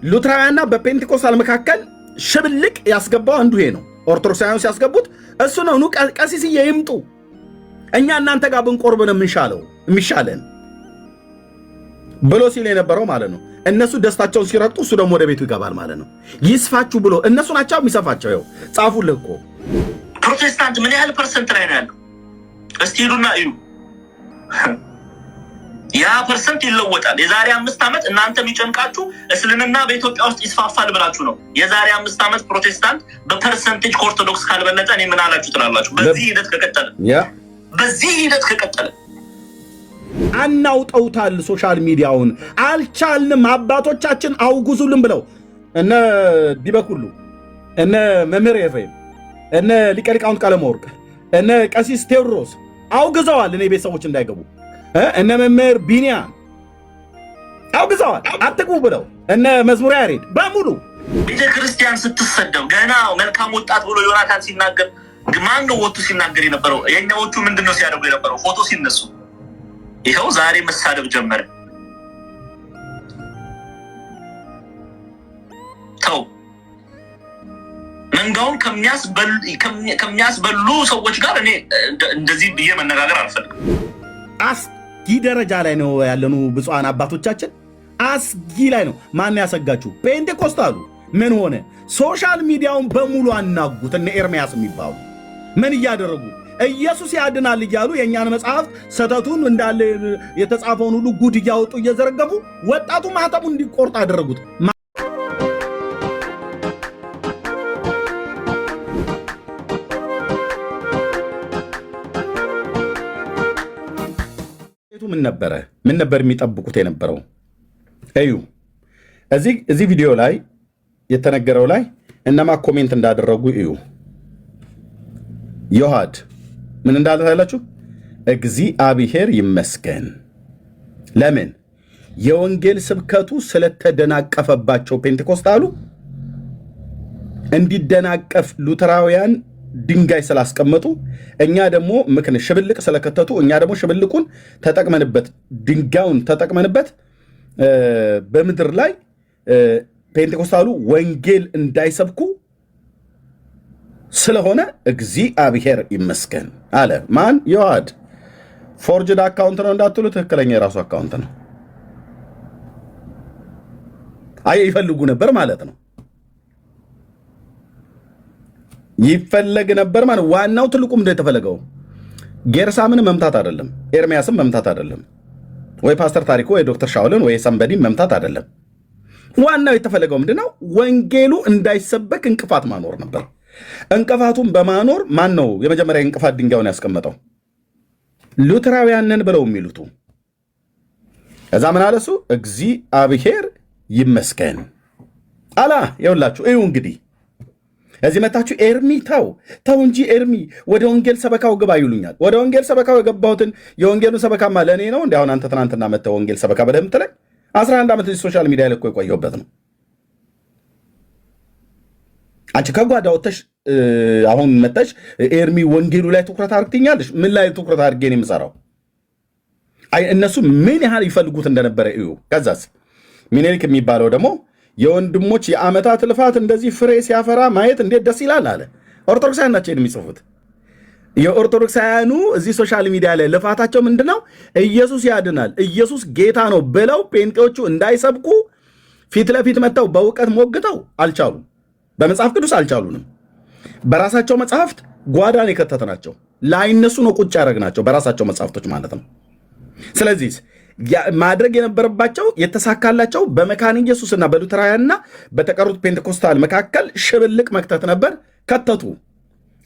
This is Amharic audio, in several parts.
በሉትራውያንና በፔንቴኮስታል መካከል ሽብልቅ ያስገባው አንዱ ይሄ ነው። ኦርቶዶክሳውያን ሲያስገቡት እሱ ነው። ኑ ቀሲስዬ ይምጡ፣ እኛ እናንተ ጋር ብንቆርብ ነው የሚሻለን ብሎ ሲል የነበረው ማለት ነው። እነሱ ደስታቸውን ሲረግጡ እሱ ደግሞ ወደ ቤቱ ይገባል ማለት ነው። ይስፋችሁ ብሎ እነሱ ናቸው የሚሰፋቸው። ይኸው ጻፉልህ እኮ ፕሮቴስታንት ምን ያህል ፐርሰንት ላይ ነው ያለው? እስቲ ሂዱና እዩ። ያ ፐርሰንት ይለወጣል። የዛሬ 5 ዓመት እናንተ የሚጨንቃችሁ እስልምና በኢትዮጵያ ውስጥ ይስፋፋል ብላችሁ ነው። የዛሬ 5 ዓመት ፕሮቴስታንት በፐርሰንቴጅ ከኦርቶዶክስ ካልበለጠ እኔ ምን አላችሁ ትላላችሁ? በዚህ ሂደት ከቀጠለ አናውጠውታል። ሶሻል ሚዲያውን አልቻልንም። አባቶቻችን አውጉዙልን ብለው እነ ዲበኩሉ፣ እነ መምህር ኤፍሬም፣ እነ ሊቀ ሊቃውንት ቀለመወርቅ፣ እነ ቀሲስ ቴዎድሮስ አውግዘዋል። እኔ ቤተሰቦች እንዳይገቡ እነ መምህር ቢኒያም አውግዘዋል። አትግቡ ብለው እነ መዝሙር ያሬድ በሙሉ ቤተክርስቲያን ስትሰደብ ገና መልካም ወጣት ብሎ ዮናታን ሲናገር ማን ነው ወጡ ሲናገር የነበረው? የኛዎቹ ምንድነው ሲያደርጉ የነበረው? ፎቶ ሲነሱ ይኸው ዛሬ መሳደብ ጀመረ። ተው፣ መንጋውን ከሚያስበሉ ሰዎች ጋር እኔ እንደዚህ ብዬ መነጋገር አልፈልግም። አስጊ ደረጃ ላይ ነው ያለኑ ብፁዓን አባቶቻችን፣ አስጊ ላይ ነው። ማን ያሰጋችሁ? ፔንቴኮስታሉ ምን ሆነ? ሶሻል ሚዲያውን በሙሉ አናጉት። እነ ኤርሚያስ የሚባሉ ምን እያደረጉ ኢየሱስ ያድናል እያሉ የእኛን መጽሐፍ ሰተቱን እንዳለ የተጻፈውን ሁሉ ጉድ እያወጡ እየዘረገፉ ወጣቱ ማህተሙ እንዲቆርጥ አደረጉት። ምን ነበር የሚጠብቁት የነበረው? እዩ፣ እዚህ ቪዲዮ ላይ የተነገረው ላይ እነማ ኮሜንት እንዳደረጉ እዩ። ዮሐድ ምን እንዳለ ታያላችሁ። እግዚአብሔር ይመስገን። ለምን? የወንጌል ስብከቱ ስለተደናቀፈባቸው ፔንቴኮስታሉ እንዲደናቀፍ ሉተራውያን ድንጋይ ስላስቀመጡ እኛ ደግሞ ሽብልቅ ስለከተቱ እኛ ደግሞ ሽብልቁን ተጠቅመንበት ድንጋዩን ተጠቅመንበት በምድር ላይ ፔንቴኮስታሉ ወንጌል እንዳይሰብኩ ስለሆነ እግዚአብሔር ይመስገን አለ። ማን? ዮሐድ። ፎርጅድ አካውንት ነው እንዳትሉ፣ ትክክለኛ የራሱ አካውንት ነው። ይፈልጉ ነበር ማለት ነው። ይፈለግ ነበር ማለት ዋናው ትልቁም እንደ የተፈለገው ጌርሳምን መምታት አይደለም፣ ኤርሚያስን መምታት አይደለም፣ ወይ ፓስተር ታሪኮ ወይ ዶክተር ሻውልን ወይ ሰንበዲ መምታት አይደለም። ዋናው የተፈለገው ምንድነው? ወንጌሉ እንዳይሰበክ እንቅፋት ማኖር ነበር። እንቅፋቱን በማኖር ማን ነው የመጀመሪያ እንቅፋት ድንጋዩን ያስቀመጠው? ሉተራውያንን ብለው የሚሉቱ። ከዛ ምን አለሱ? እግዚአብሔር ይመስገን አላ። ይኸውላችሁ እዩ እንግዲህ እዚህ መታችሁ ኤርሚ ተው እንጂ ኤርሚ ወደ ወንጌል ሰበካው ግባ ይሉኛል። ወደ ወንጌል ሰበካው የገባሁትን የወንጌሉን ሰበካማ ለእኔ ነው እንዲ። አሁን አንተ ትናንትና መጥተህ ወንጌል ሰበካ በደህ ምትለኝ 11 ዓመት ሶሻል ሚዲያ ላይ እኮ የቆየሁበት ነው። አንቺ ከጓዳ ወጥተሽ አሁን መጥተሽ ኤርሚ ወንጌሉ ላይ ትኩረት አድርግትኛለሽ። ምን ላይ ትኩረት አድርጌ ነው የምሰራው? እነሱ ምን ያህል ይፈልጉት እንደነበረ እዩ። ከዛስ ሚኒሊክ የሚባለው ደግሞ የወንድሞች የዓመታት ልፋት እንደዚህ ፍሬ ሲያፈራ ማየት እንዴት ደስ ይላል አለ። ኦርቶዶክሳውያን ናቸው የሚጽፉት። የኦርቶዶክሳውያኑ እዚህ ሶሻል ሚዲያ ላይ ልፋታቸው ምንድነው? ኢየሱስ ያድናል፣ ኢየሱስ ጌታ ነው ብለው ጴንጤዎቹ እንዳይሰብኩ ፊት ለፊት መጥተው በእውቀት ሞግተው አልቻሉም። በመጽሐፍ ቅዱስ አልቻሉንም። በራሳቸው መጽሐፍት ጓዳን የከተትናቸው ላይነሱ ነው ቁጭ ያደረግናቸው በራሳቸው መጽሐፍቶች ማለት ነው። ስለዚህ ማድረግ የነበረባቸው የተሳካላቸው በመካነ ኢየሱስና በሉተራውያንና በተቀሩት ፔንቴኮስታል መካከል ሽብልቅ መክተት ነበር። ከተቱ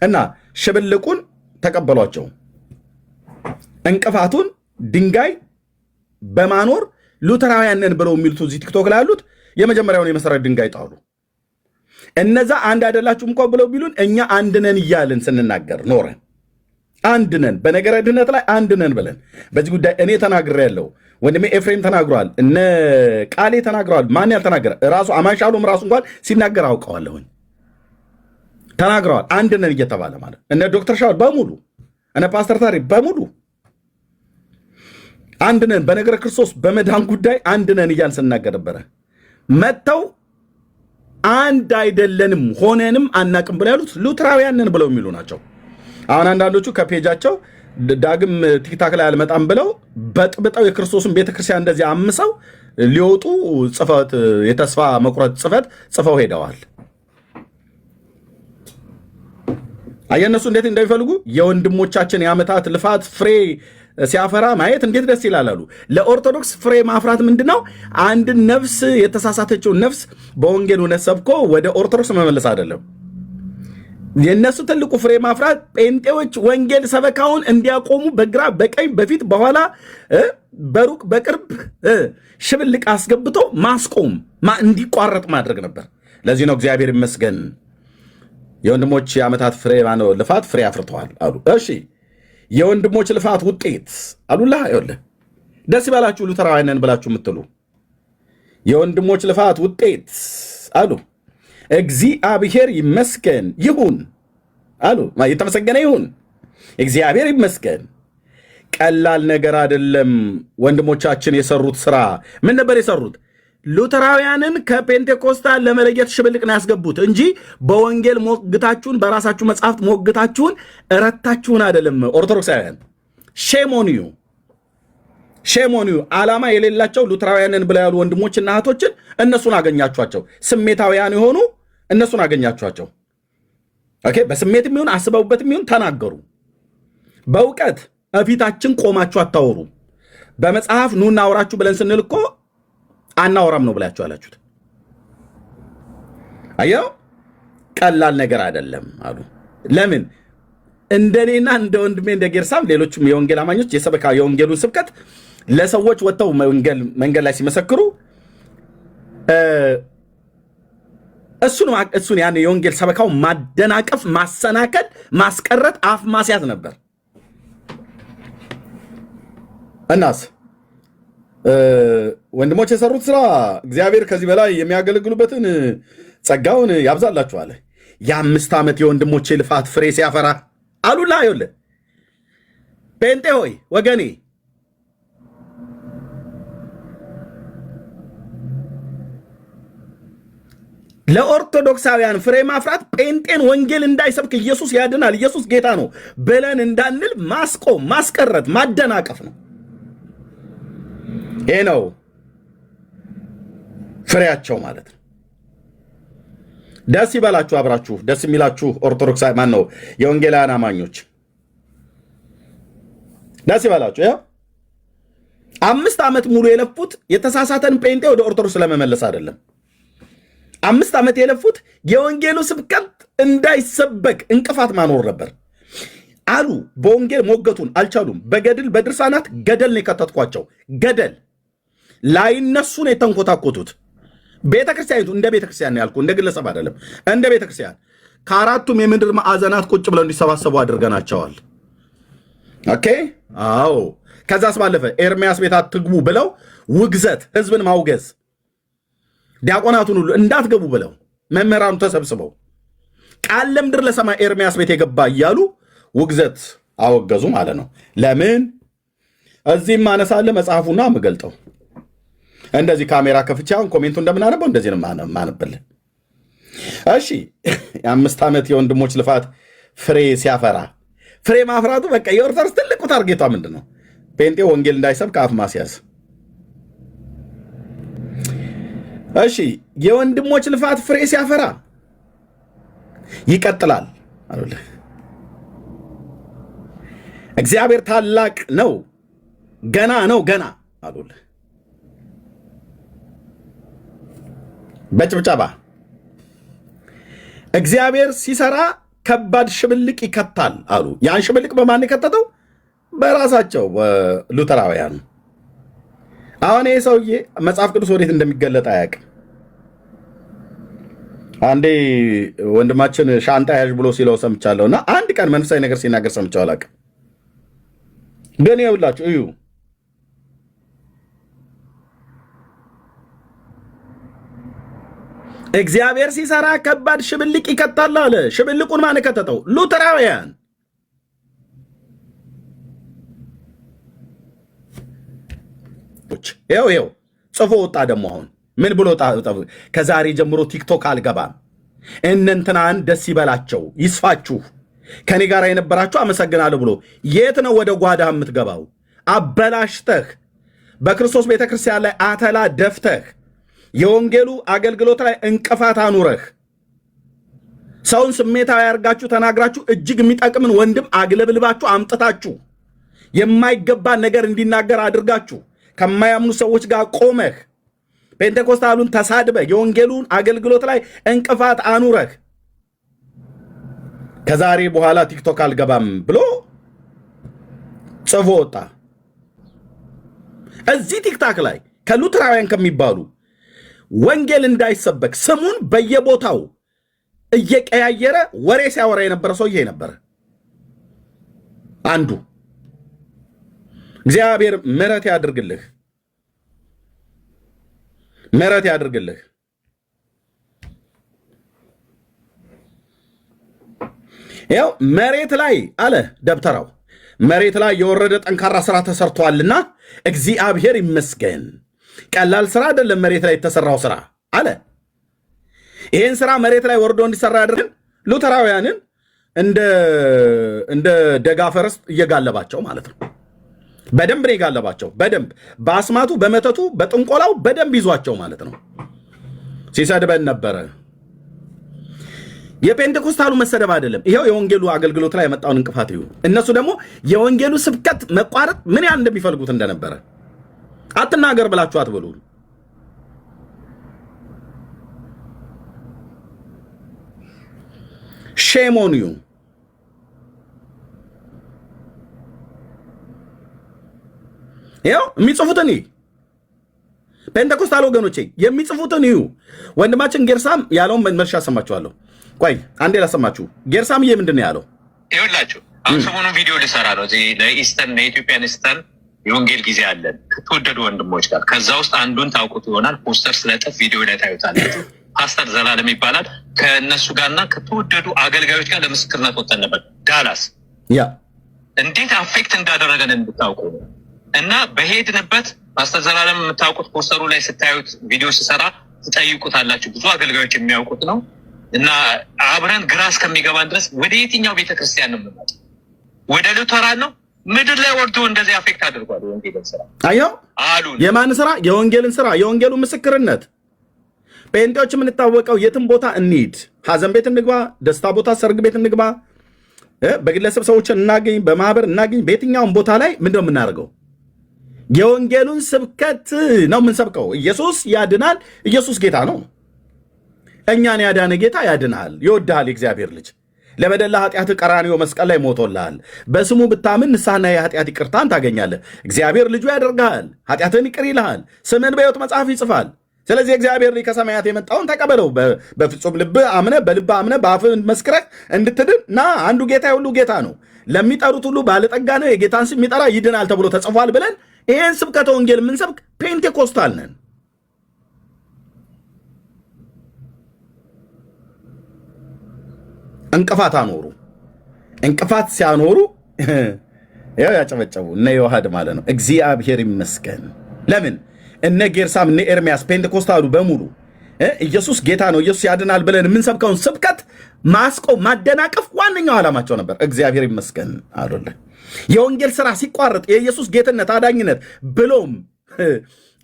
እና ሽብልቁን ተቀበሏቸው። እንቅፋቱን ድንጋይ በማኖር ሉተራውያንን ብለው የሚሉት እዚህ ቲክቶክ ላይ ያሉት የመጀመሪያውን የመሰረት ድንጋይ ጣሉ። እነዛ አንድ አይደላችሁም እንኳን ብለው ቢሉን እኛ አንድ ነን እያልን ስንናገር ኖረን አንድ ነን፣ በነገረ ድህነት ላይ አንድ ነን ብለን በዚህ ጉዳይ እኔ ተናግሬያለሁ። ወንድሜ ኤፍሬም ተናግሯል። እነ ቃሌ ተናግረዋል። ማን ያልተናገረ? ራሱ አማንሻሎም ራሱ እንኳን ሲናገር አውቀዋለሁኝ። ተናግረዋል። አንድ ነን እየተባለ ማለት እነ ዶክተር ሻውል በሙሉ እነ ፓስተር ታሪ በሙሉ አንድ ነን በነገረ ክርስቶስ በመዳን ጉዳይ አንድ ነን እያልን ስናገር ነበረ። መጥተው አንድ አይደለንም ሆነንም አናቅም ብለው ያሉት ሉትራውያን ነን ብለው የሚሉ ናቸው። አሁን አንዳንዶቹ ከፔጃቸው ዳግም ቲክታክ ላይ አልመጣም ብለው በጥብጠው የክርስቶስን ቤተክርስቲያን እንደዚህ አምሰው ሊወጡ ጽፈት የተስፋ መቁረጥ ጽፈው ሄደዋል። አየነሱ እንዴት እንደሚፈልጉ የወንድሞቻችን የዓመታት ልፋት ፍሬ ሲያፈራ ማየት እንዴት ደስ ይላል አሉ። ለኦርቶዶክስ ፍሬ ማፍራት ምንድነው? አንድ ነፍስ የተሳሳተችውን ነፍስ በወንጌል እውነት ሰብኮ ወደ ኦርቶዶክስ መመለስ አይደለም። የነሱ ትልቁ ፍሬ ማፍራት ጴንጤዎች ወንጌል ሰበካውን እንዲያቆሙ በግራ በቀኝ በፊት በኋላ በሩቅ በቅርብ ሽብልቅ አስገብቶ ማስቆም እንዲቋረጥ ማድረግ ነበር። ለዚህ ነው እግዚአብሔር ይመስገን የወንድሞች የዓመታት ፍሬ ማነው ልፋት ፍሬ አፍርተዋል አሉ። እሺ የወንድሞች ልፋት ውጤት አሉላ ይኸውልህ፣ ደስ ይበላችሁ ሉተራውያንን ብላችሁ የምትሉ የወንድሞች ልፋት ውጤት አሉ እግዚአብሔር ይመስገን ይሁን አሉ። የተመሰገነ ይሁን እግዚአብሔር ይመስገን። ቀላል ነገር አይደለም። ወንድሞቻችን የሰሩት ስራ ምን ነበር የሰሩት? ሉተራውያንን ከፔንቴኮስታል ለመለየት ሽብልቅ ነው ያስገቡት እንጂ በወንጌል ሞግታችሁን በራሳችሁ መጽሐፍት ሞግታችሁን እረታችሁን አይደለም። ኦርቶዶክሳውያን ሼሞኒዩ ዓላማ የሌላቸው ሉተራውያንን ብለው ያሉ ወንድሞችና እህቶችን እነሱን አገኛችኋቸው። ስሜታውያን የሆኑ እነሱን አገኛችኋቸው። ኦኬ፣ በስሜት የሚሆን አስበውበት የሚሆን ተናገሩ። በእውቀት እፊታችን ቆማችሁ አታወሩ። በመጽሐፍ ኑ እናወራችሁ ብለን ስንል እኮ አናወራም ነው ብላችሁ አላችሁት። አየው ቀላል ነገር አይደለም አሉ። ለምን እንደኔና እንደ ወንድሜ እንደ ጌርሳም ሌሎችም የወንጌል አማኞች የወንጌሉን ስብከት ለሰዎች ወጥተው መንገድ ላይ ሲመሰክሩ እሱን ያን የወንጌል ሰበካው ማደናቀፍ፣ ማሰናከል፣ ማስቀረት፣ አፍ ማስያዝ ነበር። እናስ ወንድሞች የሰሩት ስራ እግዚአብሔር ከዚህ በላይ የሚያገለግሉበትን ጸጋውን ያብዛላችኋል። የ5 ዓመት የወንድሞቼ ልፋት ፍሬ ሲያፈራ አሉላ ይኸውልህ ጴንጤ ሆይ ወገኔ ለኦርቶዶክሳውያን ፍሬ ማፍራት ጴንጤን ወንጌል እንዳይሰብክ ኢየሱስ ያድናል፣ ኢየሱስ ጌታ ነው ብለን እንዳንል ማስቆም፣ ማስቀረት፣ ማደናቀፍ ነው። ይሄ ነው ፍሬያቸው ማለት ነው። ደስ ይበላችሁ፣ አብራችሁ ደስ የሚላችሁ ኦርቶዶክሳዊ ማን ነው የወንጌላውያን አማኞች ደስ ይበላችሁ። ያ 5 ዓመት ሙሉ የለፉት የተሳሳተን ጴንጤ ወደ ኦርቶዶክስ ለመመለስ አይደለም። 5 ዓመት የለፉት የወንጌሉ ስብከት እንዳይሰበክ እንቅፋት ማኖር ነበር አሉ። በወንጌል ሞገቱን አልቻሉም። በገድል በድርሳናት ገደል ነው የከተትኳቸው። ገደል ላይነሱ ነው የተንኮታኮቱት። ቤተክርስቲያኒቱ እንደ ቤተክርስቲያን ነው ያልኩ፣ እንደ ግለሰብ አይደለም። እንደ ቤተክርስቲያን ከአራቱም የምድር ማዕዘናት ቁጭ ብለው እንዲሰባሰቡ አድርገናቸዋል። ኦኬ አዎ። ከዛስ ባለፈ ኤርሚያስ ቤት አትግቡ ብለው ውግዘት፣ ህዝብን ማውገዝ፣ ዲያቆናቱን ሁሉ እንዳትገቡ ብለው መምህራኑ ተሰብስበው ቃል ለምድር ለሰማይ ኤርሚያስ ቤት የገባ እያሉ ውግዘት አወገዙ ማለት ነው። ለምን እዚህም ማነሳለ መጽሐፉና የምገልጠው እንደዚህ ካሜራ ከፍቼ አሁን ኮሜንቱ እንደምናነበው እንደዚህ ነው ማነብልህ። እሺ የ5 ዓመት የወንድሞች ልፋት ፍሬ ሲያፈራ ፍሬ ማፍራቱ በቃ የኦርቶዶክስ ትልቁ ታርጌቷ ምንድን ነው? ጴንጤ ወንጌል እንዳይሰብክ አፍ ማስያዝ። እሺ የወንድሞች ልፋት ፍሬ ሲያፈራ ይቀጥላል አሉለ። እግዚአብሔር ታላቅ ነው፣ ገና ነው፣ ገና አሉለ። በጭብጨባ እግዚአብሔር ሲሰራ ከባድ ሽብልቅ ይከታል አሉ። ያን ሽብልቅ በማን የከተተው? በራሳቸው ሉተራውያን። አሁን ይህ ሰውዬ መጽሐፍ ቅዱስ ወዴት እንደሚገለጥ አያውቅም። አንዴ ወንድማችን ሻንጣ ያዥ ብሎ ሲለው ሰምቻለሁ እና አንድ ቀን መንፈሳዊ ነገር ሲናገር ሰምቻው አላውቅም። ግን ይኸውላችሁ እዩ እግዚአብሔር ሲሰራ ከባድ ሽብልቅ ይከታል አለ። ሽብልቁን ማን ከተተው? ሉተራውያን። ይኸው ጽፎ ወጣ። ደግሞ አሁን ምን ብሎ ከዛሬ ጀምሮ ቲክቶክ አልገባም፣ እነንትናን ደስ ይበላቸው ይስፋችሁ፣ ከኔ ጋር የነበራችሁ አመሰግናለሁ ብሎ የት ነው ወደ ጓዳ የምትገባው? አበላሽተህ በክርስቶስ ቤተክርስቲያን ላይ አተላ ደፍተህ የወንጌሉ አገልግሎት ላይ እንቅፋት አኑረህ ሰውን ስሜታዊ ያርጋችሁ ተናግራችሁ እጅግ የሚጠቅምን ወንድም አግለብልባችሁ አምጥታችሁ የማይገባ ነገር እንዲናገር አድርጋችሁ ከማያምኑ ሰዎች ጋር ቆመህ ፔንቴኮስታሉን ተሳድበህ የወንጌሉን አገልግሎት ላይ እንቅፋት አኑረህ ከዛሬ በኋላ ቲክቶክ አልገባም ብሎ ጽፎ ወጣ። እዚህ ቲክታክ ላይ ከሉትራውያን ከሚባሉ ወንጌል እንዳይሰበክ ስሙን በየቦታው እየቀያየረ ወሬ ሲያወራ የነበረ ሰውዬ ነበር አንዱ። እግዚአብሔር ምሕረት ያድርግልህ፣ ምሕረት ያድርግልህ። ያው መሬት ላይ አለ ደብተራው፣ መሬት ላይ የወረደ ጠንካራ ስራ ተሰርቷልና እግዚአብሔር ይመስገን። ቀላል ስራ አይደለም መሬት ላይ የተሰራው ስራ አለ። ይህን ስራ መሬት ላይ ወርዶ እንዲሰራ ያደርግን ሉተራውያንን እንደ ደጋ ፈረስ እየጋለባቸው ማለት ነው። በደንብ ነው የጋለባቸው። በደንብ በአስማቱ በመተቱ በጥንቆላው በደንብ ይዟቸው ማለት ነው። ሲሰድበን ነበረ። የፔንቴኮስታሉ መሰደብ አይደለም፣ ይሄው የወንጌሉ አገልግሎት ላይ የመጣውን እንቅፋት ይሁ። እነሱ ደግሞ የወንጌሉ ስብከት መቋረጥ ምን ያህል እንደሚፈልጉት እንደነበረ አትናገር ብላችሁ አትበሉ። ሼም ኦን ዩ። ይኸው የሚጽፉትን ፔንቴኮስታል ወገኖቼ የሚጽፉትን ይሁ። ወንድማችን ጌርሳም ያለውን መልሻ አሰማችኋለሁ። ቆይ አንዴ ላሰማችሁ። ጌርሳምዬ ምንድን ነው ያለው? ይኸውላችሁ አሁን ሰሞኑን ቪዲዮ ልሰራ ነው ለኢስተርን ለኢትዮጵያን ኢስተርን የወንጌል ጊዜ አለን ከተወደዱ ወንድሞች ጋር። ከዛ ውስጥ አንዱን ታውቁት ይሆናል። ፖስተር ስለጥፍ ቪዲዮ ላይ ታዩታላችሁ። ፓስተር ዘላለም ይባላል። ከእነሱ ጋርና ከተወደዱ አገልጋዮች ጋር ለምስክርነት ወጥተን ነበር ዳላስ። እንዴት አፌክት እንዳደረገን እንድታውቁ ነው። እና በሄድንበት ፓስተር ዘላለም የምታውቁት ፖስተሩ ላይ ስታዩት ቪዲዮ ስሰራ ትጠይቁታላችሁ። ብዙ አገልጋዮች የሚያውቁት ነው። እና አብረን ግራ እስከሚገባን ድረስ ወደ የትኛው ቤተክርስቲያን ነው የምንመጣው? ወደ ሉተራን ነው? ምድር ላይ ወርዶ እንደዚህ አፌክት አድርጓል የወንጌልን ስራ። አየው አሉ። የማን ስራ? የወንጌልን ስራ፣ የወንጌሉ ምስክርነት። ጴንጤዎች የምንታወቀው የትም ቦታ እንሂድ፣ ሀዘን ቤት እንግባ፣ ደስታ ቦታ፣ ሰርግ ቤት እንግባ፣ በግለሰብ ሰዎችን እናገኝ፣ በማህበር እናገኝ፣ በየትኛውም ቦታ ላይ ምንድነው የምናደርገው? የወንጌሉን ስብከት ነው የምንሰብከው። ኢየሱስ ያድናል፣ ኢየሱስ ጌታ ነው። እኛን ያዳነ ጌታ ያድናል፣ ይወድሃል። የእግዚአብሔር ልጅ ለበደላ ኃጢአት ቀራንዮ መስቀል ላይ ሞቶልሃል። በስሙ ብታምን ንስሐና የኃጢአት ይቅርታን ታገኛለህ። እግዚአብሔር ልጁ ያደርግሃል፣ ኃጢአትን ይቅር ይልሃል፣ ስምን በሕይወት መጽሐፍ ይጽፋል። ስለዚህ እግዚአብሔር ልጅ ከሰማያት የመጣውን ተቀበለው። በፍጹም ልብ አምነ፣ በልብ አምነ፣ በአፍ መስክረህ እንድትድን ና። አንዱ ጌታ የሁሉ ጌታ ነው፣ ለሚጠሩት ሁሉ ባለጠጋ ነው፣ የጌታን ስም የሚጠራ ይድናል ተብሎ ተጽፏል ብለን ይህን ስብከተ ወንጌል የምንሰብክ ፔንቴኮስታል ነን። እንቅፋት አኖሩ። እንቅፋት ሲያኖሩ ያው ያጨበጨቡ እነ ዮሐድ ማለት ነው። እግዚአብሔር ይመስገን። ለምን እነ ጌርሳም እነ ኤርሚያስ ፔንቴኮስታሉ በሙሉ ኢየሱስ ጌታ ነው፣ ኢየሱስ ያድናል ብለን የምንሰብከውን ስብከት ማስቆም፣ ማደናቀፍ ዋነኛው ዓላማቸው ነበር። እግዚአብሔር ይመስገን አሉለ። የወንጌል ስራ ሲቋረጥ የኢየሱስ ጌትነት አዳኝነት ብሎም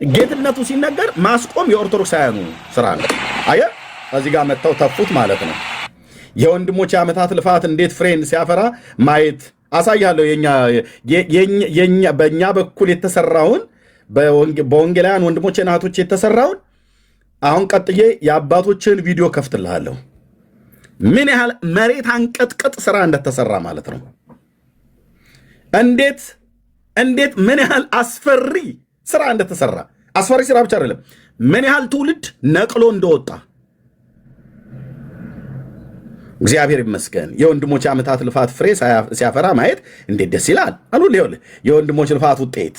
ጌትነቱ ሲነገር ማስቆም የኦርቶዶክሳውያኑ ስራ ነው። አየ እዚህ ጋር መጥተው ተፉት ማለት ነው። የወንድሞች የዓመታት ልፋት እንዴት ፍሬን ሲያፈራ ማየት አሳያለሁ። በእኛ በኩል የተሰራውን በወንጌላውያን ወንድሞች እህቶች የተሰራውን አሁን ቀጥዬ የአባቶችን ቪዲዮ ከፍትልሃለሁ። ምን ያህል መሬት አንቀጥቅጥ ስራ እንደተሰራ ማለት ነው። እንዴት ምን ያህል አስፈሪ ስራ እንደተሰራ፣ አስፈሪ ስራ ብቻ አይደለም፣ ምን ያህል ትውልድ ነቅሎ እንደወጣ እግዚአብሔር ይመስገን። የወንድሞች ዓመታት ልፋት ፍሬ ሲያፈራ ማየት እንዴት ደስ ይላል አሉ። የወንድሞች ልፋት ውጤት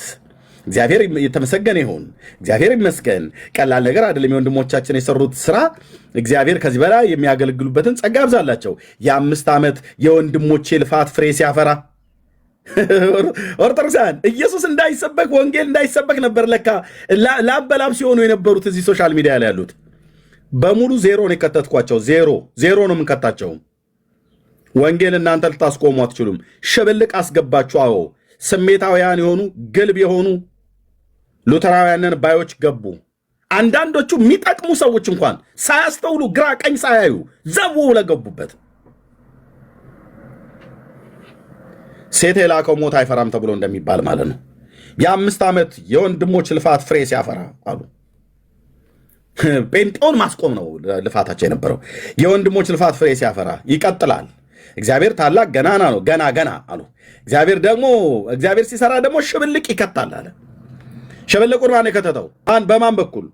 እግዚአብሔር የተመሰገነ ይሁን። እግዚአብሔር ይመስገን። ቀላል ነገር አይደለም። የወንድሞቻችን የሰሩት ስራ እግዚአብሔር ከዚህ በላይ የሚያገለግሉበትን ጸጋ ያብዛላቸው። የ5 ዓመት የወንድሞቼ ልፋት ፍሬ ሲያፈራ ኦርቶዶክሳን ኢየሱስ እንዳይሰበክ ወንጌል እንዳይሰበክ ነበር ለካ ላበላብ ሲሆኑ የነበሩት እዚህ ሶሻል ሚዲያ ላይ ያሉት በሙሉ ዜሮ ነው የከተትኳቸው። ዜሮ ነው የምንከታቸው። ወንጌል እናንተ ልታስቆሙ አትችሉም። ሽብልቅ አስገባችሁ። አዎ ስሜታውያን የሆኑ ግልብ የሆኑ ሉተራውያንን ባዮች ገቡ። አንዳንዶቹ የሚጠቅሙ ሰዎች እንኳን ሳያስተውሉ ግራ ቀኝ ሳያዩ ዘቡ ለገቡበት። ሴት የላከው ሞት አይፈራም ተብሎ እንደሚባል ማለት ነው። የ5 ዓመት የወንድሞች ልፋት ፍሬ ሲያፈራ አሉ። ጴንጤውን ማስቆም ነው ልፋታቸው የነበረው። የወንድሞች ልፋት ፍሬ ሲያፈራ ይቀጥላል። እግዚአብሔር ታላቅ ገናና ነው፣ ገና አሉ። እግዚአብሔር ሲሰራ ደግሞ ሽብልቅ ይከታል አለ። ሽብልቁን ማን የከተተው? በማን በኩል?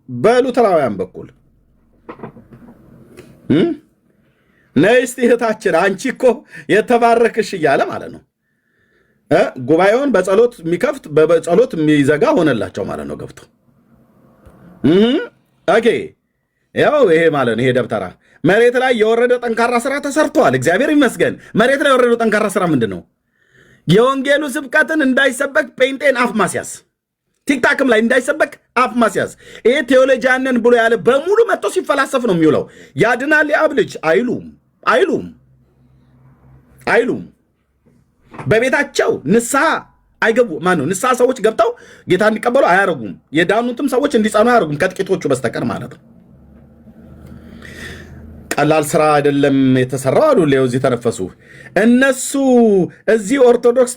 በሉተራውያን በኩል። ነይ እስቲ እህታችን አንቺ እኮ የተባረክሽ እያለ ማለት ነው። ጉባኤውን በጸሎት የሚከፍት በጸሎት የሚዘጋ ሆነላቸው ማለት ነው ገብቶ። ኦኬ ያው ይሄ ማለት ነው። ይሄ ደብተራ መሬት ላይ የወረደ ጠንካራ ስራ ተሰርቷል። እግዚአብሔር ይመስገን። መሬት ላይ የወረደው ጠንካራ ስራ ምንድን ነው? የወንጌሉ ስብከትን እንዳይሰበክ ጴንጤን አፍ ማስያዝ፣ ቲክታክም ላይ እንዳይሰበክ አፍ ማስያዝ። ይሄ ቴዎሎጂያንን ብሎ ያለ በሙሉ መጥቶ ሲፈላሰፍ ነው የሚውለው። ያድናል የአብ ልጅ አይሉም። በቤታቸው ንስሐ አይገቡ። ማነው ንስሐ ሰዎች ገብተው ጌታ እንዲቀበሉ አያረጉም። የዳኑትም ሰዎች እንዲጸኑ አያረጉም ከጥቂቶቹ በስተቀር ማለት ነው። ቀላል ስራ አይደለም የተሰራው አሉ። ሌው እዚህ ተነፈሱ። እነሱ እዚህ ኦርቶዶክስ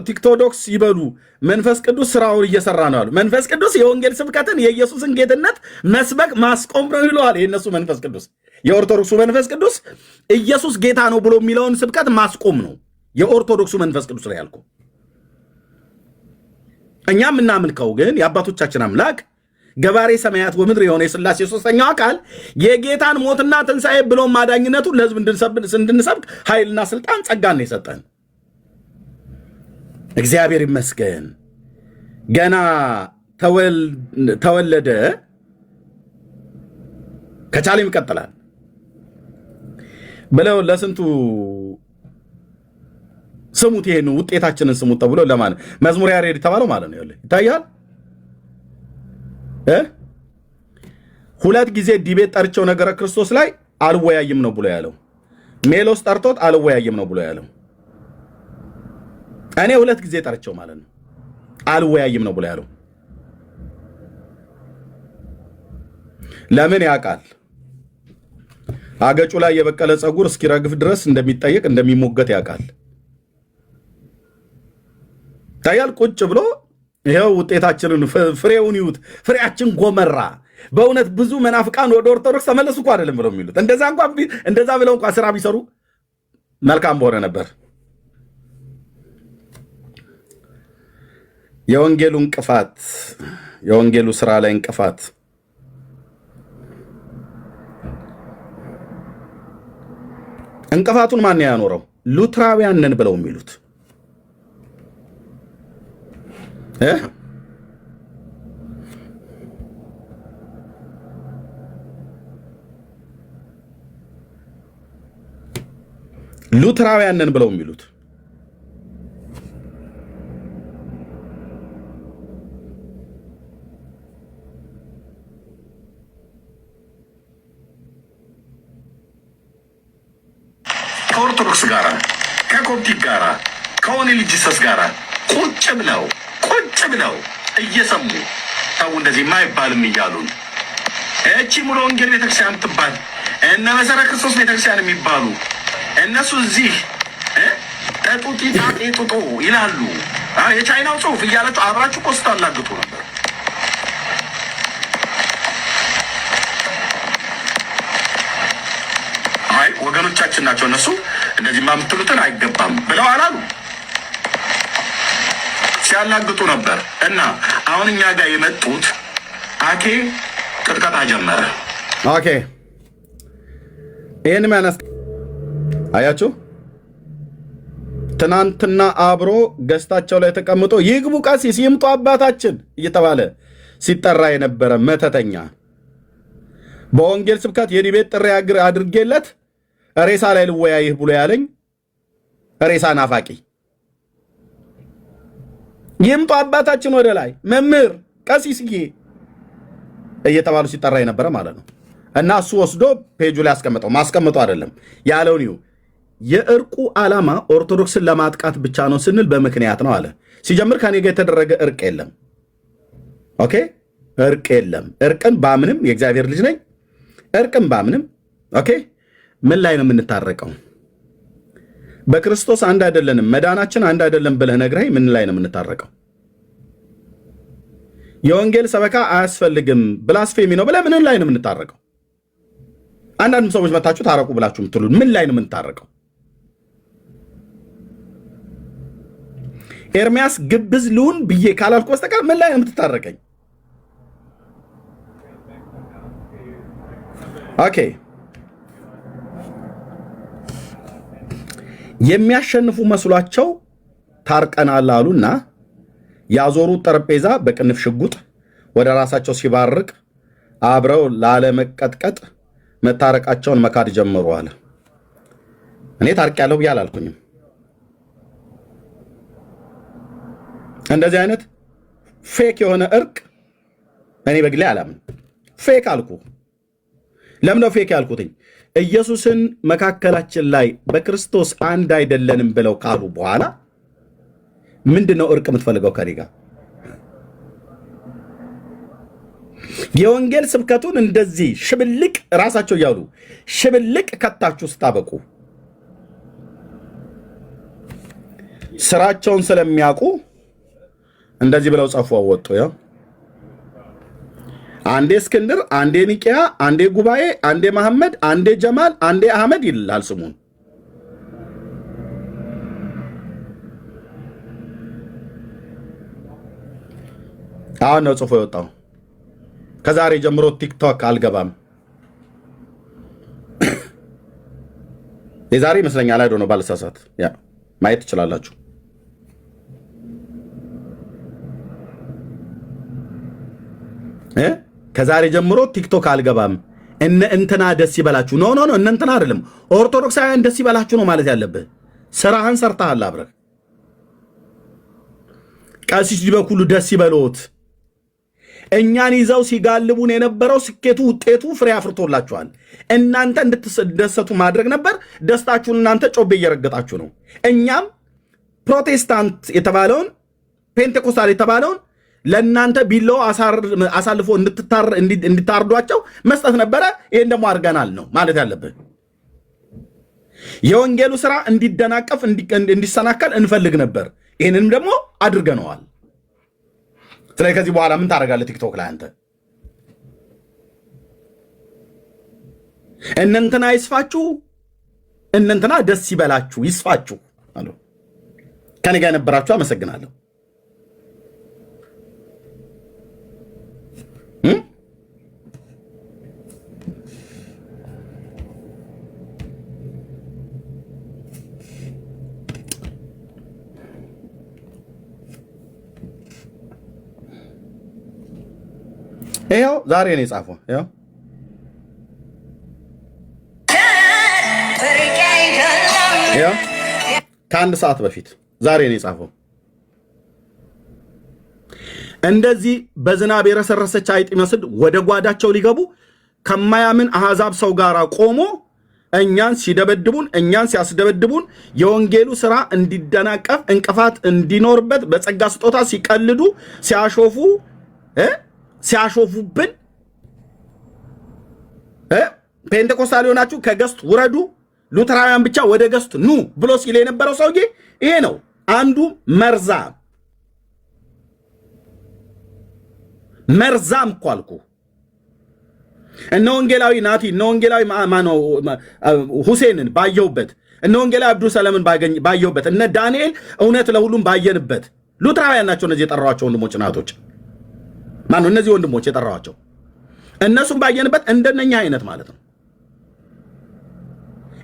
ቲክቶዶክስ ይበሉ፣ መንፈስ ቅዱስ ስራውን እየሰራ ነው አሉ። መንፈስ ቅዱስ የወንጌል ስብከትን የኢየሱስን ጌትነት መስበክ ማስቆም ነው ይለዋል። የእነሱ መንፈስ ቅዱስ፣ የኦርቶዶክሱ መንፈስ ቅዱስ ኢየሱስ ጌታ ነው ብሎ የሚለውን ስብከት ማስቆም ነው የኦርቶዶክሱ መንፈስ ቅዱስ ላይ ያልኩ። እኛ የምናምልከው ግን የአባቶቻችን አምላክ ገባሬ ሰማያት ወምድር የሆነ የሥላሴ ሦስተኛው አካል የጌታን ሞትና ትንሣኤ ብሎ ማዳኝነቱን ለሕዝብ እንድንሰብክ ኃይልና ስልጣን ጸጋን የሰጠን እግዚአብሔር ይመስገን። ገና ተወለደ ከቻለም ይቀጥላል ብለው ለስንቱ ስሙት፣ ይሄን ውጤታችንን ስሙት ተብሎ ለማለት መዝሙር ያሬድ የተባለው ማለት ነው። ይታያል። ሁለት ጊዜ ዲቤት ጠርቸው ነገረ ክርስቶስ ላይ አልወያይም ነው ብሎ ያለው። ሜሎስ ጠርቶት አልወያይም ነው ብሎ ያለው። እኔ ሁለት ጊዜ ጠርቸው ማለት ነው አልወያይም ነው ብሎ ያለው። ለምን ያውቃል? አገጩ ላይ የበቀለ ፀጉር እስኪረግፍ ድረስ እንደሚጠየቅ እንደሚሞገት ያውቃል። ታያል። ቁጭ ብሎ ይሄው ውጤታችንን ፍሬውን ይዩት፣ ፍሬያችን ጎመራ። በእውነት ብዙ መናፍቃን ወደ ኦርቶዶክስ ተመለሱ እኮ አይደለም ብለው የሚሉት እንደዛ ብለው እንኳን ስራ ቢሰሩ መልካም በሆነ ነበር። የወንጌሉ እንቅፋት፣ የወንጌሉ ስራ ላይ እንቅፋት እንቅፋቱን ማን ያኖረው? ሉትራውያን ነን ብለው የሚሉት ሉትራውያን ነን ብለው የሚሉት ከኦርቶዶክስ ጋር ከኮፕቲክ ጋር ከኦኔሊ ጂሰስ ጋር ቁጭ ብለው እየሰሙ ታው እንደዚህ ማይባልም እያሉን እቺ ሙሉ ወንጌል ቤተክርስቲያን ትባል እነ መሰረተ ክርስቶስ ቤተክርስቲያን የሚባሉ እነሱ እዚህ ጠጡጡ ይላሉ። የቻይናው ጽሑፍ እያላችሁ አብራችሁ ቆስታ አላግጡ ነበር። አይ ወገኖቻችን ናቸው እነሱ እንደዚህ ማምትሉትን አይገባም ብለው አላሉ። ሲያላግጡ ነበር። እና አሁን እኛ ጋር የመጡት አኬ ቅጥቀጣ ጀመረ። ኦኬ ይሄን ማነስ አያችሁ። ትናንትና አብሮ ገስታቸው ላይ ተቀምጦ ይግቡ ቀሲስ ይምጡ አባታችን እየተባለ ሲጠራ የነበረ መተተኛ በወንጌል ስብከት የዲቤት ጥሪ አድርጌለት ሬሳ ላይ ልወያይህ ብሎ ያለኝ ሬሳ ናፋቂ ይምጡ አባታችን ወደ ላይ መምህር ቀሲስዬ እየተባሉ ሲጠራ የነበረ ማለት ነው። እና እሱ ወስዶ ፔጁ ላይ አስቀምጠው ማስቀምጠው አይደለም ያለውን ይሁ የእርቁ ዓላማ ኦርቶዶክስን ለማጥቃት ብቻ ነው ስንል በምክንያት ነው አለ። ሲጀምር ከኔ ጋር የተደረገ እርቅ የለም። ኦኬ እርቅ የለም። እርቅን ባምንም የእግዚአብሔር ልጅ ነኝ። እርቅን ባምንም ኦኬ ምን ላይ ነው የምንታረቀው? በክርስቶስ አንድ አይደለንም፣ መዳናችን አንድ አይደለም ብለህ ነግረኝ ምን ላይ ነው የምንታረቀው? የወንጌል ሰበካ አያስፈልግም ብላስፌሚ ነው ብለህ ምን ላይ ነው የምንታረቀው? አንዳንድ ሰዎች መታችሁ ታረቁ ብላችሁ የምትሉ ምን ላይ ነው የምንታረቀው? ኤርሚያስ ግብዝ ልሁን ብዬ ካላልኩ በስተቀር ምን ላይ ነው የምትታረቀኝ? ኦኬ የሚያሸንፉ መስሏቸው ታርቀናል አሉና ያዞሩት ጠረጴዛ በቅንፍ ሽጉጥ ወደ ራሳቸው ሲባርቅ አብረው ላለመቀጥቀጥ መታረቃቸውን መካድ ጀመሩ አለ። እኔ ታርቄያለሁ ብዬ አላልኩኝም። እንደዚህ አይነት ፌክ የሆነ እርቅ እኔ በግሌ አላምን። ፌክ አልኩ። ለምነው ፌክ ያልኩትኝ? ኢየሱስን መካከላችን ላይ በክርስቶስ አንድ አይደለንም ብለው ካሉ በኋላ ምንድነው እርቅ የምትፈልገው ከኔ ጋር? የወንጌል ስብከቱን እንደዚህ ሽብልቅ ራሳቸው እያሉ ሽብልቅ ከታችሁ ስታበቁ ስራቸውን ስለሚያውቁ እንደዚህ ብለው ጻፉ አወጡ። ያው አንዴ እስክንድር፣ አንዴ ኒቂያ፣ አንዴ ጉባኤ፣ አንዴ መሐመድ፣ አንዴ ጀማል፣ አንዴ አህመድ ይላል ስሙን። አሁን ነው ጽፎ የወጣው። ከዛሬ ጀምሮ ቲክቶክ አልገባም። የዛሬ ይመስለኛል አይዶ ነው ባልሳሳት፣ ያ ማየት ትችላላችሁ። ከዛሬ ጀምሮ ቲክቶክ አልገባም። እነ እንትና ደስ ይበላችሁ። ኖ ኖ ኖ፣ እነ እንትና አይደለም፣ ኦርቶዶክሳውያን ደስ ይበላችሁ ነው ማለት ያለብህ። ስራህን ሰርተሃል አብረህ። ቀሲስ ዲበኩሉ ደስ ይበሎት። እኛን ይዘው ሲጋልቡን የነበረው ስኬቱ ውጤቱ ፍሬ አፍርቶላችኋል። እናንተ እንድትደሰቱ ማድረግ ነበር። ደስታችሁን እናንተ ጮቤ እየረገጣችሁ ነው። እኛም ፕሮቴስታንት የተባለውን ፔንቴኮስታል የተባለውን ለእናንተ ቢለው አሳልፎ እንድታርዷቸው መስጠት ነበረ። ይህን ደግሞ አድርገናል ነው ማለት ያለብህ። የወንጌሉ ስራ እንዲደናቀፍ እንዲሰናከል እንፈልግ ነበር። ይህንንም ደግሞ አድርገነዋል። ስለዚህ ከዚህ በኋላ ምን ታደርጋለህ? ቲክቶክ ላይ አንተ እነንትና ይስፋችሁ፣ እነንትና ደስ ይበላችሁ፣ ይስፋችሁ አሉ። ከኔ ጋር የነበራችሁ አመሰግናለሁ። ይኸው ዛሬ ነው የጻፈው። ይኸው ከአንድ ሰዓት በፊት ዛሬ ነው የጻፈው። እንደዚህ በዝናብ የረሰረሰች አይጥ ይመስል ወደ ጓዳቸው ሊገቡ ከማያምን አሕዛብ ሰው ጋር ቆሞ እኛን ሲደበድቡን፣ እኛን ሲያስደበድቡን፣ የወንጌሉ ስራ እንዲደናቀፍ እንቅፋት እንዲኖርበት በጸጋ ስጦታ ሲቀልዱ ሲያሾፉብን ፔንቴኮስታል ሆናችሁ ከገስት ውረዱ፣ ሉተራውያን ብቻ ወደ ገስት ኑ ብሎ ሲል የነበረው ሰውዬ ይሄ ነው። አንዱ መርዛም እኮ አልኩ። እነ ወንጌላዊ ናቲ፣ እነ ወንጌላዊ ሁሴንን ባየሁበት፣ እነ ወንጌላዊ አብዱ ሰለምን ባየሁበት፣ እነ ዳንኤል እውነት ለሁሉም ባየንበት፣ ሉተራውያን ናቸው እነዚህ የጠራኋቸው ወንድሞች ናቶች። ማነው እነዚህ ወንድሞች የጠራኋቸው? እነሱም ባየንበት እንደነኛ አይነት ማለት ነው።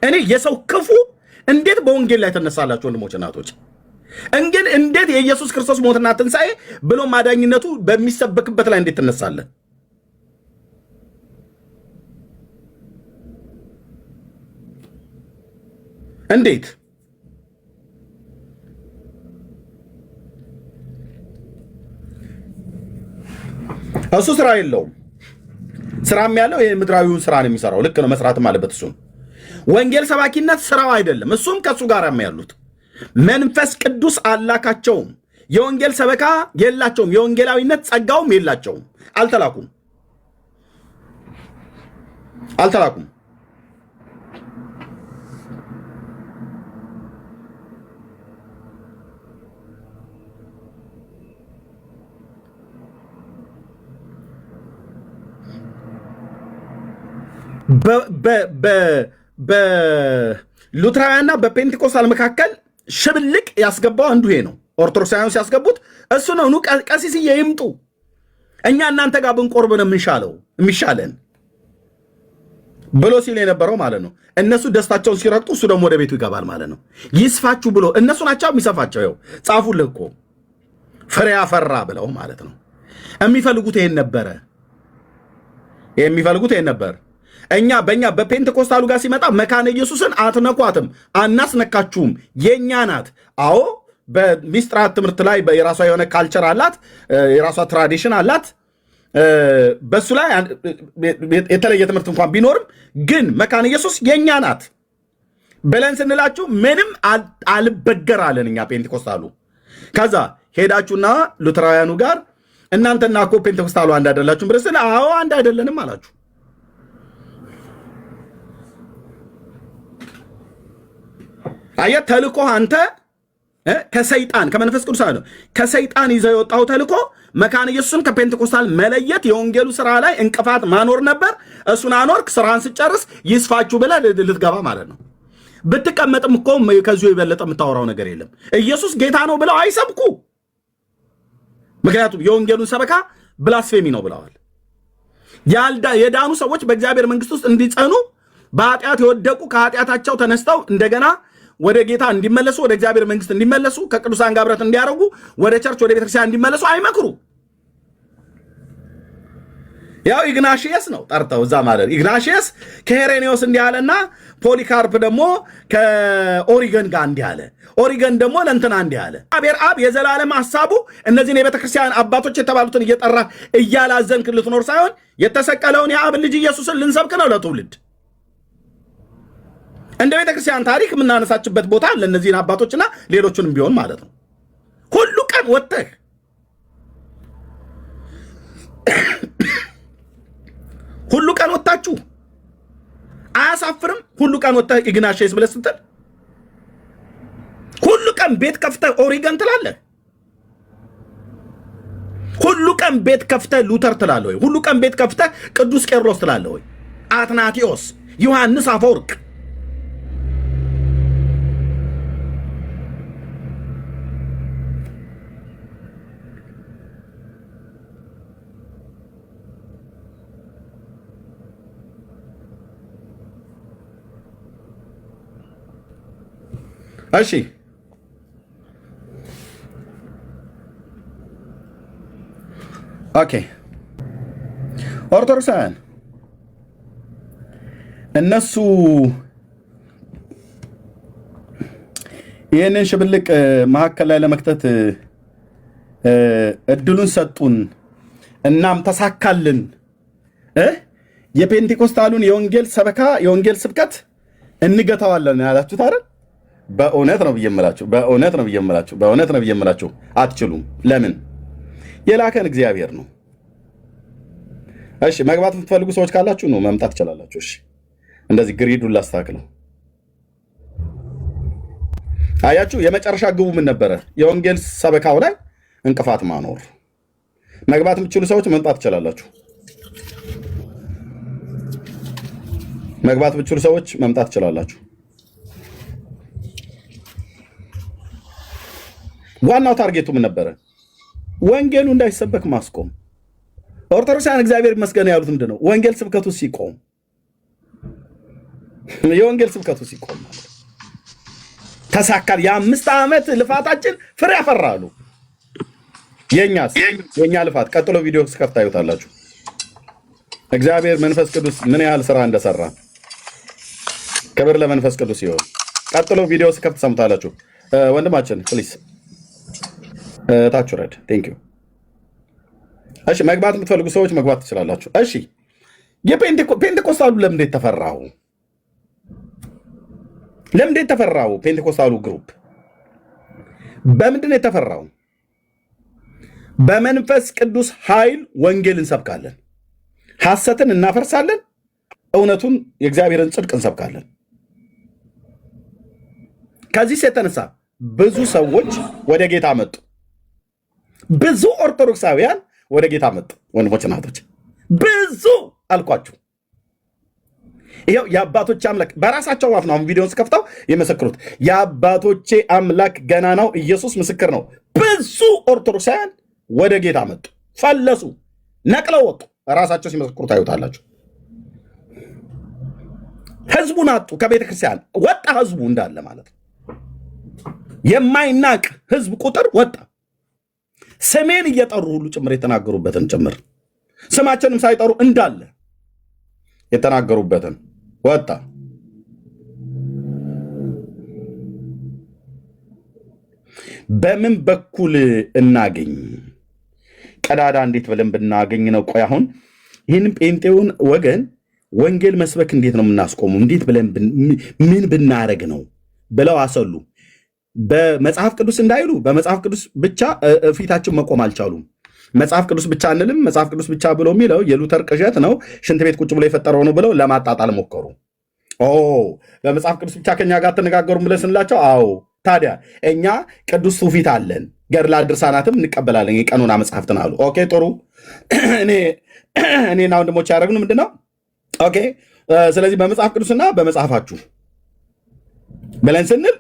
እኔ የሰው ክፉ እንዴት በወንጌል ላይ ተነሳላችሁ ወንድሞች እናቶች? እንዴት የኢየሱስ ክርስቶስ ሞትና ትንሣኤ ብሎ ማዳኝነቱ በሚሰበክበት ላይ እንዴት ትነሳለህ? እንዴት እሱ ስራ የለውም። ስራም ያለው የምድራዊውን ስራ ነው የሚሰራው። ልክ ነው፣ መስራትም አለበት። እሱም ወንጌል ሰባኪነት ስራው አይደለም። እሱም ከሱ ጋር ያሉት መንፈስ ቅዱስ አላካቸውም። የወንጌል ሰበካ የላቸውም። የወንጌላዊነት ጸጋውም የላቸውም። አልተላኩም። በሉትራውያንና በፔንቴኮስታል መካከል ሽብልቅ ያስገባው አንዱ ይሄ ነው። ኦርቶዶክሳውያን ሲያስገቡት እሱ ነው። ኑ ቀሲስዬ ይምጡ፣ እኛ እናንተ ጋር ብንቆርብ ነው የሚሻለን ብሎ ሲል የነበረው ማለት ነው። እነሱ ደስታቸውን ሲረግጡ እሱ ደግሞ ወደ ቤቱ ይገባል ማለት ነው። ይስፋችሁ ብሎ እነሱ ናቸው የሚሰፋቸው። ይኸው ጻፉልህ እኮ ፍሬ አፈራ ብለው ማለት ነው። የሚፈልጉት ይሄን ነበር። በእኛ በፔንቴኮስታሉ ጋር ሲመጣ መካነ ኢየሱስን አትነኳትም፣ አናስነካችሁም፣ የእኛ ናት። አዎ በሚስጥራት ትምህርት ላይ የራሷ የሆነ ካልቸር አላት፣ የራሷ ትራዲሽን አላት። በሱ ላይ የተለየ ትምህርት እንኳን ቢኖርም ግን መካነ ኢየሱስ የእኛ ናት ብለን ስንላችሁ ምንም አልበገራለን እኛ ፔንቴኮስታሉ። ከዛ ሄዳችሁና ሉትራውያኑ ጋር እናንተና እኮ ፔንቴኮስታሉ አንድ አይደላችሁም ብለን ስል አዎ አንድ አይደለንም አላችሁ። አየህ ተልኮ አንተ ከሰይጣን ከመንፈስ ቅዱስ አለ ከሰይጣን ይዘው የወጣው ተልኮ መካነ ኢየሱስን ከፔንቴኮስታል መለየት፣ የወንጌሉ ስራ ላይ እንቅፋት ማኖር ነበር። እሱን አኖርክ፣ ስራን ስጨርስ ይስፋችሁ ብለህ ልትገባ ማለት ነው። ብትቀመጥም እኮ ከዚሁ የበለጠ የምታወራው ነገር የለም። ኢየሱስ ጌታ ነው ብለው አይሰብኩ። ምክንያቱም የወንጌሉን ሰበካ ብላስፌሚ ነው ብለዋል። የዳኑ ሰዎች በእግዚአብሔር መንግስት ውስጥ እንዲጸኑ፣ በኃጢአት የወደቁ ከኃጢአታቸው ተነስተው እንደገና ወደ ጌታ እንዲመለሱ፣ ወደ እግዚአብሔር መንግስት እንዲመለሱ፣ ከቅዱሳን ጋር ህብረት እንዲያደርጉ፣ ወደ ቸርች ወደ ቤተክርስቲያን እንዲመለሱ አይመክሩ። ያው ኢግናሽየስ ነው ጠርተው እዛ ማለት ኢግናሽየስ ከሄሬኔዎስ እንዲህ አለና ፖሊካርፕ ደግሞ ከኦሪገን ጋር እንዲህ አለ። ኦሪገን ደግሞ ለእንትና እንዲህ አለ። እግዚአብሔር አብ የዘላለም ሐሳቡ እነዚህን የቤተክርስቲያን አባቶች የተባሉትን እየጠራ እያላዘንክ ልትኖር ሳይሆን የተሰቀለውን የአብ ልጅ ኢየሱስን ልንሰብክ ነው ለትውልድ። እንደ ቤተክርስቲያን ታሪክ የምናነሳችበት ቦታ ለእነዚህን አባቶችና ሌሎቹንም ቢሆን ማለት ነው። ሁሉ ቀን ወጥተህ ሁሉ ቀን ወጣችሁ አያሳፍርም? ሁሉ ቀን ወጥተህ ኢግናሽየስ ብለህ ስትል ሁሉ ቀን ቤት ከፍተህ ኦሪገን ትላለህ። ሁሉ ቀን ቤት ከፍተህ ሉተር ትላለህ ወይ? ሁሉ ቀን ቤት ከፍተህ ቅዱስ ቄርሎስ ትላለህ ወይ? አትናቴዎስ፣ ዮሐንስ አፈወርቅ እሺ ኦኬ። ኦርቶዶክሳውያን እነሱ ይህንን ሽብልቅ መካከል ላይ ለመክተት እድሉን ሰጡን፣ እናም ተሳካልን። የፔንቴኮስታሉን የወንጌል ሰበካ የወንጌል ስብከት እንገታዋለን ያላችሁት አይደል? በእውነት ነው ብየምላችሁ አትችሉም። ለምን? የላከን እግዚአብሔር ነው። እሺ መግባት የምትፈልጉ ሰዎች ካላችሁ ነው መምጣት ትችላላችሁ። እሺ እንደዚህ ግሪዱን ላስተካክለው። አያችሁ የመጨረሻ ግቡ ምን ነበረ? የወንጌል ሰበካው ላይ እንቅፋት ማኖር። መግባት የምትችሉ ሰዎች መምጣት ትችላላችሁ። መግባት የምትችሉ ሰዎች መምጣት ትችላላችሁ። ዋናው ታርጌቱ ምን ነበረ? ወንጌሉ እንዳይሰበክ ማስቆም። ኦርቶዶክሳውያን እግዚአብሔር ይመስገን ያሉት ምንድነው? ወንጌል ስብከቱ ሲቆም፣ የወንጌል ስብከቱ ሲቆም ማለት ተሳካል። የ5 ዓመት ልፋታችን ፍሬ ያፈራሉ። የኛ ልፋት ቀጥሎ ቪዲዮ ስከፍታ ይወጣላችሁ። እግዚአብሔር መንፈስ ቅዱስ ምን ያህል ስራ እንደሰራ ክብር ለመንፈስ ቅዱስ ይሁን። ቀጥሎ ቪዲዮ ስከፍት ሰምታላችሁ። ወንድማችን ፕሊዝ ታች ረድ ቴንክ ዩ እሺ መግባት የምትፈልጉ ሰዎች መግባት ትችላላችሁ። እሺ የፔንቴኮስታሉ ለምንድን ተፈራው? ለምንድን ተፈራው? ፔንቴኮስታሉ ግሩፕ በምንድን የተፈራው? በመንፈስ ቅዱስ ኃይል ወንጌል እንሰብካለን፣ ሐሰትን እናፈርሳለን፣ እውነቱን የእግዚአብሔርን ጽድቅ እንሰብካለን። ከዚህ የተነሳ ብዙ ሰዎች ወደ ጌታ መጡ። ብዙ ኦርቶዶክሳውያን ወደ ጌታ መጡ። ወንድሞች እናቶች፣ ብዙ አልኳችሁ። ይኸው የአባቶቼ አምላክ በራሳቸው አፍ ነው። አሁን ቪዲዮን ስከፍተው የመሰክሩት የአባቶቼ አምላክ ገናናው ኢየሱስ ምስክር ነው። ብዙ ኦርቶዶክሳውያን ወደ ጌታ መጡ፣ ፈለሱ፣ ነቅለው ወጡ። ራሳቸው ሲመሰክሩ ታዩታላችሁ። ህዝቡን አጡ። ከቤተ ክርስቲያን ወጣ ህዝቡ እንዳለ ማለት ነው። የማይናቅ ህዝብ ቁጥር ወጣ። ስሜን እየጠሩ ሁሉ ጭምር የተናገሩበትን ጭምር ስማችንም ሳይጠሩ እንዳለ የተናገሩበትን ወጣ። በምን በኩል እናገኝ? ቀዳዳ እንዴት ብለን ብናገኝ ነው? ቆይ አሁን ይህንን ጴንጤውን ወገን ወንጌል መስበክ እንዴት ነው የምናስቆሙ? እንዴት ብለን ምን ብናረግ ነው ብለው አሰሉ። በመጽሐፍ ቅዱስ እንዳይሉ በመጽሐፍ ቅዱስ ብቻ ፊታችን መቆም አልቻሉም። መጽሐፍ ቅዱስ ብቻ አንልም፣ መጽሐፍ ቅዱስ ብቻ ብሎ የሚለው የሉተር ቅዠት ነው፣ ሽንት ቤት ቁጭ ብሎ የፈጠረው ነው ብለው ለማጣጣል ሞከሩ። በመጽሐፍ ቅዱስ ብቻ ከኛ ጋር ተነጋገሩም ብለን ስንላቸው፣ አዎ ታዲያ እኛ ቅዱስ ትውፊት አለን፣ ገድላት ድርሳናትም እንቀበላለን፣ የቀኖና መጽሐፍትን አሉ። ኦኬ ጥሩ። እኔና ወንድሞች ያደረግኑ ምንድነው? ኦኬ ስለዚህ በመጽሐፍ ቅዱስና በመጽሐፋችሁ ብለን ስንል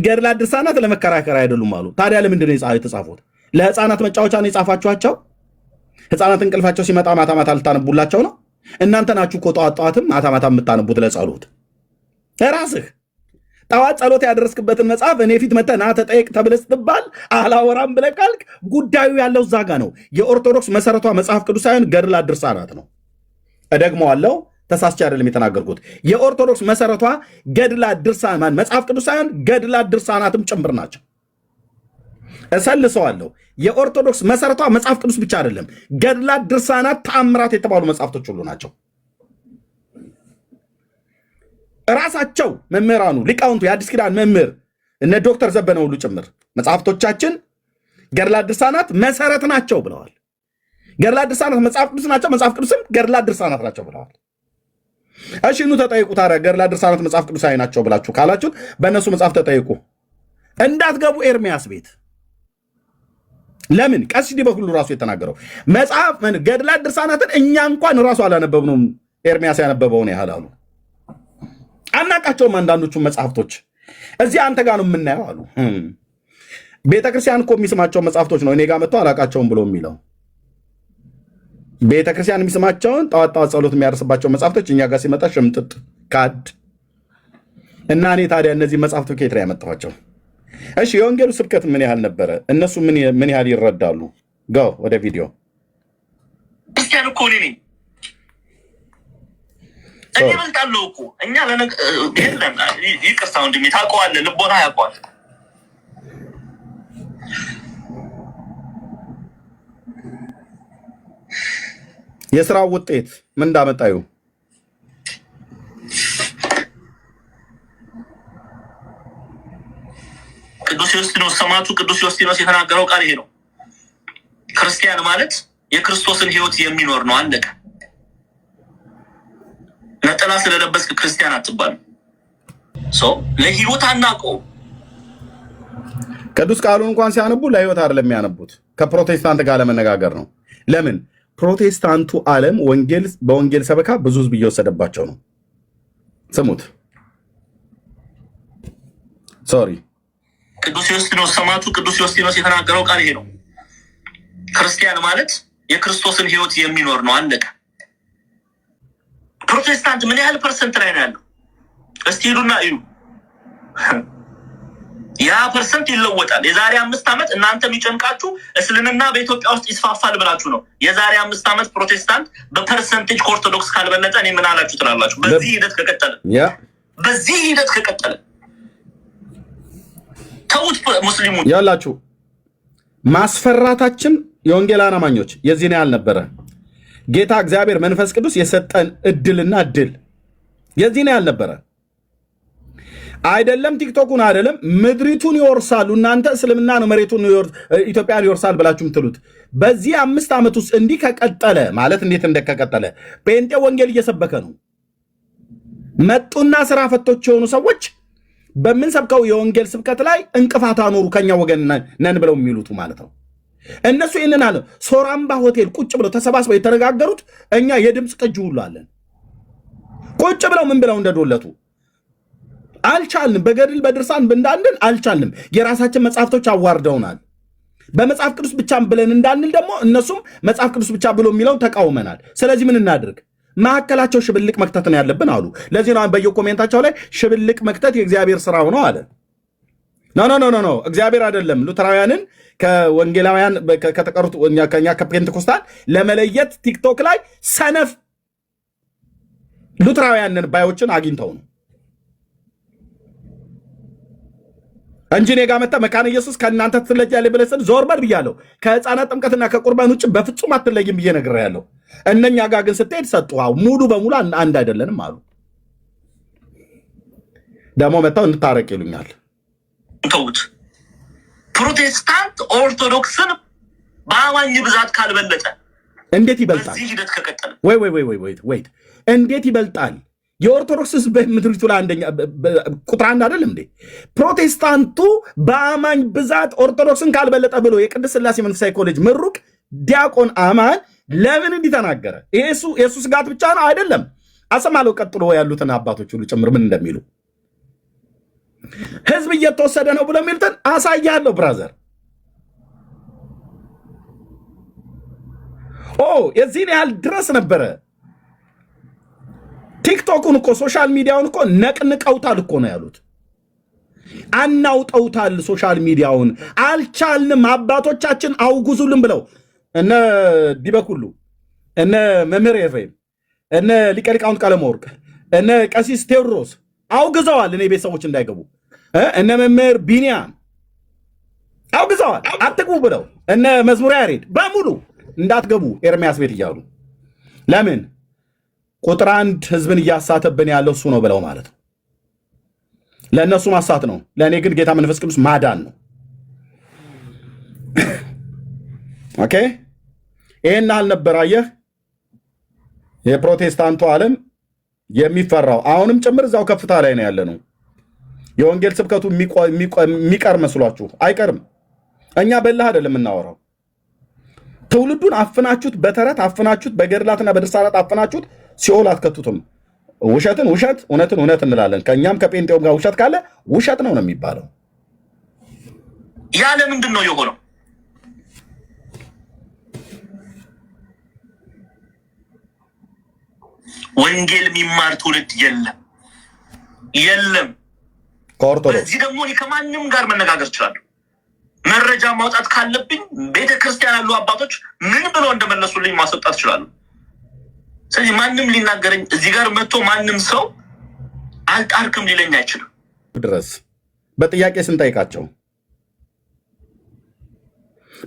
ገድላት ድርሳናት ለመከራከር አይደሉም አሉ። ታዲያ ለምንድን ነው የተጻፉት? ለህፃናት መጫወቻ ነው የጻፋችኋቸው? ህፃናት እንቅልፋቸው ሲመጣ ማታ ማታ ልታነቡላቸው ነው? እናንተ ናችሁ እኮ ጠዋት ጠዋትም ማታ ማታ የምታነቡት ለጸሎት። ራስህ ጠዋት ጸሎት ያደረስክበትን መጽሐፍ እኔ ፊት መተህ ና ተጠየቅ ተብለህ ስትባል አላወራም ብለህ ካልክ ጉዳዩ ያለው እዛ ጋ ነው። የኦርቶዶክስ መሰረቷ መጽሐፍ ቅዱስ ሳይሆን ገድላት ድርሳናት ነው። እደግመዋለሁ፣ ተሳስቼ አይደለም የተናገርኩት። የኦርቶዶክስ መሰረቷ ገድላት ድርሳናት መጽሐፍ ቅዱስ ሳይሆን ገድላት ድርሳናትም ጭምር ናቸው። እሰልሰዋለሁ። የኦርቶዶክስ መሰረቷ መጽሐፍ ቅዱስ ብቻ አይደለም፣ ገድላት ድርሳናት፣ ተአምራት የተባሉ መጽሐፍቶች ሁሉ ናቸው። ራሳቸው መምህራኑ ሊቃውንቱ የአዲስ ኪዳን መምህር እነ ዶክተር ዘበነ ሁሉ ጭምር መጽሐፍቶቻችን ገድላት ድርሳናት መሰረት ናቸው ብለዋል። ገድላት ድርሳናት መጽሐፍ ቅዱስ ናቸው፣ መጽሐፍ ቅዱስም ገድላት ድርሳናት ናቸው ብለዋል። እሺ ኑ ተጠይቁ። ታዲያ ገድላት ድርሳናት መጽሐፍ ቅዱሳዊ ናቸው ብላችሁ ካላችሁት በእነሱ መጽሐፍ ተጠይቁ። እንዳትገቡ ኤርሚያስ ቤት። ለምን ቀሲስ በሁሉ ራሱ የተናገረው መጽሐፍ ገድላት ድርሳናትን እኛ እንኳን ራሱ አላነበብነውም፣ ኤርሚያስ ያነበበውን ያህል አሉ። አናቃቸውም አንዳንዶቹን መጽሐፍቶች እዚህ አንተ ጋር ነው የምናየው አሉ። ቤተክርስቲያን እኮ የሚስማቸው መጽሐፍቶች ነው እኔ ጋር መጥተው አላቃቸውም ብሎ የሚለው። ቤተክርስቲያን የሚስማቸውን ጠዋት ጠዋት ጸሎት የሚያደርስባቸው መጽሐፍቶች እኛ ጋር ሲመጣ ሽምጥጥ ካድ እና እኔ ታዲያ እነዚህ መጽሐፍቶች ከየት ነው ያመጣኋቸው? እሺ የወንጌሉ ስብከት ምን ያህል ነበረ? እነሱ ምን ያህል ይረዳሉ? ጋው ወደ ቪዲዮ ክርስቲያን እኮ ነኝ እኔ እበልጣለሁ እኮ እኛ የለም። ይቅርታ ወንድሜ ታውቀዋለህ፣ ልቦና ያውቀዋል። የስራው ውጤት ምን እንዳመጣዩ ቅዱስ ዮስጢኖስ ሰማዕቱ ቅዱስ ዮስጢኖስ የተናገረው ቃል ይሄ ነው። ክርስቲያን ማለት የክርስቶስን ሕይወት የሚኖር ነው። አለቀ። ነጠላ ስለለበስክ ክርስቲያን አትባልም። ለሕይወት አናውቀው። ቅዱስ ቃሉን እንኳን ሲያነቡ ለሕይወት አይደለም የሚያነቡት፣ ከፕሮቴስታንት ጋር ለመነጋገር ነው። ለምን? ፕሮቴስታንቱ ዓለም በወንጌል ሰበካ ብዙ ህዝብ እየወሰደባቸው ነው። ስሙት። ሶሪ ቅዱስ ዮስጢኖስ ሰማዕቱ ቅዱስ ዮስጢኖስ የተናገረው ቃል ይሄ ነው። ክርስቲያን ማለት የክርስቶስን ሕይወት የሚኖር ነው። አለቀ። ፕሮቴስታንት ምን ያህል ፐርሰንት ላይ ነው ያለው? እስቲ ሄዱና እዩ። ያ ፐርሰንት ይለወጣል። የዛሬ 5 ዓመት እናንተ የሚጨንቃችሁ እስልምና በኢትዮጵያ ውስጥ ይስፋፋል ብላችሁ ነው። የዛሬ 5 ዓመት ፕሮቴስታንት በፐርሰንቴጅ ከኦርቶዶክስ ካልበለጠ እኔ ምን አላችሁ ትላላችሁ? በዚህ ሂደት ከቀጠለ ተውት። ሙስሊሙ ያላችሁ ማስፈራታችን የወንጌላውያን አማኞች የዚህን ያህል ነበረ። ጌታ እግዚአብሔር መንፈስ ቅዱስ የሰጠን እድልና እድል የዚህን ያህል ነበረ። አይደለም ቲክቶኩን አይደለም ምድሪቱን ይወርሳሉ። እናንተ እስልምና ነው መሬቱን ኢትዮጵያን ይወርሳል ብላችሁ ምትሉት በዚህ 5 ዓመት ውስጥ እንዲህ ከቀጠለ ማለት እንዴት እንደከቀጠለ ጴንጤ ወንጌል እየሰበከ ነው። መጡና ስራ ፈቶች የሆኑ ሰዎች በምንሰብከው የወንጌል ስብከት ላይ እንቅፋት አኖሩ ከኛ ወገን ነን ብለው የሚሉት ማለት ነው። እነሱ ይህንን አለ ሶራምባ ሆቴል ቁጭ ብለው ተሰባስበው የተነጋገሩት እኛ የድምፅ ቅጅ ሁሉ አለን። ቁጭ ብለው ምን ብለው እንደዶለቱ አልቻልንም። በገድል በድርሳን እንዳንል አልቻልንም። የራሳችን መጽሐፍቶች አዋርደውናል። በመጽሐፍ ቅዱስ ብቻ ብለን እንዳንል ደግሞ እነሱም መጽሐፍ ቅዱስ ብቻ ብሎ የሚለውን ተቃውመናል። ስለዚህ ምን እናድርግ? ማዕከላቸው ሽብልቅ መክተት ነው ያለብን አሉ። ለዚህ ነው በየኮሜንታቸው ላይ ሽብልቅ መክተት የእግዚአብሔር ስራው ነው አለ። ኖ እግዚአብሔር አይደለም። ሉተራውያንን ከወንጌላውያን ከተቀሩት ከኛ ከፔንቴኮስታል ለመለየት ቲክቶክ ላይ ሰነፍ ሉተራውያንን ባዮችን አግኝተው ነው እንጂ እኔ ጋር መጣ መካነ ኢየሱስ ከእናንተ ትለያለህ ብለህ ዞር በል ብያለሁ። ከህፃናት ጥምቀትና ከቁርባን ውጭ በፍጹም አትለይም ብዬ ነግሬሃለሁ። እነኛ ጋር ግን ስትሄድ ሰጡሃው ሙሉ በሙሉ አንድ አይደለንም አሉ። ደግሞ መጣው እንታረቅ ይሉኛል። ተውት። ፕሮቴስታንት ኦርቶዶክስን በአማኝ ብዛት ካልበለጠ እንዴት ይበልጣል? በዚህ ሂደት ከቀጠለ ወይ እንዴት ይበልጣል? የኦርቶዶክስ ህዝብ ምድሪቱ ላይ አንደኛ ቁጥር 1 አይደለም እንዴ? ፕሮቴስታንቱ በአማኝ ብዛት ኦርቶዶክስን ካልበለጠ ብሎ የቅድስት ሥላሴ መንፈሳዊ ኮሌጅ ምሩቅ ዲያቆን አማን ለምን እንዲህ ተናገረ? የሱ ስጋት ብቻ ነው አይደለም። አሰማለው ቀጥሎ ያሉትን አባቶች ሁሉ ጭምር ምን እንደሚሉ ህዝብ እየተወሰደ ነው ብሎ የሚሉትን አሳያለሁ ብራዘር። የዚህን ያህል ድረስ ነበረ። ቲክቶኩን እኮ ሶሻል ሚዲያውን እኮ ነቅንቀውታል እኮ ነው ያሉት። አናውጠውታል ሶሻል ሚዲያውን። አልቻልንም አባቶቻችን አውጉዙልን ብለው እነ ዲበኩሉ እነ መምህር ኤፍሬም እነ ሊቀ ሊቃውንት ቀለመወርቅ እነ ቀሲስ ቴዎድሮስ አውግዘዋል። እኔ ቤተሰቦች እንዳይገቡ እነ መምህር ቢኒያም አውግዘዋል። አትግቡ ብለው እነ መዝሙር ያሬድ በሙሉ እንዳትገቡ ኤርሚያስ ቤት እያሉ ለምን ቁጥር 1 ህዝብን እያሳተብን ያለው እሱ ነው ብለው ማለት ነው። ለእነሱ ማሳት ነው፣ ለእኔ ግን ጌታ መንፈስ ቅዱስ ማዳን ነው። ኦኬ ይህን አልነበር አየህ የፕሮቴስታንቱ ዓለም የሚፈራው አሁንም ጭምር እዛው ከፍታ ላይ ነው ያለ ነው። የወንጌል ስብከቱ የሚቀር መስሏችሁ አይቀርም። እኛ በላህ አይደለም የምናወራው። ትውልዱን አፍናችሁት፣ በተረት አፍናችሁት፣ በገድላትና በድርሳናት አፍናችሁት ሲኦል አትከቱትም። ውሸትን ውሸት፣ እውነትን እውነት እንላለን። ከእኛም ከጴንጤውም ጋር ውሸት ካለ ውሸት ነው የሚባለው። ያለ ምንድን ነው የሆነው? ወንጌል የሚማር ትውልድ የለም። ከኦርቶዶክስ በዚህ ደግሞ እኔ ከማንም ጋር መነጋገር እችላለሁ። መረጃ ማውጣት ካለብኝ ቤተክርስቲያን ያሉ አባቶች ምን ብለው እንደመለሱልኝ ማስወጣት እችላለሁ። ስለዚህ ማንም ሊናገረኝ እዚህ ጋር መጥቶ ማንም ሰው አልጣርክም ሊለኝ አይችልም። ድረስ በጥያቄ ስንጠይቃቸው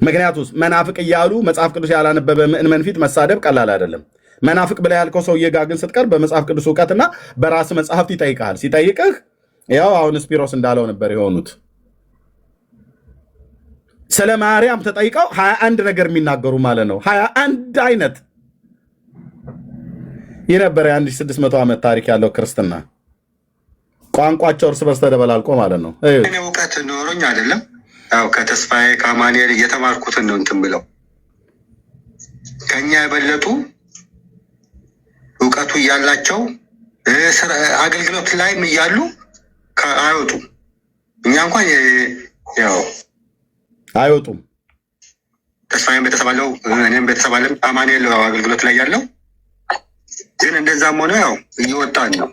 ምክንያቱስ መናፍቅ እያሉ መጽሐፍ ቅዱስ ያላነበበ ምእመን ፊት መሳደብ ቀላል አይደለም። መናፍቅ ብለህ ያልከው ሰውዬ ጋር ግን ስትቀር በመጽሐፍ ቅዱስ እውቀትና በራስ መጽሐፍት ይጠይቃል። ሲጠይቅህ ያው አሁን ስፒሮስ እንዳለው ነበር የሆኑት። ስለ ማርያም ተጠይቀው 21 ነገር የሚናገሩ ማለት ነው። 21 አይነት የነበረ የ1600 ዓመት ታሪክ ያለው ክርስትና ቋንቋቸው እርስ በርስ ተደበላልቆ ማለት ነው። እኔ እውቀት ኖሮኝ አይደለም፣ ያው ከተስፋዬ ከአማኑኤል እየተማርኩትን ነው እንትን ብለው ከኛ የበለጡ እውቀቱ እያላቸው አገልግሎት ላይም እያሉ አይወጡም። እኛ እንኳን ያው አይወጡም። ተስፋዬም ቤተሰብ አለው፣ እኔም ቤተሰብ አለም። አማኑኤል አገልግሎት ላይ ያለው ግን እንደዛም ሆነ ያው እየወጣን ነው።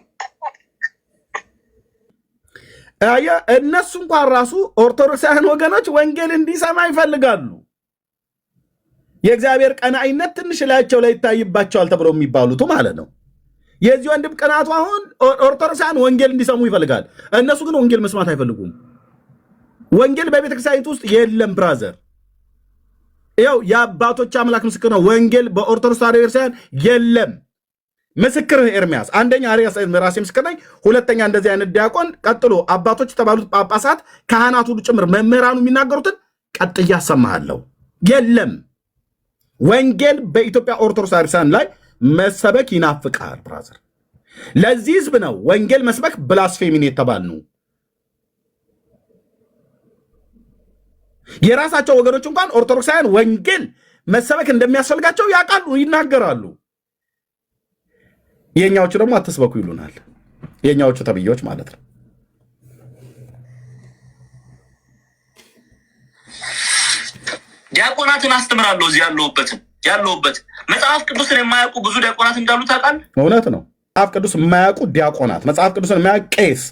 እነሱ እንኳን ራሱ ኦርቶዶክሳውያን ወገኖች ወንጌል እንዲሰማ ይፈልጋሉ። የእግዚአብሔር ቀናኢነት ትንሽ ላያቸው ላይ ይታይባቸዋል ተብለው የሚባሉት ማለት ነው። የዚህ ወንድም ቅናቱ አሁን ኦርቶዶክሳውያን ወንጌል እንዲሰሙ ይፈልጋል። እነሱ ግን ወንጌል መስማት አይፈልጉም። ወንጌል በቤተክርስቲያኒቱ ውስጥ የለም ብራዘር። ይኸው የአባቶች አምላክ ምስክር ነው። ወንጌል በኦርቶዶክስ ተዋሕዶ ቤተክርስቲያን የለም። ምስክር ኤርሚያስ፣ አንደኛ ራሴ ምስክር ነኝ። ሁለተኛ እንደዚህ አይነት ዲያቆን፣ ቀጥሎ አባቶች የተባሉት ጳጳሳት፣ ካህናት ሁሉ ጭምር መምህራኑ የሚናገሩትን ቀጥዬ አሰማሃለሁ። የለም ወንጌል በኢትዮጵያ ኦርቶዶክስ ተዋሕዶ ቤተክርስቲያን ላይ መሰበክ ይናፍቃል ብራዘር። ለዚህ ህዝብ ነው ወንጌል መስበክ ብላስፌሚን የተባልነው። የራሳቸው ወገኖች እንኳን ኦርቶዶክሳውያን ወንጌል መሰበክ እንደሚያስፈልጋቸው ያውቃሉ፣ ይናገራሉ። የኛዎቹ ደግሞ አትስበኩ ይሉናል። የኛዎቹ ተብዮች ማለት ነው። ዲያቆናትን አስተምራለሁ። እዚህ ያለሁበት መጽሐፍ ቅዱስን የማያውቁ ብዙ ዲያቆናት እንዳሉ ታውቃለህ። እውነት ነው። መጽሐፍ ቅዱስ የማያውቁ ዲያቆናት፣ መጽሐፍ ቅዱስን የማያውቅ ቄስ፣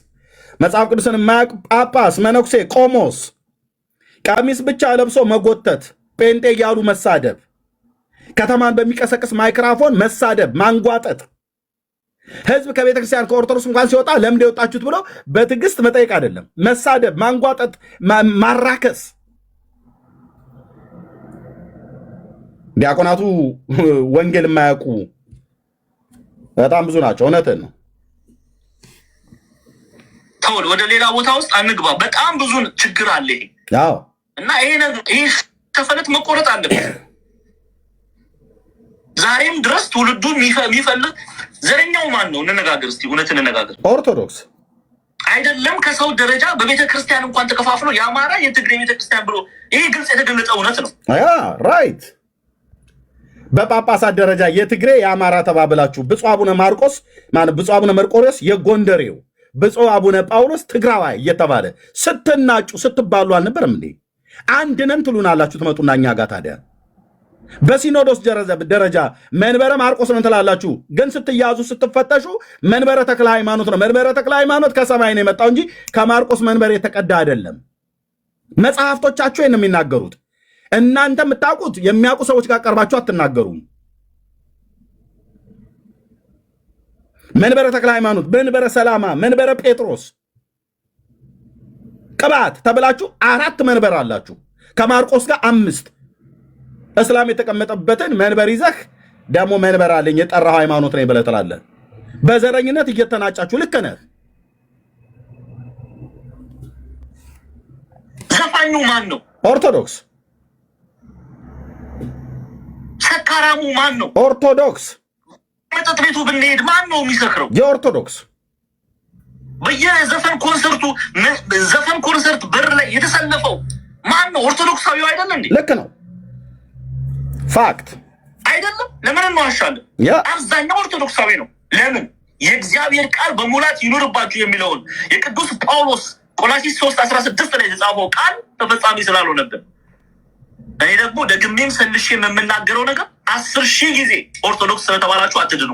መጽሐፍ ቅዱስን የማያውቅ ጳጳስ፣ መነኩሴ፣ ቆሞስ፣ ቀሚስ ብቻ ለብሶ መጎተት፣ ጴንጤ እያሉ መሳደብ፣ ከተማን በሚቀሰቅስ ማይክራፎን መሳደብ፣ ማንጓጠጥ፣ ህዝብ ከቤተ ክርስቲያን ከኦርቶዶክስ እንኳን ሲወጣ ለምንድን የወጣችሁት ብሎ በትዕግስት መጠየቅ አይደለም፣ መሳደብ፣ ማንጓጠጥ፣ ማራከስ። ዲያቆናቱ ወንጌል የማያውቁ በጣም ብዙ ናቸው። እውነትን ነው። ተው፣ ወደ ሌላ ቦታ ውስጥ አንግባ። በጣም ብዙ ችግር አለ እና ይሄ ከፈለት መቆረጥ አለበት። ዛሬም ድረስ ትውልዱ የሚፈልግ ዘረኛው ማን ነው? እንነጋገር እስቲ፣ እውነት እንነጋገር። ኦርቶዶክስ አይደለም ከሰው ደረጃ በቤተ ክርስቲያን እንኳን ተከፋፍሎ የአማራ የትግሬ ቤተ ክርስቲያን ብሎ ይሄ ግልጽ የተገለጸ እውነት ነው። ራይት። በጳጳሳት ደረጃ የትግሬ የአማራ ተባብላችሁ ብፁዕ አቡነ ማርቆስ ብፁዕ አቡነ መርቆሬዎስ የጎንደሬው፣ ብፁዕ አቡነ ጳውሎስ ትግራዋይ እየተባለ ስትናጩ ስትባሉ አልነበረም እንዴ? አንድ ነን ትሉናላችሁ። ትመጡና እኛ ጋር ታዲያ በሲኖዶስ ደረጃ መንበረ ማርቆስ ነው ትላላችሁ፣ ግን ስትያዙ ስትፈተሹ መንበረ ተክለ ሃይማኖት ነው። መንበረ ተክለ ሃይማኖት ከሰማይ ነው የመጣው እንጂ ከማርቆስ መንበር የተቀዳ አይደለም። መጽሐፍቶቻችሁ ነው የሚናገሩት። እናንተ የምታውቁት የሚያውቁ ሰዎች ጋር ቀርባችሁ አትናገሩም። መንበረ ተክለ ሃይማኖት፣ መንበረ ሰላማ፣ መንበረ ጴጥሮስ ቅባት ተብላችሁ 4 መንበር አላችሁ። ከማርቆስ ጋር 5 እስላም የተቀመጠበትን መንበር ይዘህ ደግሞ መንበር አለኝ የጠራው ሃይማኖት ነኝ ብለህ ትላለህ። በዘረኝነት እየተናጫችሁ ልክ ነህ። ዘፋኙ ማን ነው? ኦርቶዶክስ። ሰካራሙ ማን ነው? ኦርቶዶክስ። መጠጥ ቤቱ ብንሄድ ማን ነው የሚሰክረው? የኦርቶዶክስ። በየዘፈን ኮንሰርት በር ላይ የተሰለፈው ማን ነው? ኦርቶዶክሳዊው አይደለም እንዴ? ልክ ነው። ፋክት አይደለም። ለምን እንዋሻለን? አብዛኛው ኦርቶዶክሳዊ ነው። ለምን? የእግዚአብሔር ቃል በሙላት ይኑርባችሁ የሚለውን የቅዱስ ጳውሎስ ቆላሲስ 3:16 ላይ የተጻፈው ቃል ተፈጻሚ ስላልሆነብን እኔ ደግሞ ደግሜም ሰልሼ የምናገረው ነገር 10,000 ጊዜ ኦርቶዶክስ ስለተባላችሁ አትድኑ።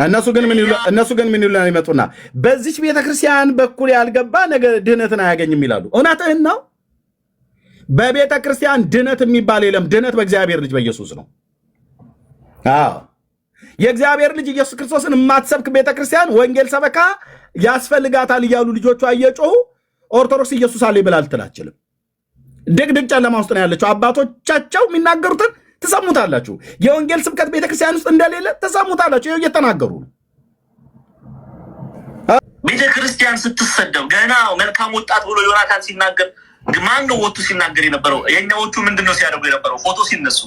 እነሱ ግን ምን ይሉና ይመጡና በዚች ቤተክርስቲያን በኩል ያልገባ ነገር ድህነትን አያገኝም ይላሉ። እውነትህን ነው። በቤተክርስቲያን ድህነት የሚባል የለም። ድህነት በእግዚአብሔር ልጅ በኢየሱስ ነው። የእግዚአብሔር ልጅ ኢየሱስ ክርስቶስን የማትሰብክ ቤተክርስቲያን ወንጌል ሰበካ ያስፈልጋታል እያሉ ልጆቿ እየጮሁ ኦርቶዶክስ ኢየሱስ አለ ብላ አልትላችልም። ድቅድቅ ጨለማ ውስጥ ነው ያለችው። አባቶቻቸው የሚናገሩትን ትሰሙታላችሁ። የወንጌል ስብከት ቤተክርስቲያን ውስጥ እንደሌለ ትሰሙታላችሁ። ይኸው እየተናገሩ ነው። ቤተክርስቲያን ስትሰደብ ገና መልካም ወጣት ብሎ ዮናታን ሲናገር ማን ነው ወጡ ሲናገር የነበረው? የኛዎቹ ምንድነው ሲያደርጉ የነበረው? ፎቶ ሲነሱ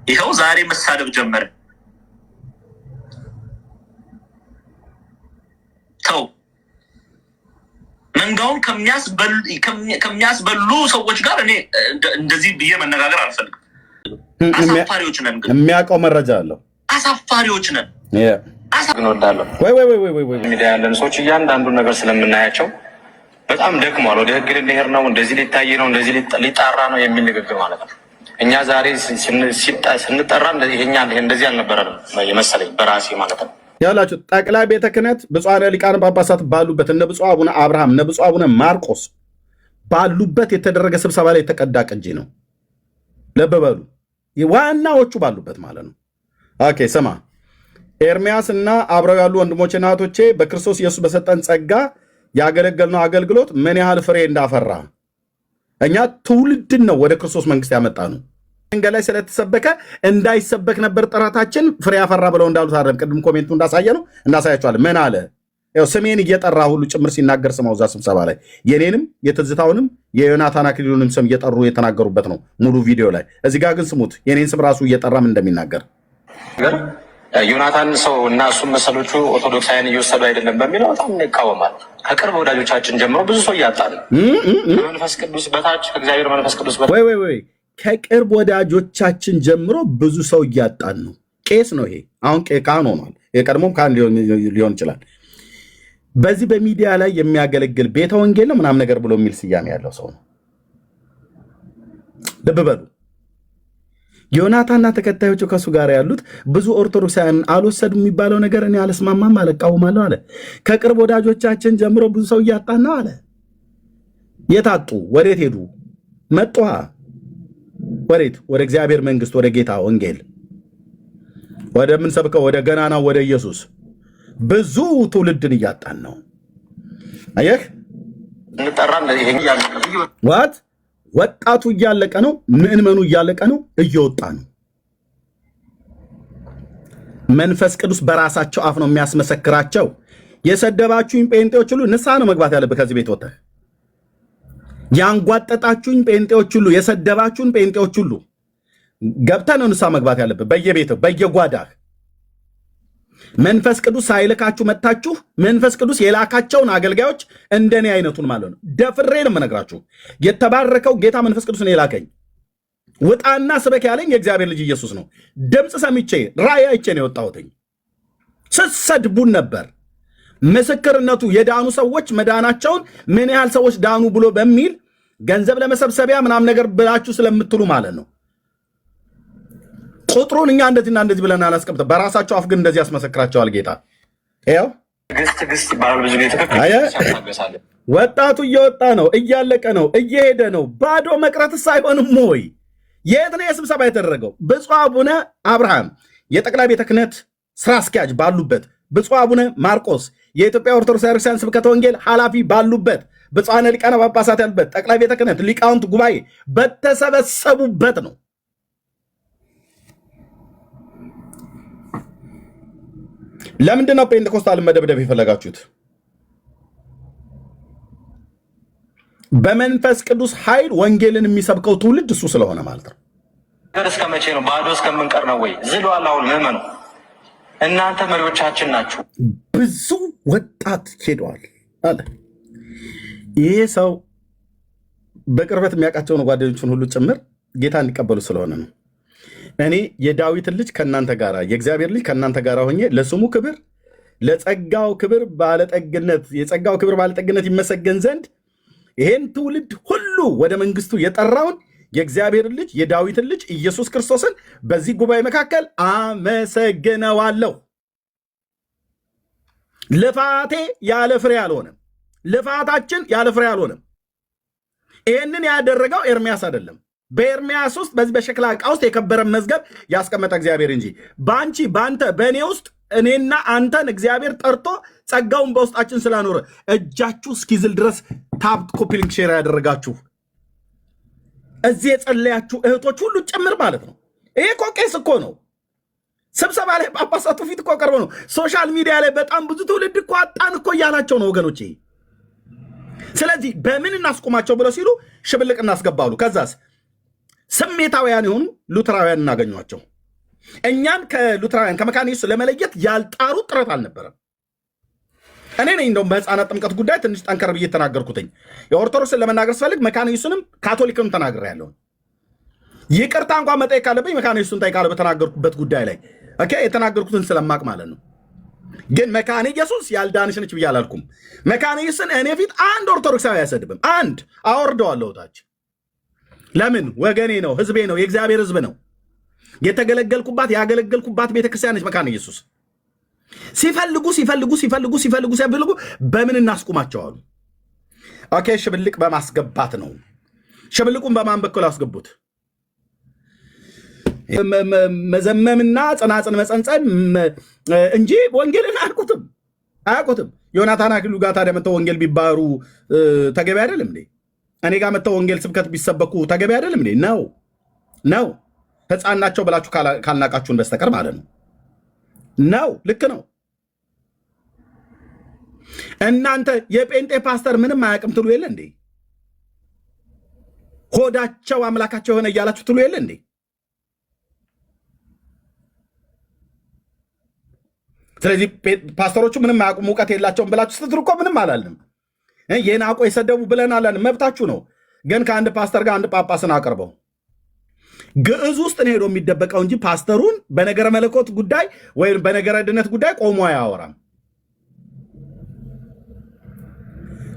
ይኸው ዛሬ መሳደብ ጀመረ። ተው፣ መንጋውን ከሚያስበሉ ሰዎች ጋር እኔ እንደዚህ ብዬ መነጋገር አልፈልግም። አሳፋሪዎች ነን። የሚያውቀው መረጃ አለው። አሳፋሪዎች ነን። እንወዳለሁ ወይ ሚዲያ ያለን ሰዎች እያንዳንዱን ነገር ስለምናያቸው በጣም ደክሟል። ወደ ህግ ልንሄድ ነው፣ እንደዚህ ሊታይ ነው፣ እንደዚህ ሊጣራ ነው የሚል ንግግር ማለት ነው። እኛ ዛሬ ስንጠራ ይሄኛ እንደዚህ አልነበረም የመሰለኝ በራሴ ማለት ነው። ያላችሁ ጠቅላይ ቤተ ክህነት ብፁዓን ሊቃነ ጳጳሳት ባሉበት እነ ብፁዕ አቡነ አብርሃም እነ ብፁዕ አቡነ ማርቆስ ባሉበት የተደረገ ስብሰባ ላይ የተቀዳ ቅጂ ነው። ልብ በሉ፣ ዋናዎቹ ባሉበት ማለት ነው። ኦኬ ስማ፣ ኤርሚያስ እና አብረው ያሉ ወንድሞቼና እህቶቼ በክርስቶስ ኢየሱስ በሰጠን ጸጋ ያገለገልነው አገልግሎት ምን ያህል ፍሬ እንዳፈራ እኛ ትውልድን ነው ወደ ክርስቶስ መንግስት ያመጣ ነው። መንገድ ላይ ስለተሰበከ እንዳይሰበክ ነበር ጥረታችን፣ ፍሬ ያፈራ ብለው እንዳሉት አይደለም። ቅድም ኮሜንቱ እንዳሳያቸዋል። ምን አለ? ያው ስሜን እየጠራ ሁሉ ጭምር ሲናገር ስማው። እዛ ስብሰባ ላይ የኔንም የትዝታውንም የዮናታን አክሊሉንም ስም እየጠሩ የተናገሩበት ነው ሙሉ ቪዲዮ ላይ። እዚህ ጋር ግን ስሙት የኔን ስም ራሱ እየጠራም እንደሚናገር ዮናታን ሰው እና እሱም መሰሎቹ ኦርቶዶክሳውያን እየወሰዱ አይደለም በሚለው በጣም ይቃወማል። ከቅርብ ወዳጆቻችን ጀምሮ ብዙ ሰው እያጣን መንፈስ ቅዱስ በታች ከእግዚአብሔር መንፈስ ቅዱስ በታች ወይ ከቅርብ ወዳጆቻችን ጀምሮ ብዙ ሰው እያጣን ነው። ቄስ ነው ይሄ። አሁን ካህን ሆኗል። የቀድሞም ካህን ሊሆን ይችላል። በዚህ በሚዲያ ላይ የሚያገለግል ቤተ ወንጌል ነው ምናምን ነገር ብሎ የሚል ስያሜ ያለው ሰው ነው። ልብ በሉ። ዮናታንና ተከታዮቹ ከሱ ጋር ያሉት ብዙ ኦርቶዶክሳውያን አልወሰዱም የሚባለው ነገር እኔ አልስማማም አለ፣ እቃወማለሁ አለ። ከቅርብ ወዳጆቻችን ጀምሮ ብዙ ሰው እያጣን ነው አለ። የታጡ ወዴት ሄዱ? መጧ ወዴት? ወደ እግዚአብሔር መንግስት፣ ወደ ጌታ ወንጌል፣ ወደምንሰብከው ወደ ገናናው ወደ ኢየሱስ። ብዙ ትውልድን እያጣን ነው። አየህ ዋት ወጣቱ እያለቀ ነው። ምዕመኑ እያለቀ ነው። እየወጣ ነው። መንፈስ ቅዱስ በራሳቸው አፍ ነው የሚያስመሰክራቸው። የሰደባችሁኝ ጴንጤዎች ሁሉ ንስሐ ነው መግባት ያለብህ። ከዚህ ቤት ወጥተህ ያንጓጠጣችሁኝ ጴንጤዎች ሁሉ፣ የሰደባችሁን ጴንጤዎች ሁሉ ገብተህ ነው ንስሐ መግባት ያለብህ። በየቤትህ በየጓዳህ መንፈስ ቅዱስ ሳይልካችሁ መጥታችሁ መንፈስ ቅዱስ የላካቸውን አገልጋዮች እንደኔ አይነቱን ማለት ነው ደፍሬ ነው የምነግራችሁ። የተባረከው ጌታ መንፈስ ቅዱስ ነው የላከኝ። ውጣና ስበክ ያለኝ የእግዚአብሔር ልጅ ኢየሱስ ነው። ድምፅ ሰምቼ ራእይ አይቼ ነው የወጣሁትኝ። ስትሰድቡን ነበር። ምስክርነቱ የዳኑ ሰዎች መዳናቸውን ምን ያህል ሰዎች ዳኑ ብሎ በሚል ገንዘብ ለመሰብሰቢያ ምናምን ነገር ብላችሁ ስለምትሉ ማለት ነው። ቁጥሩን እኛ እንደዚህና እንደዚህ ብለን አላስቀምጥም። በራሳቸው አፍ ግን እንደዚህ ያስመሰክራቸዋል ጌታ። ይኸው ወጣቱ እየወጣ ነው፣ እያለቀ ነው፣ እየሄደ ነው። ባዶ መቅረትስ አይሆንም ወይ? የት ነው የስብሰባ የተደረገው? ብፁዕ አቡነ አብርሃም የጠቅላይ ቤተ ክህነት ስራ አስኪያጅ ባሉበት፣ ብፁዕ አቡነ ማርቆስ የኢትዮጵያ ኦርቶዶክስ ቤተክርስቲያን ስብከተ ወንጌል ኃላፊ ባሉበት፣ ብፁዓነ ሊቃነ ጳጳሳት ያሉበት፣ ጠቅላይ ቤተ ክህነት ሊቃውንት ጉባኤ በተሰበሰቡበት ነው። ለምንድን ነው ጴንጤኮስታልን መደብደብ የፈለጋችሁት? በመንፈስ ቅዱስ ኃይል ወንጌልን የሚሰብከው ትውልድ እሱ ስለሆነ ማለት ነው። እስከ መቼ ነው? ባዶ እስከምንቀር ነው ወይ? ዝሏል። አሁን ምዕመኑ እናንተ መሪዎቻችን ናችሁ። ብዙ ወጣት ሄደዋል አለ። ይሄ ሰው በቅርበት የሚያውቃቸውን ጓደኞቹን ሁሉ ጭምር ጌታ እንዲቀበሉ ስለሆነ ነው። እኔ የዳዊትን ልጅ ከእናንተ ጋር የእግዚአብሔር ልጅ ከእናንተ ጋር ሆኜ ለስሙ ክብር ለጸጋው ክብር ባለጠግነት የጸጋው ክብር ባለጠግነት ይመሰገን ዘንድ ይሄን ትውልድ ሁሉ ወደ መንግስቱ የጠራውን የእግዚአብሔር ልጅ የዳዊትን ልጅ ኢየሱስ ክርስቶስን በዚህ ጉባኤ መካከል አመሰግነዋለሁ። ልፋቴ ያለ ፍሬ አልሆነም። ልፋታችን ያለ ፍሬ አልሆነም። ይህንን ያደረገው ኤርሚያስ አይደለም። በኤርሚያስ ውስጥ በዚህ በሸክላ ዕቃ ውስጥ የከበረ መዝገብ ያስቀመጠ እግዚአብሔር እንጂ በአንቺ በአንተ በእኔ ውስጥ እኔና አንተን እግዚአብሔር ጠርቶ ጸጋውን በውስጣችን ስላኖረ እጃችሁ እስኪዝል ድረስ ታፕ ኮፒሊንግ ሼር ያደረጋችሁ እዚህ የጸለያችሁ እህቶች ሁሉ ጭምር ማለት ነው። ይሄ እኮ ቄስ እኮ ነው። ስብሰባ ላይ ጳጳሳቱ ፊት እኮ ቀርቦ ነው። ሶሻል ሚዲያ ላይ በጣም ብዙ ትውልድ እኮ አጣን እኮ እያላቸው ነው ወገኖቼ። ስለዚህ በምን እናስቆማቸው ብለው ሲሉ ሽብልቅ እናስገባሉ። ከዛስ ስሜታውያን የሆኑ ሉተራውያን እናገኟቸው። እኛን ከሉተራውያን ከመካነ ኢየሱስ ለመለየት ያልጣሩ ጥረት አልነበረም። እኔ ነኝ እንደውም በህፃናት ጥምቀት ጉዳይ ትንሽ ጠንከር ብዬ ተናገርኩትኝ። የኦርቶዶክስን ለመናገር ስፈልግ መካነ ኢየሱስንም ካቶሊክንም ተናግሬያለሁ። ይቅርታ እንኳን መጠየቅ ካለብኝ መካነ ኢየሱስን ጠይቃለሁ በተናገርኩበት ጉዳይ ላይ ኦኬ፣ የተናገርኩትን ስለማቅ ማለት ነው። ግን መካነ ኢየሱስ ያልዳንሽ ነች ብዬ አላልኩም። መካነ ኢየሱስን እኔ ፊት አንድ ኦርቶዶክሳዊ አያሰድብም። አንድ አወርደዋለሁ ታች። ለምን? ወገኔ ነው፣ ህዝቤ ነው፣ የእግዚአብሔር ህዝብ ነው። የተገለገልኩባት ያገለገልኩባት ቤተክርስቲያን ነች መካነ ኢየሱስ። ሲፈልጉ በምን እናስቁማቸዋሉ? ኦኬ፣ ሽብልቅ በማስገባት ነው። ሽብልቁን በማን በኩል አስገቡት? መዘመምና ጽናጽን መጸንጸን እንጂ ወንጌልን አያውቁትም። ዮናታን አክሊሉ ጋር ታዲያ መተው ወንጌል ቢባሩ ተገቢ አይደለም እንዴ? እኔ ጋር መተው ወንጌል ስብከት ቢሰበኩ ተገቢ አይደለም እንዴ? ነው ሕፃን ናቸው ብላችሁ ካልናቃችሁን በስተቀር ማለት ነው። ልክ ነው። እናንተ የጴንጤ ፓስተር ምንም አያውቅም ትሉ የለ እንዴ? ሆዳቸው አምላካቸው የሆነ እያላችሁ ትሉ የለ እንዴ? ስለዚህ ፓስተሮቹ ምንም አያውቁም እውቀት የላቸውም ብላችሁ ስትሉ እኮ ምንም አላልንም። የናቆ የሰደቡ ብለን አላልንም። መብታችሁ ነው። ግን ከአንድ ፓስተር ጋር አንድ ጳጳስን አቅርበው ግዕዝ ውስጥ ነው ሄዶ የሚደበቀው እንጂ ፓስተሩን በነገረ መለኮት ጉዳይ ወይም በነገረ ድነት ጉዳይ ቆሞ አያወራም።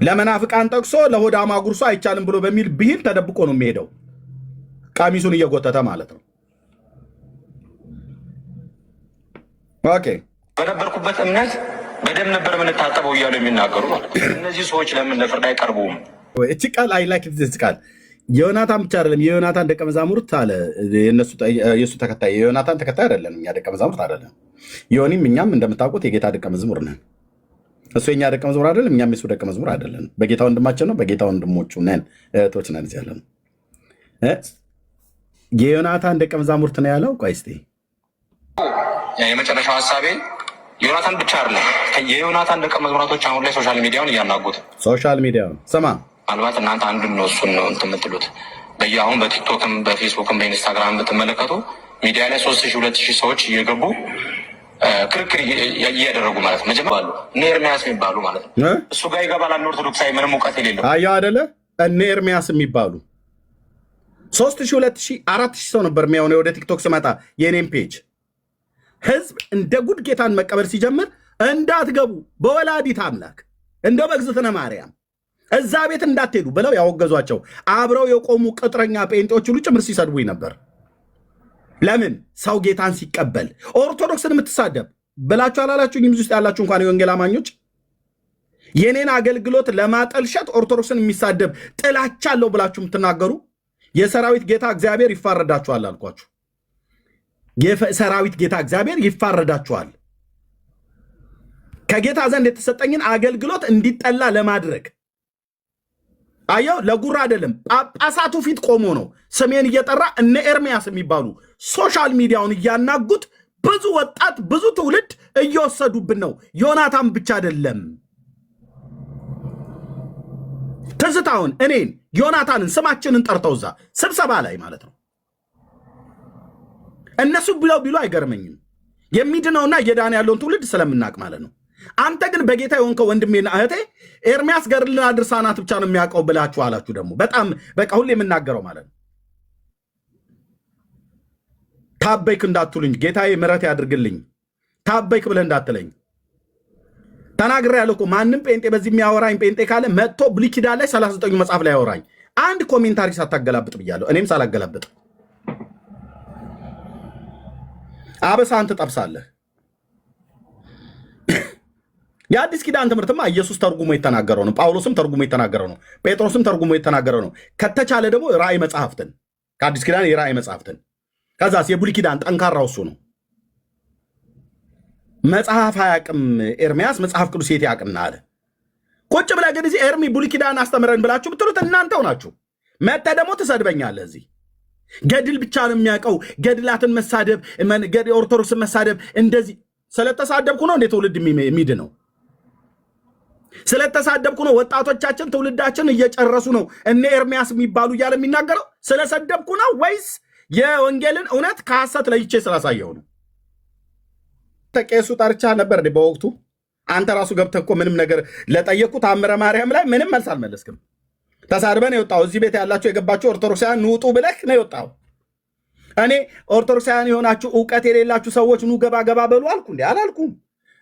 ለመናፍቃን ጠቅሶ ለሆዳማ ጉርሶ አይቻልም ብሎ በሚል ብሂል ተደብቆ ነው የሚሄደው፣ ቀሚሱን እየጎተተ ማለት ነው። ኦኬ በነበርኩበት እምነት በደም ነበር የምንታጠበው እያሉ የሚናገሩ ማለት ነው። እነዚህ ሰዎች ለምን ለፍርድ አይቀርቡም? እቺ ቃል አይ ላይክ ዚስ ቃል የዮናታን ብቻ አይደለም፣ የዮናታን ደቀ መዛሙርት አለ የእሱ ተከታይ። የዮናታን ተከታይ አይደለም፣ እኛ ደቀ መዛሙርት አይደለም። ዮኒም እኛም እንደምታውቁት የጌታ ደቀ መዝሙር ነን። እሱ የኛ ደቀ መዝሙር አይደለም፣ እኛም የሱ ደቀ መዝሙር አይደለም። በጌታ ወንድማችን ነው፣ በጌታ ወንድሞቹ ነን፣ እህቶች ነን። እዚህ ያለን የዮናታን ደቀ መዛሙርት ነው ያለው። ቆይ እስኪ የመጨረሻው ሀሳቤ ዮናታን ብቻ አይደለም፣ የዮናታን ደቀ መዝሙራቶች አሁን ላይ ሶሻል ሚዲያውን እያናጉት። ሶሻል ሚዲያውን ስማ፣ ምናልባት እናንተ አንዱን ነው እሱን ነው እንትን የምትሉት። አሁን በቲክቶክም በፌስቡክም በኢንስታግራም የምትመለከቱ ሚዲያ ላይ 3000 2000 ሰዎች እየገቡ ክርክር እያደረጉ ማለት ነው። መጀመሪያ እነ ኤርሚያስ የሚባሉ ማለት ነው እሱ ጋር ይገባል። አንድ ኦርቶዶክሳዊ ምንም እውቀት የሌለው አየው አይደለ? እነ ኤርሚያስ የሚባሉ 3000 2000 4000 ሰው ነበር የሚያሆነ። ወደ ቲክቶክ ስመጣ የኔም ፔጅ ህዝብ እንደ ጉድ ጌታን መቀበል ሲጀምር እንዳትገቡ በወላዲት አምላክ እንደ በእግዝእትነ ማርያም እዛ ቤት እንዳትሄዱ ብለው ያወገዟቸው አብረው የቆሙ ቅጥረኛ ጴንጤዎች ሁሉ ጭምር ሲሰድቡኝ ነበር። ለምን? ሰው ጌታን ሲቀበል ኦርቶዶክስን የምትሳደብ ብላችሁ አላላችሁኝም? እዚህ ውስጥ ያላችሁ እንኳን የወንጌል አማኞች የኔን አገልግሎት ለማጠልሸት ኦርቶዶክስን የሚሳደብ ጥላቻ አለው ብላችሁ የምትናገሩ የሰራዊት ጌታ እግዚአብሔር ይፋረዳችኋል አልኳችሁ። የሰራዊት ጌታ እግዚአብሔር ይፋረዳችኋል። ከጌታ ዘንድ የተሰጠኝን አገልግሎት እንዲጠላ ለማድረግ አየው፣ ለጉራ አይደለም። ጳጳሳቱ ፊት ቆሞ ነው ስሜን እየጠራ እነ ኤርሚያስ የሚባሉ ሶሻል ሚዲያውን እያናጉት ብዙ ወጣት ብዙ ትውልድ እየወሰዱብን ነው። ዮናታን ብቻ አይደለም። ትዝታውን እኔን ዮናታንን ስማችንን ጠርተው እዛ ስብሰባ ላይ ማለት ነው እነሱ ቢሉ አይገርመኝም። የሚድነውና እየዳነ ያለውን ትውልድ ስለምናቅ ማለት ነው። አንተ ግን በጌታ የሆንከው ወንድሜና እህቴ ኤርሚያስ ገድልና ድርሳናት ብቻ ነው የሚያውቀው ብላችሁ አላችሁ። ደግሞ በጣም በቃ ሁሌ የምናገረው ማለት ነው። ታበይክ እንዳትሉኝ፣ ጌታዬ ምሕረት ያድርግልኝ። ታበይክ ብለህ እንዳትለኝ ተናግሬ ያለው እኮ ማንም ጴንጤ በዚህ የሚያወራኝ ጴንጤ ካለ መጥቶ ብሉይ ኪዳን ላይ 39 መጽሐፍ ላይ ያወራኝ። አንድ ኮሜንታሪ ሳታገላብጥ ብያለሁ። እኔም ሳላገላብጥ አበሳን ትጠብሳለህ። የአዲስ ኪዳን ትምህርትማ ኢየሱስ ተርጉሞ የተናገረው ነው። ጳውሎስም ተርጉሞ የተናገረው ነው። ጴጥሮስም ተርጉሞ የተናገረው ነው። ከተቻለ ደግሞ ራእይ መጽሐፍትን ከአዲስ ኪዳን የራእይ መጽሐፍትን ከዛስ የብሉይ ኪዳን ጠንካራው እሱ ነው። መጽሐፍ አያቅም ኤርሚያስ፣ መጽሐፍ ቅዱስ የት ያቅና አለ። ቁጭ ብለህ ግን እዚህ ኤርሚ ብሉይ ኪዳን አስተምረን ብላችሁ ብትሉት እናንተው ናችሁ። መጥተህ ደግሞ ትሰድበኛለህ። እዚህ ገድል ብቻ ነው የሚያውቀው፣ ገድላትን መሳደብ፣ ኦርቶዶክስን መሳደብ። እንደዚህ ስለተሳደብኩ ነው እንዴ ትውልድ የሚድ ነው? ስለተሳደብኩ ነው ወጣቶቻችን ትውልዳችን እየጨረሱ ነው እነ ኤርሚያስ የሚባሉ እያለ የሚናገረው? ስለሰደብኩ ነው ወይስ የወንጌልን እውነት ከሐሰት ለይቼ ስላሳየው ነው? ተቄሱ ጠርቻ ነበር በወቅቱ አንተ ራሱ ገብተህ እኮ ምንም ነገር ለጠየቅኩ ታምረ ማርያም ላይ ምንም መልስ አልመለስክም። ተሳድበህ ነው የወጣው። እዚህ ቤት ያላችሁ የገባችሁ ኦርቶዶክሳውያን ንውጡ ብለህ ነው የወጣው። እኔ ኦርቶዶክሳውያን የሆናችሁ እውቀት የሌላችሁ ሰዎች ኑ ገባ ገባ በሉ አልኩ እንዴ? አላልኩም።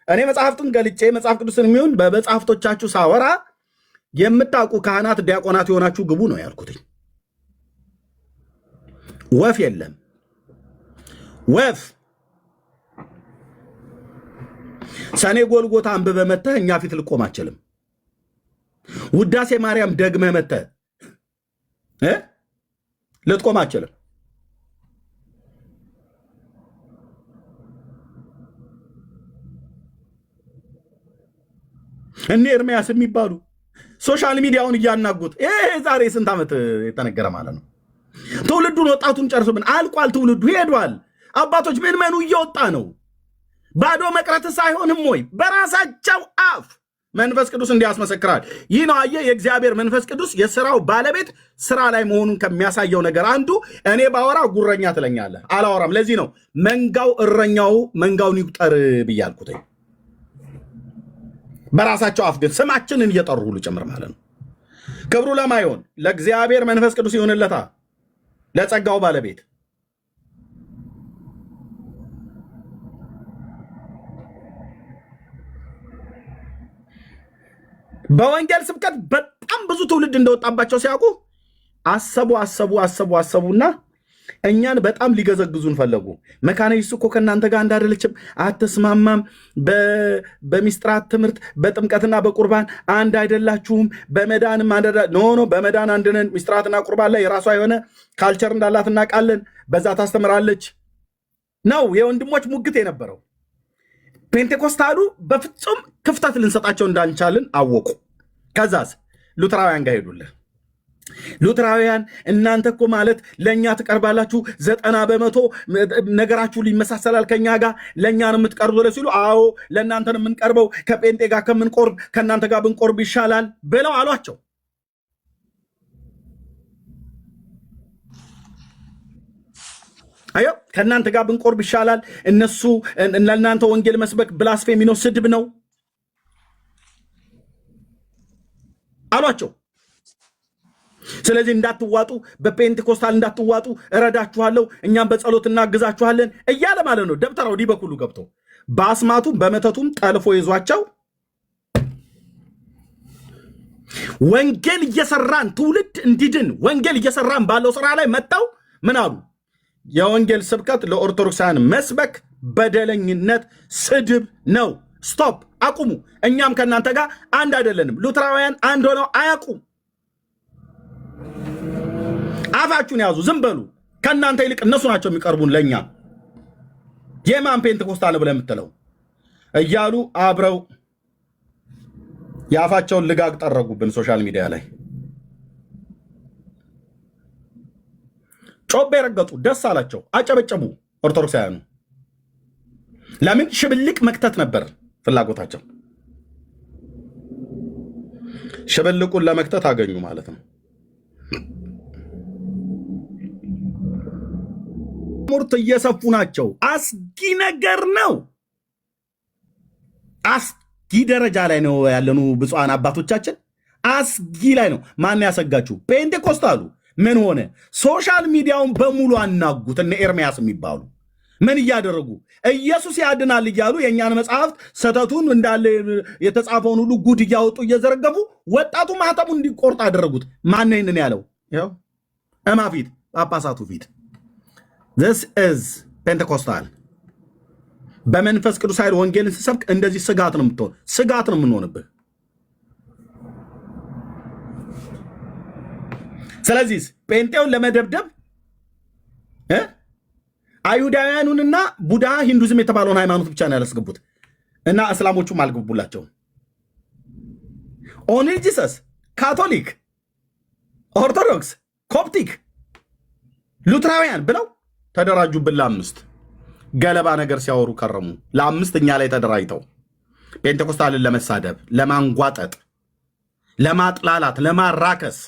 እኔ መጽሐፍቱን ገልጬ መጽሐፍ ቅዱስን የሚሆን በመጽሐፍቶቻችሁ ሳወራ የምታውቁ ካህናት፣ ዲያቆናት የሆናችሁ ግቡ ነው ያልኩትኝ። ወፍ የለም ወፍ። ሰኔ ጎልጎታ አንብበህ መተህ እኛ ፊት ልቆም አችልም። ውዳሴ ማርያም ደግመህ መተህ ልትቆም አችልም። እነ ኤርሚያስ የሚባሉ ሶሻል ሚዲያውን እያናጉት ይሄ ዛሬ ስንት ዓመት የተነገረ ማለት ነው። ትውልዱን ወጣቱን ጨርሶብን አልቋል። ትውልዱ ሄዷል። አባቶች ምዕመኑ እየወጣ ነው። ባዶ መቅረት ሳይሆንም ወይ በራሳቸው አፍ መንፈስ ቅዱስ እንዲያስመሰክራል። ይህ ነው አየህ፣ የእግዚአብሔር መንፈስ ቅዱስ የስራው ባለቤት ስራ ላይ መሆኑን ከሚያሳየው ነገር አንዱ እኔ ባወራ ጉረኛ ትለኛለህ፣ አላወራም። ለዚህ ነው መንጋው እረኛው መንጋውን ይቁጠር ብያልኩት። በራሳቸው አፍ ግን ስማችንን እየጠሩ ሁሉ ጭምር ማለት ነው። ክብሩ ለማይሆን ለእግዚአብሔር መንፈስ ቅዱስ ይሆንለታ፣ ለጸጋው ባለቤት። በወንጌል ስብከት በጣም ብዙ ትውልድ እንደወጣባቸው ሲያውቁ አሰቡና እኛን በጣም ሊገዘግዙን ፈለጉ። መካነ ኢየሱስ እኮ ከእናንተ ጋር እንዳደለችም አትስማማም፣ በሚስጥራት ትምህርት በጥምቀትና በቁርባን አንድ አይደላችሁም፣ በመዳንም ኖ በመዳን አንድ ነን። ሚስጥራትና ቁርባን ላይ የራሷ የሆነ ካልቸር እንዳላት እናውቃለን፣ በዛ ታስተምራለች ነው የወንድሞች ሙግት የነበረው። ፔንቴኮስታሉ በፍጹም ክፍተት ልንሰጣቸው እንዳንቻልን አወቁ። ከዛስ ሉትራውያን ጋር ሄዱልህ። ሉትራውያን እናንተ እኮ ማለት ለእኛ ትቀርባላችሁ፣ 90% ነገራችሁ ሊመሳሰላል ከኛ ጋር፣ ለእኛ ነው የምትቀርቡ ሲሉ፣ አዎ ለእናንተ ነው የምንቀርበው፣ ከጴንጤ ጋር ከምንቆርብ ከእናንተ ጋር ብንቆርብ ይሻላል ብለው አሏቸው። አዮ ከእናንተ ጋር ብንቆርብ ይሻላል፣ እነሱ ለእናንተ ወንጌል መስበክ ብላስፌሚ ነው፣ ስድብ ነው አሏቸው። ስለዚህ እንዳትዋጡ፣ በፔንቴኮስታል እንዳትዋጡ እረዳችኋለሁ፣ እኛም በጸሎት እናግዛችኋለን እያለ ማለት ነው። ደብተራው ዲህ በኩሉ ገብቶ በአስማቱም በመተቱም ጠልፎ ይዟቸው ወንጌል እየሰራን ትውልድ እንዲድን ወንጌል እየሰራን ባለው ስራ ላይ መጣው ምን አሉ? የወንጌል ስብከት ለኦርቶዶክሳውያን መስበክ በደለኝነት ስድብ ነው። ስቶፕ፣ አቁሙ። እኛም ከእናንተ ጋር አንድ አይደለንም። ሉትራውያን አንድ ሆነው አያውቁም። አፋችሁን ያዙ፣ ዝም በሉ። ከእናንተ ይልቅ እነሱ ናቸው የሚቀርቡን ለእኛ። የማን ፔንቴኮስታል ብለህ የምትለው እያሉ አብረው የአፋቸውን ልጋግ ጠረጉብን ሶሻል ሚዲያ ላይ። ጮቤ ረገጡ፣ ደስ አላቸው፣ አጨበጨቡ። ኦርቶዶክሳውያኑ ለምን? ሽብልቅ መክተት ነበር ፍላጎታቸው። ሽብልቁን ለመክተት አገኙ ማለት ነው። ሙርት እየሰፉ ናቸው። አስጊ ነገር ነው። አስጊ ደረጃ ላይ ነው ያለኑ ብፁዓን አባቶቻችን። አስጊ ላይ ነው። ማን ያሰጋችሁ? ፔንቴኮስታሉ ምን ሆነ? ሶሻል ሚዲያውን በሙሉ አናጉት። እነ ኤርሚያስ የሚባሉ ምን እያደረጉ ኢየሱስ ያድናል እያሉ የእኛን መጽሐፍት ሰተቱን እንዳለ የተጻፈውን ሁሉ ጉድ እያወጡ እየዘረገፉ ወጣቱ ማህተሙ እንዲቆርጥ አደረጉት። ማን ይህንን ያለው? ይኸው እማ ፊት፣ ጳጳሳቱ ፊት። this is ፔንቴኮስታል። በመንፈስ ቅዱስ ኃይል ወንጌልን ሲሰብክ እንደዚህ ስጋት ነው የምትሆን፣ ስጋት ነው የምንሆንብህ። ስለዚህ ጴንጤውን ለመደብደብ አይሁዳውያኑንና ቡድሃ ሂንዱዝም የተባለውን ሃይማኖት ብቻ ነው ያላስገቡት እና እስላሞቹም አልገቡላቸውም። ኦንሊ ጂሰስ፣ ካቶሊክ፣ ኦርቶዶክስ፣ ኮፕቲክ፣ ሉትራውያን ብለው ተደራጁብን። ለአምስት ገለባ ነገር ሲያወሩ ከረሙ። ለአምስት እኛ ላይ ተደራጅተው ፔንቴኮስታልን ለመሳደብ፣ ለማንጓጠጥ፣ ለማጥላላት፣ ለማራከስ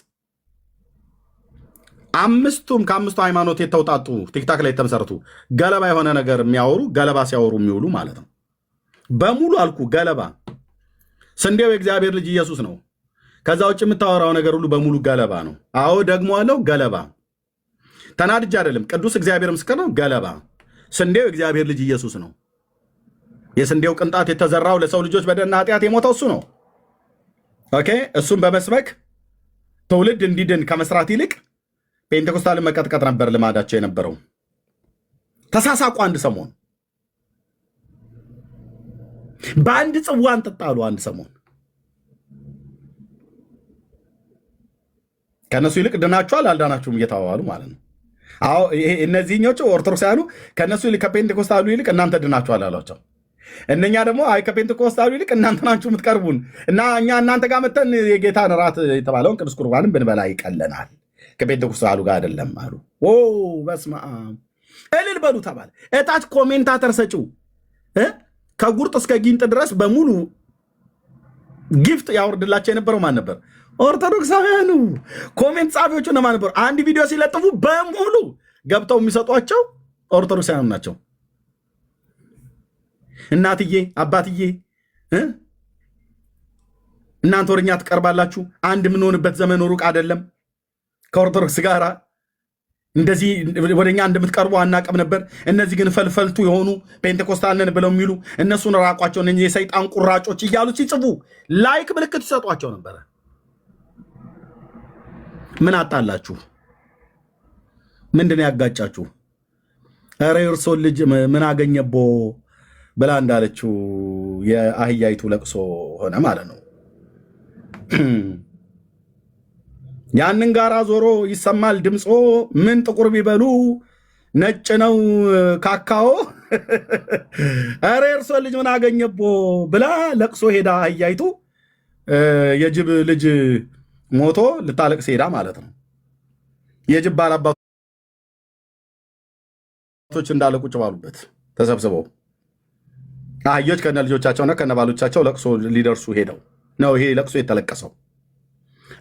አምስቱም ከአምስቱ ሃይማኖት የተውጣጡ ቲክታክ ላይ የተመሰረቱ ገለባ የሆነ ነገር የሚያወሩ ገለባ ሲያወሩ የሚውሉ ማለት ነው። በሙሉ አልኩ ገለባ። ስንዴው የእግዚአብሔር ልጅ ኢየሱስ ነው። ከዛ ውጭ የምታወራው ነገር ሁሉ በሙሉ ገለባ ነው። አዎ ደግሞ አለው ገለባ። ተናድጅ አይደለም፣ ቅዱስ እግዚአብሔር ምስክር ነው። ገለባ። ስንዴው የእግዚአብሔር ልጅ ኢየሱስ ነው። የስንዴው ቅንጣት የተዘራው ለሰው ልጆች በደልና ኃጢአት የሞተው እሱ ነው። ኦኬ። እሱም በመስበክ ትውልድ እንዲድን ከመስራት ይልቅ ፔንቴኮስታልን መቀጥቀጥ ነበር ልማዳቸው የነበረው። ተሳሳቁ። አንድ ሰሞን በአንድ ጽዋ እንጠጣሉ። አንድ ሰሞን ከእነሱ ይልቅ ድናችኋል አልዳናችሁም እየተባባሉ ማለት ነው። አዎ እነዚህኞቹ ኦርቶዶክሳውያኑ ከእነሱ ይልቅ ከፔንቴኮስታሉ ይልቅ እናንተ ድናችኋል አሏቸው። እነኛ ደግሞ አይ ከፔንቴኮስታሉ ይልቅ እናንተ ናችሁ የምትቀርቡን እና እኛ እናንተ ጋር መተን የጌታን ራት የተባለውን ቅዱስ ቁርባንን ብንበላ ይቀለናል ከፔንቴኮስታሉ ጋር አይደለም አሉ። በስመ አብ እልል በሉ ተባለ። እታች ኮሜንታተር ሰጪው ከጉርጥ እስከ ጊንጥ ድረስ በሙሉ ጊፍት ያወርድላቸው የነበረው ማን ነበር? ኦርቶዶክሳውያኑ። ኮሜንት ጻፊዎቹ እነማን ነበሩ? አንድ ቪዲዮ ሲለጥፉ በሙሉ ገብተው የሚሰጧቸው ኦርቶዶክሳውያኑ ናቸው። እናትዬ አባትዬ እናንተ ወደኛ ትቀርባላችሁ፣ አንድ የምንሆንበት ዘመን ሩቅ አይደለም። ከኦርቶዶክስ ጋር እንደዚህ ወደኛ እንደምትቀርቡ አናቅም ነበር። እነዚህ ግን ፈልፈልቱ የሆኑ ፔንቴኮስታልን ብለው የሚሉ እነሱን ራቋቸው፣ የሰይጣን ቁራጮች እያሉ ሲጽፉ ላይክ ምልክት ይሰጧቸው ነበረ። ምን አጣላችሁ? ምንድን ያጋጫችሁ? ኧረ የእርሶን ልጅ ምን አገኘቦ ብላ እንዳለችው የአህያይቱ ለቅሶ ሆነ ማለት ነው። ያንን ጋራ ዞሮ ይሰማል ድምፆ፣ ምን ጥቁር ቢበሉ ነጭ ነው ካካዎ። ኧረ የእርሶን ልጅ ምን አገኘቦ ብላ ለቅሶ ሄዳ አህያይቱ የጅብ ልጅ ሞቶ ልታለቅስ ሄዳ ማለት ነው። የጅብ ባላባቶች እንዳለ ቁጭ ባሉበት ተሰብስበው አህዮች ከነ ልጆቻቸውና ከነ ባሎቻቸው ለቅሶ ሊደርሱ ሄደው ነው ይሄ ለቅሶ የተለቀሰው።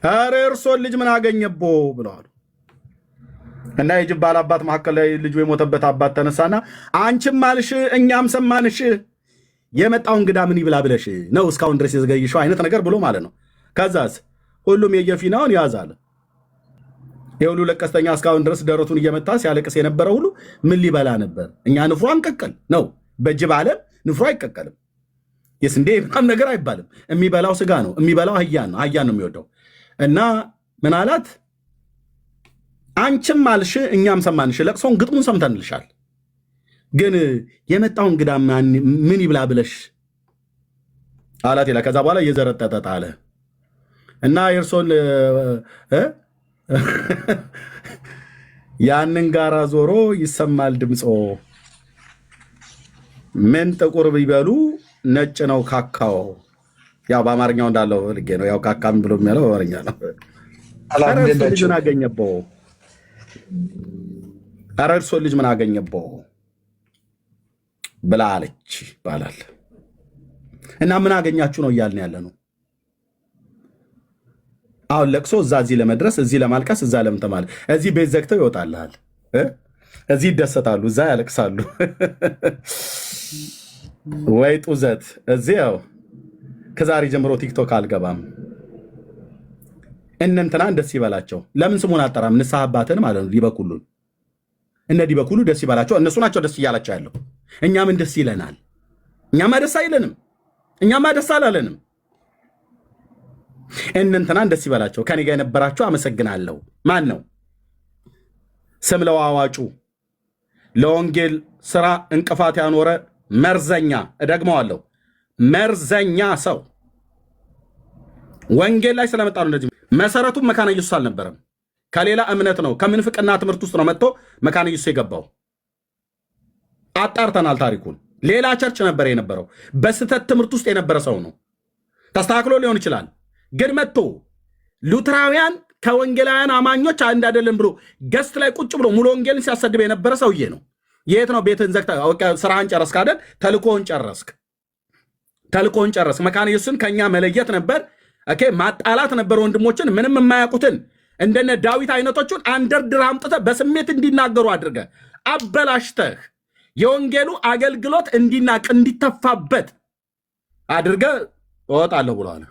ኧረ እርሶን ልጅ ምን አገኘቦ ብለዋል። እና የጅብ ባላባት መካከል ላይ ልጁ የሞተበት አባት ተነሳና አንቺም አልሽ እኛም ሰማንሽ፣ የመጣው እንግዳ ምን ይብላ ብለሽ ነው እስካሁን ድረስ የዘገይሽው አይነት ነገር ብሎ ማለት ነው። ከዛስ ሁሉም የየፊናውን ያዛል። የሁሉ ለቀስተኛ እስካሁን ድረስ ደረቱን እየመታ ሲያለቅስ የነበረ ሁሉ ምን ሊበላ ነበር? እኛ ንፍሮ አንቀቀል ነው። በጅብ ዓለም ንፍሮ አይቀቀልም። የስንዴ ምናምን ነገር አይባልም። የሚበላው ስጋ ነው። የሚበላው አህያን ነው። አህያን ነው የሚወደው። እና ምን አላት? አንቺም አልሽ እኛም ሰማንሽ፣ ለቅሶውን ግጥሙን ሰምተንልሻል። ግን የመጣው እንግዳ ምን ይብላ ብለሽ አላት ይላል። ከዛ በኋላ እየዘረጠጠ ጣለ እና የእርሶን ያንን ጋራ ዞሮ ይሰማል ድምፆ፣ ምን ጥቁር ቢበሉ ነጭ ነው ካካው። ያው በአማርኛው እንዳለው ልጌ ነው። ያው ካካም ብሎ የሚያለው በአማርኛ ነው። ኧረ እርሶ ልጅ ምን አገኘበው? ኧረ እርሶ ልጅ ምን አገኘበው ብላ አለች ይባላል። እና ምን አገኛችሁ ነው እያልን ያለ ነው። አሁን ለቅሶ እዛ እዚህ ለመድረስ እዚህ ለማልቀስ እዛ ለምተማል እዚህ ቤት ዘግተው ይወጣልሃል። እዚህ ይደሰታሉ፣ እዛ ያለቅሳሉ። ወይ ጡዘት እዚህ ያው ከዛሬ ጀምሮ ቲክቶክ አልገባም። እነንትናን ደስ ይበላቸው። ለምን ስሙን አጠራም? ንስሐ አባትን ማለት ነው። ዲበኩሉን እነ ዲበኩሉ ደስ ይበላቸው። እነሱ ናቸው ደስ እያላቸው ያለው። እኛ ምን ደስ ይለናል? እኛማ ደስ አይለንም። እኛማ ደስ አላለንም። እነንትናን ደስ ይበላቸው። ከኔ ጋር የነበራችሁ አመሰግናለሁ። ማን ነው? ስም ለዋዋጩ ለወንጌል ስራ እንቅፋት ያኖረ መርዘኛ፣ እደግመዋለሁ፣ መርዘኛ ሰው ወንጌል ላይ ስለመጣ ነው። እንደዚህ መሰረቱም መካነ ኢየሱስ አልነበረም። ከሌላ እምነት ነው፣ ከምንፍቅና ትምህርት ውስጥ ነው መጥቶ መካነ ኢየሱስ የገባው። አጣርተናል ታሪኩን። ሌላ ቸርች ነበር የነበረው። በስተት ትምህርት ውስጥ የነበረ ሰው ነው። ተስተካክሎ ሊሆን ይችላል፣ ግን መጥቶ ሉትራውያን ከወንጌላውያን አማኞች አንድ አይደለም ብሎ ገስት ላይ ቁጭ ብሎ ሙሉ ወንጌልን ሲያሰድብ የነበረ ሰውዬ ነው። የት ነው? ቤትን ዘግተህ ስራህን ጨረስክ አይደል? ተልኮህን ጨረስክ። መካነ ኢየሱስን ከኛ መለየት ነበር፣ ማጣላት ነበር። ወንድሞችን ምንም የማያውቁትን እንደነ ዳዊት አይነቶቹን አንደርድር አምጥተህ በስሜት እንዲናገሩ አድርገህ አበላሽተህ የወንጌሉ አገልግሎት እንዲናቅ እንዲተፋበት አድርገህ እወጣለሁ ብለዋል።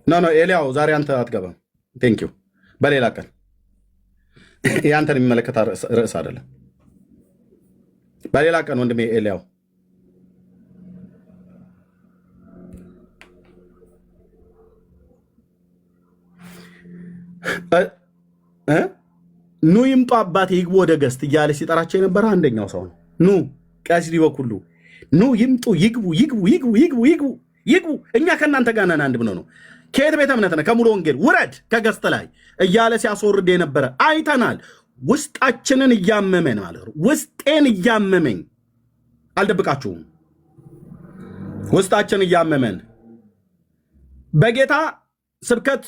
ኖ ኤልያው ዛሬ አንተ አትገባም። ቴንኪው። በሌላ ቀን ያንተን የሚመለከት ርዕስ አይደለም። በሌላ ቀን ወንድሜ ኤልያው ኑ ይምጡ አባቴ ይግቡ ወደ ገስት እያለ ሲጠራቸው የነበረ አንደኛው ሰው ነው። ኑ ቀሲስ ዲበኩሉ ኑ ይምጡ፣ ይግቡ። ይግቡ። እኛ ከእናንተ ጋር ነን። አንድ ብለው ነው። ከየት ቤተ እምነት ነህ? ከሙሉ ወንጌል ውረድ ከገስት ላይ እያለ ሲያስወርድ የነበረ አይተናል። ውስጣችንን እያመመን ማለት ነው። ውስጤን እያመመኝ አልደብቃችሁም። ውስጣችን እያመመን በጌታ ስብከት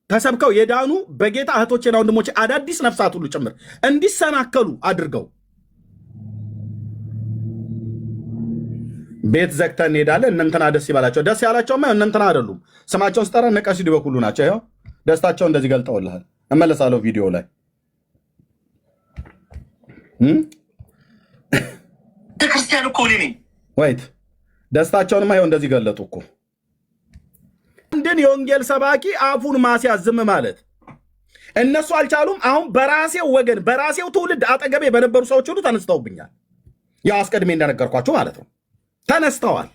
ተሰብከው የዳኑ በጌታ እህቶቼና ወንድሞቼ አዳዲስ ነፍሳት ሁሉ ጭምር እንዲሰናከሉ አድርገው ቤት ዘግተን እንሄዳለን። እነንተና ደስ ይባላቸው። ደስ ያላቸውማ እነንተና አይደሉም። ስማቸውን ስጠራ ነቀሲ ዲበኩሉ ናቸው። ይኸው ደስታቸው እንደዚህ ገልጠውልሃል። እመለሳለሁ ቪዲዮ ላይ ክርስቲያን እኮ ነኝ። ወይት ደስታቸውንማ ይኸው እንደዚህ ገለጡ እኮ። አንድን የወንጌል ሰባኪ አፉን ማስያዝ ዝም ማለት እነሱ አልቻሉም። አሁን በራሴው ወገን በራሴው ትውልድ አጠገቤ በነበሩ ሰዎች ሁሉ ተነስተውብኛል። ያው አስቀድሜ እንደነገርኳቸው ማለት ነው። ተነስተዋል።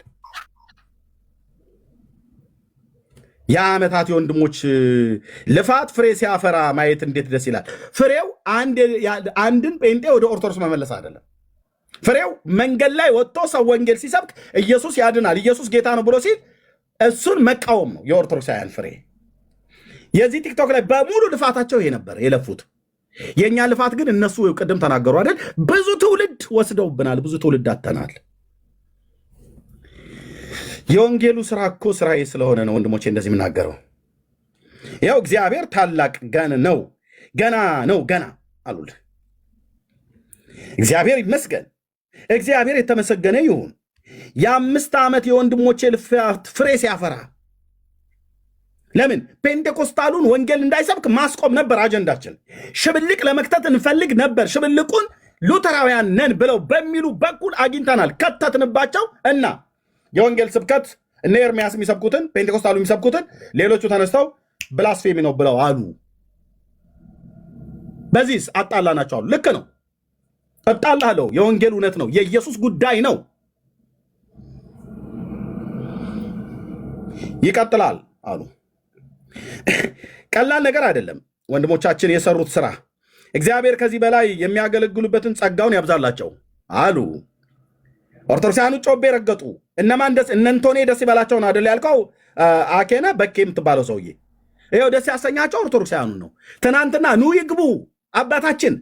የዓመታት የወንድሞች ልፋት ፍሬ ሲያፈራ ማየት እንዴት ደስ ይላል። ፍሬው አንድን ጴንጤ ወደ ኦርቶዶክስ መመለስ አይደለም። ፍሬው መንገድ ላይ ወጥቶ ሰው ወንጌል ሲሰብክ ኢየሱስ ያድናል፣ ኢየሱስ ጌታ ነው ብሎ ሲል እሱን መቃወም ነው የኦርቶዶክሳውያን ፍሬ። የዚህ ቲክቶክ ላይ በሙሉ ልፋታቸው ይሄ ነበር የለፉት። የእኛ ልፋት ግን እነሱ ቅድም ተናገሩ አይደል? ብዙ ትውልድ ወስደውብናል፣ ብዙ ትውልድ አተናል። የወንጌሉ ስራ እኮ ስራዬ ስለሆነ ነው ወንድሞቼ እንደዚህ የምናገረው። ያው እግዚአብሔር ታላቅ ገና ነው ገና አሉልህ። እግዚአብሔር ይመስገን፣ እግዚአብሔር የተመሰገነ ይሁን። የ5 ዓመት የወንድሞቼ ልፋት ፍሬ ሲያፈራ ለምን ፔንቴኮስታሉን ወንጌል እንዳይሰብክ ማስቆም ነበር አጀንዳችን። ሽብልቅ ለመክተት እንፈልግ ነበር። ሽብልቁን ሉተራውያን ነን ብለው በሚሉ በኩል አግኝተናል፣ ከተትንባቸው እና የወንጌል ስብከት እነ ኤርሚያስ የሚሰብኩትን ፔንቴኮስታሉ የሚሰብኩትን ሌሎቹ ተነስተው ብላስፌሚ ነው ብለው አሉ። በዚህስ አጣላናቸው አሉ። ልክ ነው፣ እጣላለሁ። የወንጌል እውነት ነው፣ የኢየሱስ ጉዳይ ነው። ይቀጥላል አሉ። ቀላል ነገር አይደለም ወንድሞቻችን የሰሩት ስራ። እግዚአብሔር ከዚህ በላይ የሚያገለግሉበትን ጸጋውን ያብዛላቸው አሉ። ኦርቶዶክሳውያኑ ጮቤ ረገጡ። እነማን ደስ እነንቶኔ ደስ ይበላቸውን አደል ያልከው? አኬነ በኬ የምትባለው ሰውዬ ይኸው ደስ ያሰኛቸው ኦርቶዶክሳውያኑ ነው። ትናንትና ኑ ይግቡ አባታችን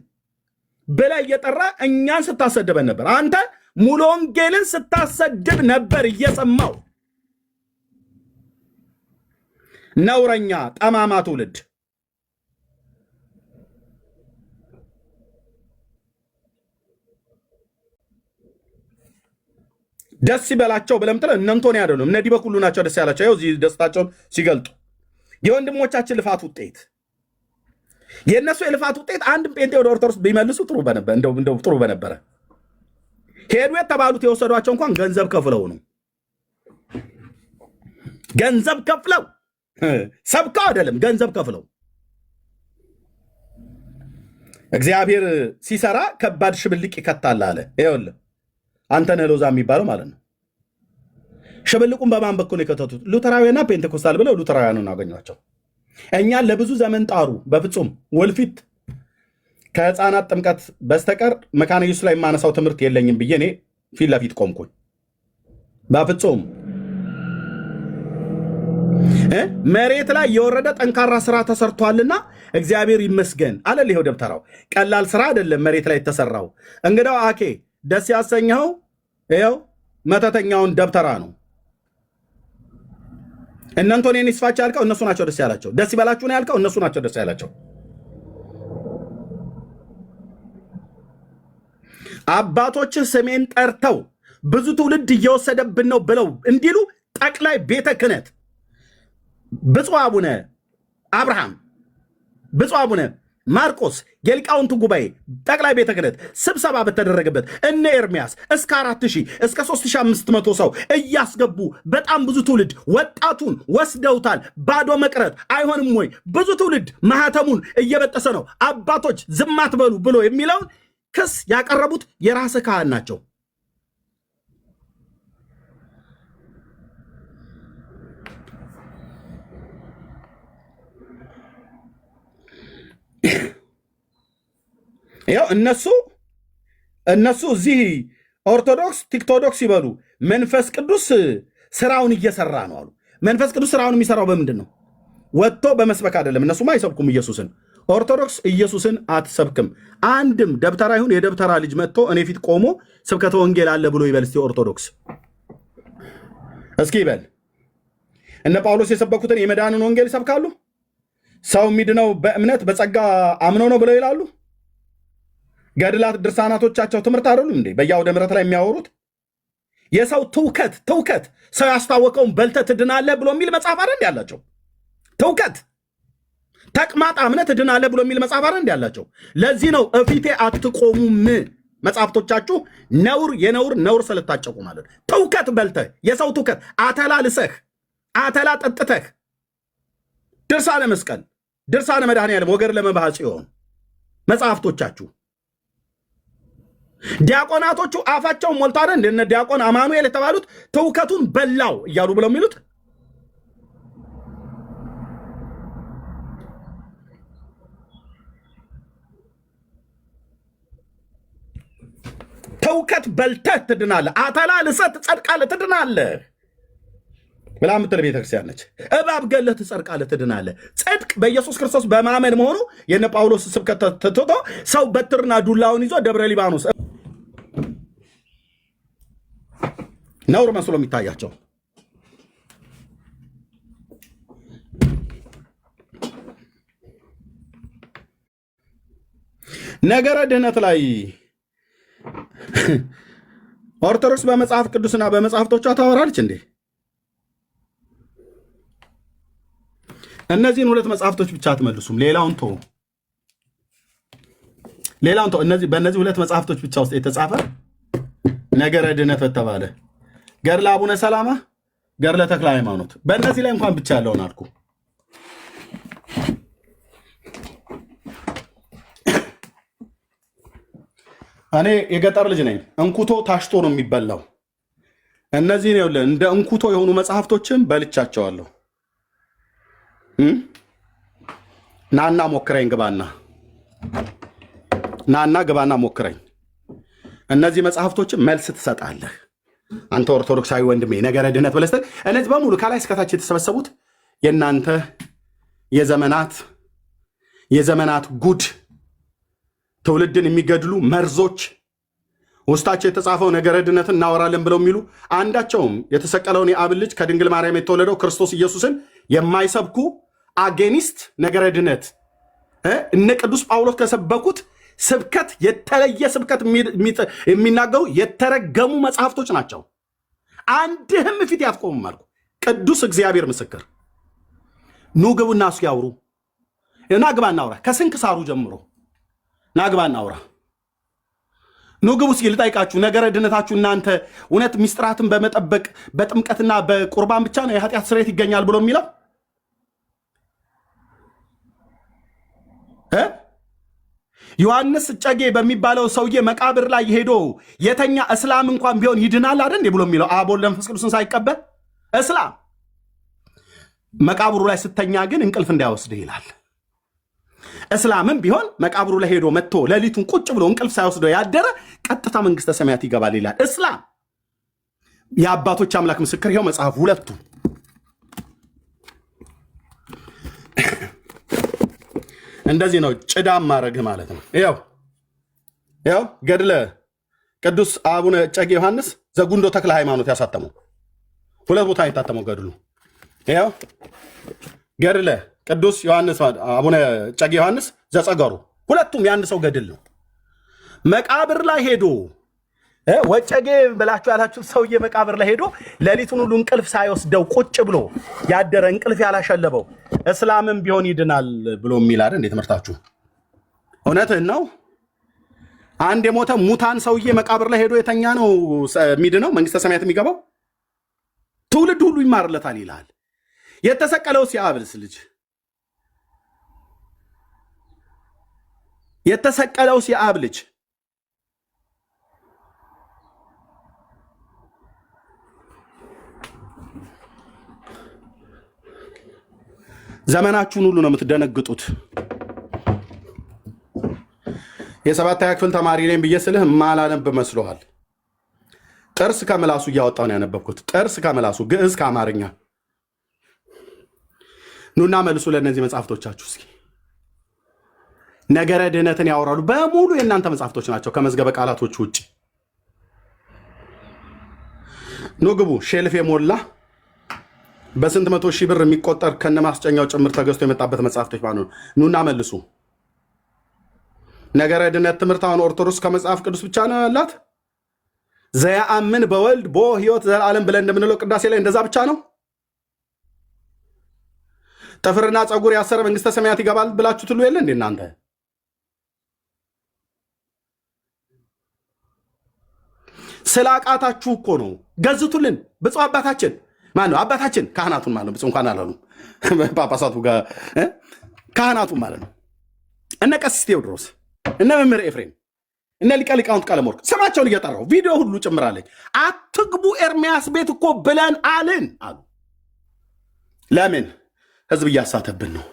ብለህ እየጠራ እኛን ስታሰድበን ነበር። አንተ ሙሉ ወንጌልን ስታሰድብ ነበር እየሰማው። ነውረኛ ጠማማ ትውልድ ደስ ይበላቸው ብለህ ምትለው እነንቶኔ አይደሉም፣ እነ ዲበኩሉ ናቸው ደስ ያላቸው። ይኸው እዚህ ደስታቸውን ሲገልጡ የወንድሞቻችን ልፋት ውጤት፣ የእነሱ የልፋት ውጤት አንድም ጴንጤ ወደ ኦርቶዶክስ ቢመልሱ ጥሩ በነበረ። ሄዱ የተባሉት የወሰዷቸው እንኳን ገንዘብ ከፍለው ነው። ገንዘብ ከፍለው ሰብከው አይደለም፣ ገንዘብ ከፍለው። እግዚአብሔር ሲሰራ ከባድ ሽብልቅ ይከታል አለ። ይኸውልህ አንተ ነህ ሎዛ የሚባለው ማለት ነው። ሽብልቁን በማን በኩል የከተቱት? ሉተራውያንና ፔንቴኮስታል ብለው ሉተራውያኑን አገኟቸው። እኛን ለብዙ ዘመን ጣሩ። በፍጹም ወልፊት ከህፃናት ጥምቀት በስተቀር መካነ ኢየሱስ ላይ የማነሳው ትምህርት የለኝም ብዬ እኔ ፊት ለፊት ቆምኩኝ። በፍጹም መሬት ላይ የወረደ ጠንካራ ስራ ተሰርቷልና እግዚአብሔር ይመስገን አለ። ይኸው ደብተራው ቀላል ስራ አይደለም መሬት ላይ የተሰራው። እንግዳው አኬ ደስ ያሰኘው ይኸው መተተኛውን ደብተራ ነው። እነንቶኔን ይስፋቸው ያልከው እነሱ ናቸው ደስ ያላቸው። ደስ ይበላችሁ ነው ያልከው እነሱ ናቸው ደስ ያላቸው። አባቶች ስሜን ጠርተው ብዙ ትውልድ እየወሰደብን ነው ብለው እንዲሉ ጠቅላይ ቤተ ክህነት ብፁዕ አቡነ አብርሃም፣ ብፁዕ አቡነ ማርቆስ የሊቃውንቱ ጉባኤ ጠቅላይ ቤተ ክህነት ስብሰባ በተደረገበት እነ ኤርሚያስ እስከ 4000 እስከ 3500 ሰው እያስገቡ በጣም ብዙ ትውልድ ወጣቱን ወስደውታል። ባዶ መቅረት አይሆንም ወይ? ብዙ ትውልድ ማህተሙን እየበጠሰ ነው። አባቶች ዝም አትበሉ ብሎ የሚለውን ክስ ያቀረቡት የራስ ካህን ናቸው። ያው እነሱ እዚህ ኦርቶዶክስ ቲክቶዶክስ ይበሉ መንፈስ ቅዱስ ስራውን እየሰራ ነው አሉ። መንፈስ ቅዱስ ስራውን የሚሰራው በምንድን ነው? ወጥቶ በመስበክ አይደለም። እነሱም አይሰብኩም ኢየሱስን። ኦርቶዶክስ ኢየሱስን አትሰብክም። አንድም ደብተራ ይሁን የደብተራ ልጅ መጥቶ እኔ ፊት ቆሞ ስብከተ ወንጌል አለ ብሎ ይበል እስቲ። ኦርቶዶክስ እስኪ ይበል። እነ ጳውሎስ የሰበኩትን የመዳንን ወንጌል ይሰብካሉ? ሰው የሚድነው በእምነት በጸጋ አምኖ ነው ብለው ይላሉ? ገድላት ድርሳናቶቻቸው ትምህርት አይደሉም እንዴ? በየአውደ ምሕረት ላይ የሚያወሩት የሰው ትውከት ሰው ያስታወቀውን በልተህ ትድናለህ ብሎ የሚል መጽሐፍ አይደል ያላቸው? ትውከት ተቅማጥ አምነህ ትድናለህ ብሎ የሚል መጽሐፍ አይደል ያላቸው? ለዚህ ነው እፊቴ አትቆሙም መጽሐፍቶቻችሁ ነውር ስለታጨቁ ማለት ነው። ትውከት በልተህ የሰው ትውከት አተላ ልሰህ አተላ ጠጥተህ ድርሳነ መስቀል ድርሳነ መድኃኔዓለም ወገር ለመባህ ጽዮን መጽሐፍቶቻችሁ ዲያቆናቶቹ አፋቸውን ሞልታረ እንደነ ዲያቆን አማኑኤል የተባሉት ትውከቱን በላው እያሉ ብለው የሚሉት ትውከት በልተህ ትድናለህ፣ አተላ ልሰህ ትጸድቃለህ፣ ትድናለህ ብላ ምትል ቤተክርስቲያን ነች። እባብ ገለህ ትጸድቃለህ፣ ትድናለህ። ጽድቅ በኢየሱስ ክርስቶስ በማመን መሆኑ የነ ጳውሎስ ስብከት ትቶ ሰው በትርና ዱላውን ይዞ ደብረ ሊባኖስ ነውር መስሎ የሚታያቸው ነገረ ድህነት ላይ ኦርቶዶክስ በመጽሐፍ ቅዱስና በመጽሐፍቶቿ ታወራለች እንዴ? እነዚህን ሁለት መጽሐፍቶች ብቻ አትመልሱም። ሌላውን ተው። በእነዚህ ሁለት መጽሐፍቶች ብቻ ውስጥ የተጻፈ ነገረ ድህነት በተባለ ገድለ አቡነ ሰላማ፣ ገድለ ተክለ ሃይማኖት በእነዚህ ላይ እንኳን ብቻ ያለውን አልኩ። እኔ የገጠር ልጅ ነኝ። እንኩቶ ታሽቶ ነው የሚበላው። እነዚህ ነው እንደ እንኩቶ የሆኑ መጽሐፍቶችን በልቻቸዋለሁ። ናና ሞክረኝ ግባና ግባና ሞክረኝ። እነዚህ መጽሐፍቶችን መልስ ትሰጣለህ አንተ ኦርቶዶክሳዊ ወንድሜ። ነገረ ድህነት ብለህ እነዚህ በሙሉ ከላይ እስከታች የተሰበሰቡት የእናንተ የዘመናት ጉድ ትውልድን የሚገድሉ መርዞች ውስጣቸው የተጻፈው ነገረ ድህነትን እናወራለን ብለው የሚሉ አንዳቸውም የተሰቀለውን የአብ ልጅ ከድንግል ማርያም የተወለደው ክርስቶስ ኢየሱስን የማይሰብኩ አጌኒስት ነገረ ድህነት እነ ቅዱስ ጳውሎስ ከሰበኩት ስብከት የተለየ ስብከት የሚናገሩ የተረገሙ መጽሐፍቶች ናቸው። አንድህም ፊት ያትቆሙም አልኩ። ቅዱስ እግዚአብሔር ምስክር። ኑ ግቡና እሱ ያውሩ እና ግባ እናውራ። ከስንክሳሩ ጀምሮ ናግባ እናውራ። ኑ ግቡ እስኪ ልጠይቃችሁ። ነገረ ድህነታችሁ እናንተ እውነት ሚስጥራትን በመጠበቅ በጥምቀትና በቁርባን ብቻ ነው የኃጢአት ስርየት ይገኛል ብሎ የሚለው? ዮሐንስ እጨጌ በሚባለው ሰውዬ መቃብር ላይ ሄዶ የተኛ እስላም እንኳን ቢሆን ይድናል አይደል ብሎ የሚለው? አብ ወልድ መንፈስ ቅዱስን ሳይቀበል እስላም መቃብሩ ላይ ስተኛ ግን እንቅልፍ እንዳይወስድህ ይላል። እስላምም ቢሆን መቃብሩ ላይ ሄዶ መጥቶ ሌሊቱን ቁጭ ብሎ እንቅልፍ ሳይወስደው ያደረ ቀጥታ መንግስተ ሰማያት ይገባል ይላል እስላም። የአባቶች አምላክ ምስክር ይኸው መጽሐፍ ሁለቱ። እንደዚህ ነው ጭዳም ማድረግህ ማለት ነው። ይኸው ገድለ ቅዱስ አቡነ እጨጌ ዮሐንስ ዘጉንዶ ተክለ ሃይማኖት ያሳተመው ሁለት ቦታ የታተመው ገድሉ። ይኸው ገድለ ቅዱስ ዮሐንስ አቡነ እጨጌ ዮሐንስ ዘጸገሩ ሁለቱም የአንድ ሰው ገድል ነው። መቃብር ላይ ሄዶ ወጨጌ ብላችሁ ያላችሁ ሰውዬ መቃብር ላይ ሄዶ ሌሊቱን ሁሉ እንቅልፍ ሳይወስደው ቁጭ ብሎ ያደረ እንቅልፍ ያላሸለበው እስላምም ቢሆን ይድናል ብሎ የሚል አይደል እንዴ ትምህርታችሁ? እውነትህን ነው። አንድ የሞተ ሙታን ሰውዬ መቃብር ላይ ሄዶ የተኛ ነው የሚድነው መንግስተ ሰማያት የሚገባው? ትውልድ ሁሉ ይማርለታል ይላል። የተሰቀለውስ የአብልስ ልጅ የተሰቀለውስ የአብ ልጅ ዘመናችሁን ሁሉ ነው የምትደነግጡት። የሰባተኛ ክፍል ተማሪ ነኝ ብዬ ስልህ ማላነብ መስሎሃል። ጥርስ ከመላሱ እያወጣው ነው ያነበብኩት። ጥርስ ከመላሱ ግዕዝ ከአማርኛ። ኑና መልሱ ለእነዚህ መጽሐፍቶቻችሁ እስኪ። ነገረ ድህነትን ያወራሉ በሙሉ የእናንተ መጽሐፍቶች ናቸው ከመዝገበ ቃላቶች ውጭ። ኑ ግቡ። ሼልፍ የሞላ በስንት መቶ ሺህ ብር የሚቆጠር ከነማስጨኛው ጭምር ተገዝቶ የመጣበት መጽሐፍቶች ማለት ነው። ኑና መልሱ። ነገረ ድህነት ትምህርት አሁን ኦርቶዶክስ ከመጽሐፍ ቅዱስ ብቻ ነው ያላት። ዘያአምን በወልድ ቦ ሕይወት ዘላለም ብለን እንደምንለው ቅዳሴ ላይ እንደዛ ብቻ ነው። ጥፍርና ፀጉር ያሰረ መንግስተ ሰማያት ይገባል ብላችሁ ትሉ የለ እንዴ እናንተ? ስላቃታችሁ እኮ ነው። ገዝቱልን። ብፁዕ አባታችን ማን ነው? አባታችን ካህናቱን ማለት ነው። ብፁዕ እንኳን አላሉ ጳጳሳቱ ጋር ካህናቱን ማለት ነው። እነ ቀሲስ ቴዎድሮስ፣ እነ መምህር ኤፍሬም፣ እነ ሊቀ ሊቃውንት ቀለመወርቅ ስማቸውን እየጠራው ቪዲዮ ሁሉ ጭምራለች። አትግቡ ኤርሚያስ ቤት እኮ ብለን አልን አሉ። ለምን? ህዝብ እያሳተብን ነው።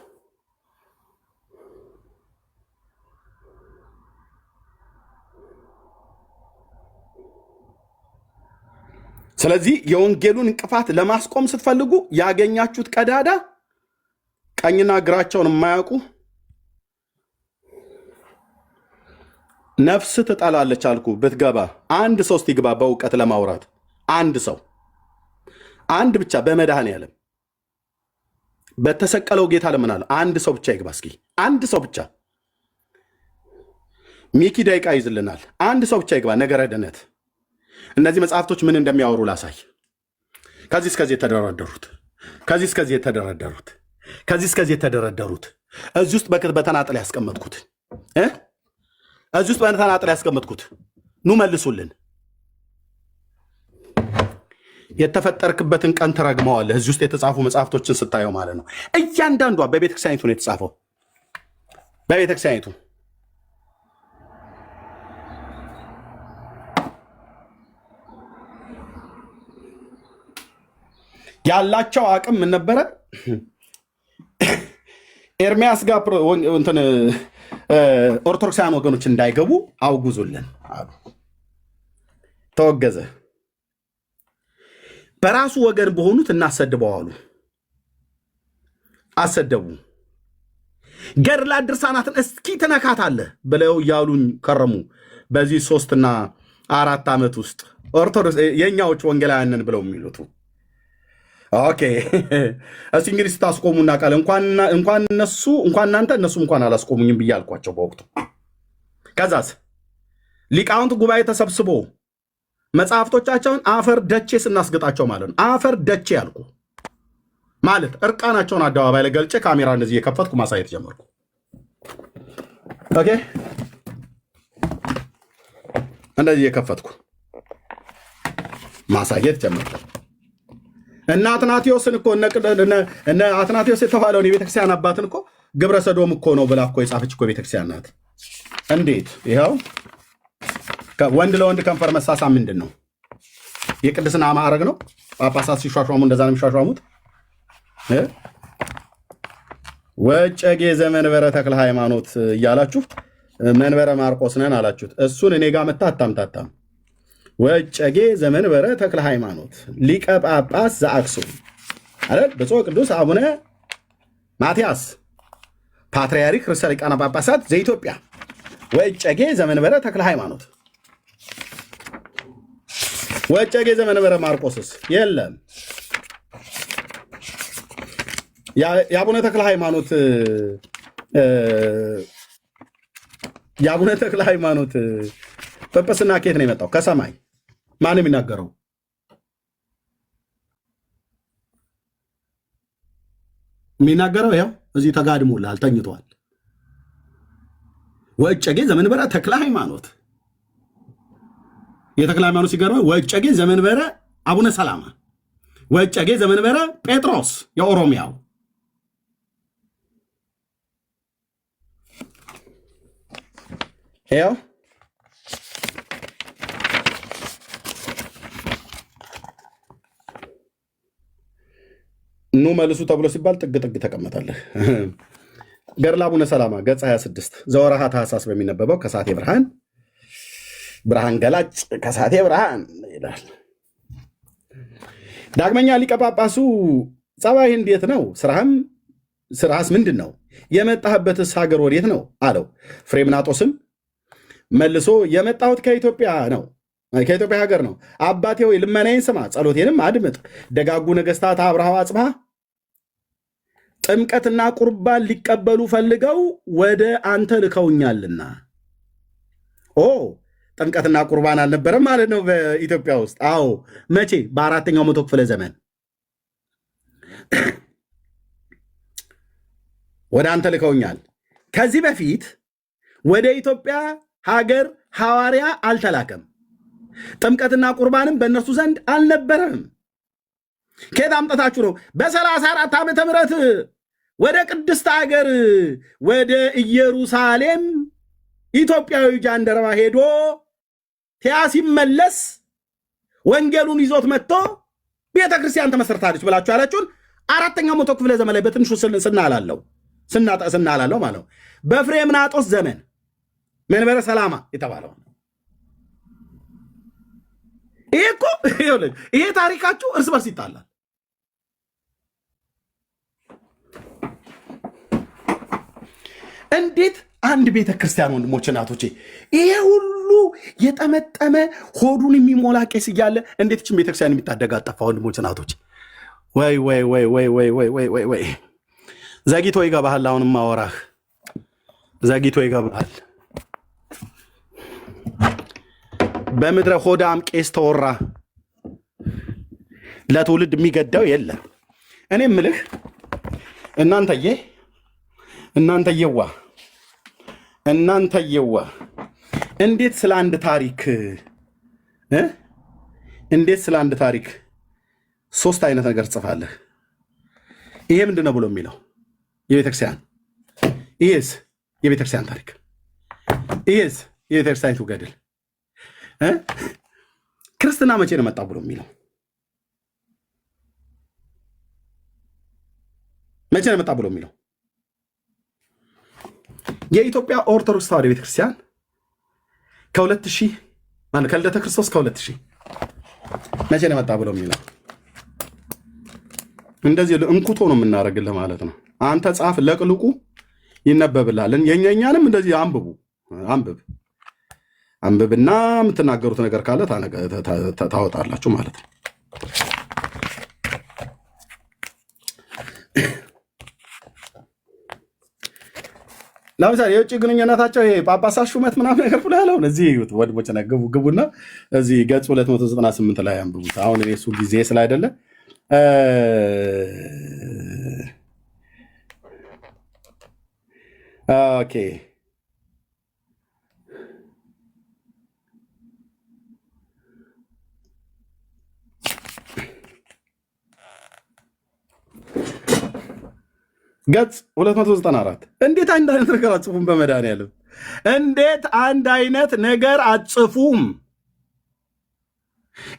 ስለዚህ የወንጌሉን እንቅፋት ለማስቆም ስትፈልጉ ያገኛችሁት ቀዳዳ ቀኝና ግራቸውን የማያውቁ ነፍስ ትጠላለች አልኩ። ብትገባ አንድ ሰው ይግባ በእውቀት ለማውራት አንድ ሰው አንድ ብቻ በመድኃኔዓለም በተሰቀለው ጌታ ለምናለ አንድ ሰው ብቻ ይግባ። እስኪ አንድ ሰው ብቻ። ሚኪ ደቂቃ ይዝልናል። አንድ ሰው ብቻ ይግባ። ነገረ ድህነት እነዚህ መጽሐፍቶች ምን እንደሚያወሩ ላሳይ። ከዚህ እስከዚህ የተደረደሩት ከዚህ እስከዚህ የተደረደሩት ከዚህ እስከዚህ የተደረደሩት እዚህ ውስጥ በተናጠል ያስቀመጥኩት እዚህ ውስጥ በተናጠል ያስቀመጥኩት ኑ መልሱልን። የተፈጠርክበትን ቀን ተረግመዋለህ። እዚህ ውስጥ የተጻፉ መጽሐፍቶችን ስታየው ማለት ነው። እያንዳንዷ በቤተክርስቲያኒቱ ነው የተጻፈው። በቤተክርስቲያኒቱ ያላቸው አቅም ምን ነበረ? ኤርሚያስ ጋር እንትን ኦርቶዶክሳውያን ወገኖች እንዳይገቡ አውጉዙልን አሉ። ተወገዘ። በራሱ ወገን በሆኑት እናሰድበዋሉ። አሰደቡ። ገድላት ድርሳናትን እስኪ ትነካታለህ ብለው እያሉኝ ከረሙ። በዚህ 3 እና 4 ዓመት ውስጥ ኦርቶዶክስ የኛዎች ወንጌላውያንን ብለው የሚሉት ኦኬ። እስኪ እንግዲህ ስታስቆሙና ቃል እንኳን እነሱ እንኳን እናንተ እነሱ እንኳን አላስቆሙኝም ብዬ አልኳቸው በወቅቱ። ከዛስ ሊቃውንት ጉባኤ ተሰብስቦ መጽሐፍቶቻቸውን አፈር ደቼ ስናስገጣቸው ማለት ነው። አፈር ደቼ ያልኩ ማለት እርቃናቸውን አደባባይ ላይ ገልጬ ካሜራ እንደዚህ እየከፈትኩ ማሳየት ጀመርኩ። ኦኬ እንደዚህ እየከፈትኩ ማሳየት ጀመርኩ። እነ አትናቴዎስን እኮ እነ አትናቴዎስ የተባለውን የቤተክርስቲያን አባትን እኮ ግብረ ሰዶም እኮ ነው ብላ እኮ የጻፈች እኮ ቤተክርስቲያን ናት። እንዴት ይኸው ወንድ ለወንድ ከንፈር መሳሳ ምንድን ነው? የቅድስና ማዕረግ ነው። ጳጳሳት ሲሿሿሙ እንደዛ ነው የሚሿሿሙት። ወጨጌ ዘመንበረ ተክለ ሃይማኖት እያላችሁ መንበረ ማርቆስ ነን አላችሁት። እሱን እኔ ጋር መታ አታምታታም። ወጨጌ ዘመንበረ ተክለ ሃይማኖት ሊቀ ጳጳስ ዘአክሱም አይደል? ብፁዕ ቅዱስ አቡነ ማትያስ ፓትርያርክ ርዕሰ ሊቃነ ጳጳሳት ዘኢትዮጵያ ወጨጌ ዘመንበረ ተክለ ሃይማኖት። ወጨጌ ዘመንበረ ማርቆስስ የለም። የአቡነ ተክለ ሃይማኖት ጵጵስና ከየት ነው የመጣው? ከሰማይ። ማን የሚናገረው? የሚናገረው ያው እዚህ ተጋድሞልሃል፣ ተኝቷል። ወጨጌ ዘመንበረ ተክለ ሃይማኖት የተክለ ሃይማኖት ሲገርመው ወጨጌ ዘመንበረ አቡነ ሰላማ፣ ወጨጌ ዘመንበረ ጴጥሮስ የኦሮሚያው ያው ኑ መልሱ ተብሎ ሲባል ጥግ ጥግ ተቀመጣለህ። ገድለ አቡነ ሰላማ ገጽ 26 ዘወርኃ ታኅሳስ በሚነበበው ከሰዓቴ ብርሃን ብርሃን ገላጭ ከሳቴ ብርሃን ይላል። ዳግመኛ ሊቀ ጳጳሱ ጸባይህ እንዴት ነው? ስራህስ ምንድን ነው? የመጣህበትስ ሀገር ወዴት ነው አለው። ፍሬምናጦስም መልሶ የመጣሁት ከኢትዮጵያ ነው፣ ከኢትዮጵያ ሀገር ነው። አባቴ ሆይ ልመናዬን ስማ፣ ጸሎቴንም አድምጥ። ደጋጉ ነገስታት አብርሃ አጽብሃ ጥምቀትና ቁርባን ሊቀበሉ ፈልገው ወደ አንተ ልከውኛልና። ጥምቀትና ቁርባን አልነበረም ማለት ነው በኢትዮጵያ ውስጥ? አዎ። መቼ? በ4ኛው መቶ ክፍለ ዘመን ወደ አንተ ልከውኛል። ከዚህ በፊት ወደ ኢትዮጵያ ሀገር ሐዋርያ አልተላከም። ጥምቀትና ቁርባንም በእነርሱ ዘንድ አልነበረም። ከየት አምጠታችሁ ነው? በ34 ዓመተ ምህረት ወደ ቅድስት ሀገር ወደ ኢየሩሳሌም ኢትዮጵያዊ ጃንደረባ ሄዶ ሲመለስ ወንጌሉን ይዞት መጥቶ ቤተ ክርስቲያን ተመሰርታለች ብላችሁ ያላችሁን 4ኛው መቶ ክፍለ ዘመን ላይ በትንሹ ስናላለው ማለት ነው። በፍሬምናጦስ ዘመን መንበረ ሰላማ የተባለው ይሄ ታሪካችሁ እርስ በርስ ይጣላል። እንዴት አንድ ቤተ ክርስቲያን ወንድሞች እናቶቼ ይሄ ሁሉ የጠመጠመ ሆዱን የሚሞላ ቄስ እያለ እንዴት እችን ቤተክርስቲያን የሚታደጋ ጠፋ? ወንድሞች እናቶች ወይ ዘግይቶ ይገባሃል። አሁንም ማወራህ ዘግይቶ ይገባሃል። በምድረ ሆዳም ቄስ ተወራ። ለትውልድ የሚገዳው የለም። እኔ ምልህ እናንተየዋ እንዴት ስለ አንድ ታሪክ 3 አይነት ነገር ጽፋለህ? ይሄ ምንድን ነው ብሎ የሚለው የቤተክርስቲያን፣ ይሄስ የቤተክርስቲያን ታሪክ፣ ይሄስ የቤተክርስቲያኒቱ ገድል፣ ክርስትና መቼ ነው መጣ ብሎ የሚለው መቼ ነው መጣ ብሎ የሚለው የኢትዮጵያ ኦርቶዶክስ ተዋሕዶ ቤተክርስቲያን ከ2000 ከልደተ ክርስቶስ ከ2000 መቼ ነው መጣ ብሎ የሚለው እንደዚህ እንኩቶ ነው የምናደርግልህ ማለት ነው። አንተ ጻፍ፣ ለቅልቁ ይነበብልሃል። የኛንም እንደዚህ አንብብና የምትናገሩት ነገር ካለ ታወጣላችሁ ማለት ነው። ለምሳሌ የውጭ ግንኙነታቸው ይሄ ጳጳሳት ሹመት ምናምን ነገር ብሎ ያለውን እዚህ ወድሞች ግቡና እዚህ ገጽ 298 ላይ አንብቡት። አሁን እሱ ጊዜ ስላይደለ ኦኬ ገጽ 294 እንዴት አንድ አይነት ነገር አጽፉም? በመድኃኒዓለም እንዴት አንድ አይነት ነገር አጽፉም?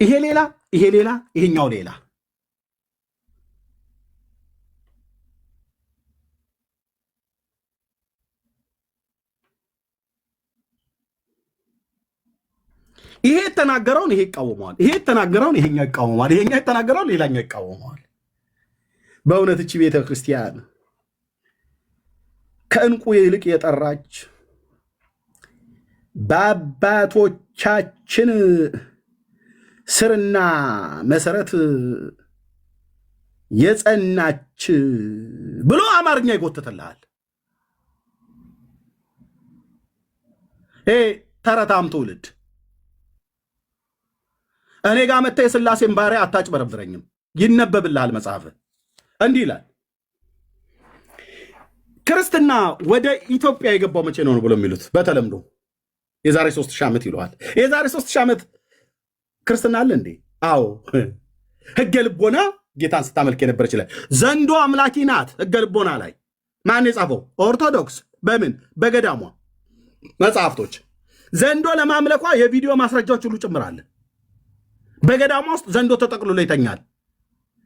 ይሄ ሌላ ይሄኛው ሌላ። ይሄ የተናገረውን ይሄ ይቃወመዋል፣ ይሄ የተናገረውን ይሄኛው ይቃወመዋል፣ ይሄኛው የተናገረውን ሌላኛው ይቃወመዋል። በእውነት እቺ ቤተ ክርስቲያን ከእንቁ ይልቅ የጠራች በአባቶቻችን ስርና መሰረት የጸናች ብሎ አማርኛ ይጎትትልሃል። ተረታም ትውልድ እኔ ጋር መጥተህ የሥላሴን ባሪያ አታጭበረብረኝም። ይነበብልሃል መጽሐፍ እንዲህ ይላል። ክርስትና ወደ ኢትዮጵያ የገባው መቼ ነው ብሎ የሚሉት በተለምዶ የዛሬ 3000 ዓመት ይለዋል። የዛሬ 3000 ዓመት ክርስትና አለ እንዴ? አዎ። ሕገ ልቦና ጌታን ስታመልክ የነበረ ይችላል። ዘንዶ አምላኪ ናት። ሕገ ልቦና ላይ ማን የጻፈው? ኦርቶዶክስ። በምን? በገዳሟ መጽሐፍቶች። ዘንዶ ለማምለኳ የቪዲዮ ማስረጃዎች ሁሉ ጭምራለ። በገዳሟ ውስጥ ዘንዶ ተጠቅልሎ ይተኛል።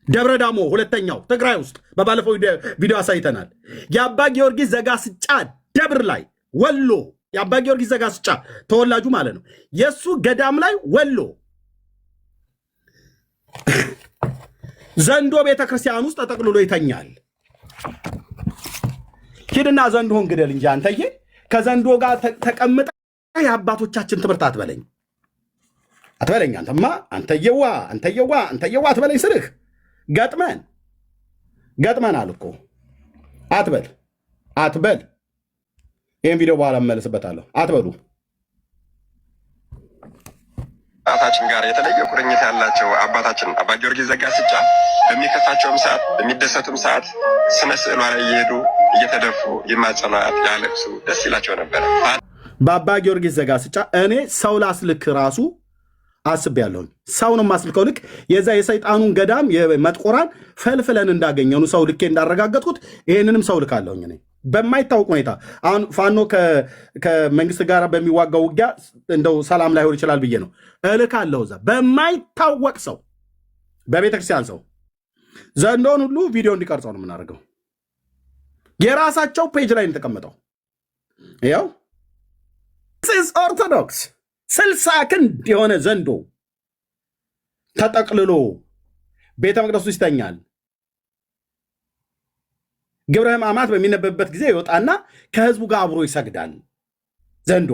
ደብረ ዳሞ ሁለተኛው ትግራይ ውስጥ በባለፈው ቪዲዮ አሳይተናል። የአባ ጊዮርጊስ ዘጋስጫ ደብር ላይ ወሎ የአባ ጊዮርጊስ ዘጋስጫ ተወላጁ ማለት ነው። የሱ ገዳም ላይ ወሎ ዘንዶ ቤተክርስቲያን ውስጥ ተጠቅልሎ ይተኛል። ሂድና ዘንዶን ግደል እንጂ አንተዬ ከዘንዶ ጋር ተቀምጠ የአባቶቻችን ትምህርት አትበለኝ። አንተማ አንተየዋ አትበለኝ ስልህ ገጥመናል እኮ አትበል። ይህን ቪዲዮ በኋላ እመለስበታለሁ። አትበሉ። አባታችን ጋር የተለየ ቁርኝት ያላቸው አባታችን አባ ጊዮርጊስ ዘጋስጫ በሚከፋቸውም ሰዓት በሚደሰቱም ሰዓት ስነ ስዕሏ ላይ እየሄዱ እየተደፉ ይማጸኗት፣ ያለቅሱ፣ ደስ ይላቸው ነበር። በአባ ጊዮርጊስ ዘጋስጫ እኔ ሰው ላስልክ ራሱ አስቤያለሁኝ። ሰው ነው የማስልከው። ልክ የዛ የሰይጣኑን ገዳም የመጥቆራን ፈልፍለን እንዳገኘኑ ሰው ልኬ እንዳረጋገጥኩት ይህንንም ሰው ልካለሁኝ እኔ በማይታወቅ ሁኔታ። አሁን ፋኖ ከመንግስት ጋር በሚዋጋው ውጊያ እንደው ሰላም ላይሆን ይችላል ብዬ ነው እልካለሁ። እዛ በማይታወቅ ሰው በቤተክርስቲያን ሰው ዘንዶን ሁሉ ቪዲዮ እንዲቀርጸው ነው የምናደርገው። የራሳቸው ፔጅ ላይ የተቀመጠው ያው ኦርቶዶክስ 60 ክንድ የሆነ ዘንዶ ተጠቅልሎ ቤተ መቅደሱ ይስተኛል። ግብረ ሕማማት በሚነበብበት ጊዜ ይወጣና ከህዝቡ ጋር አብሮ ይሰግዳል። ዘንዶ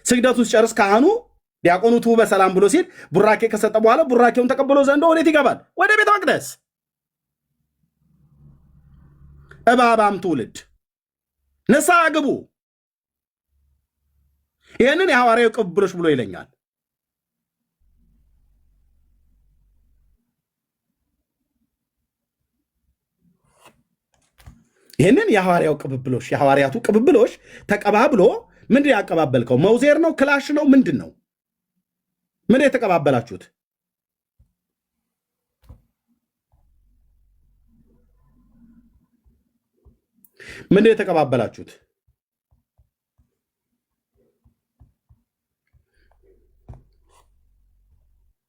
ስግደቱን ሲጨርስ ካህኑ ዲያቆኑ ትቡ በሰላም ብሎ ሲል ቡራኬ ከሰጠ በኋላ ቡራኬውን ተቀብሎ ዘንዶ ወዴት ይገባል? ወደ ቤተ መቅደስ። እባባም ትውልድ ንስሐ ግቡ። ይህንን የሐዋርያው ቅብብሎች ብሎ ይለኛል። ይህንን የሐዋርያው ቅብብሎች የሐዋርያቱ ቅብብሎች ተቀባብሎ ምንድን ያቀባበልከው? መውዜር ነው? ክላሽ ነው? ምንድን ነው? ምን የተቀባበላችሁት? ምንድን የተቀባበላችሁት?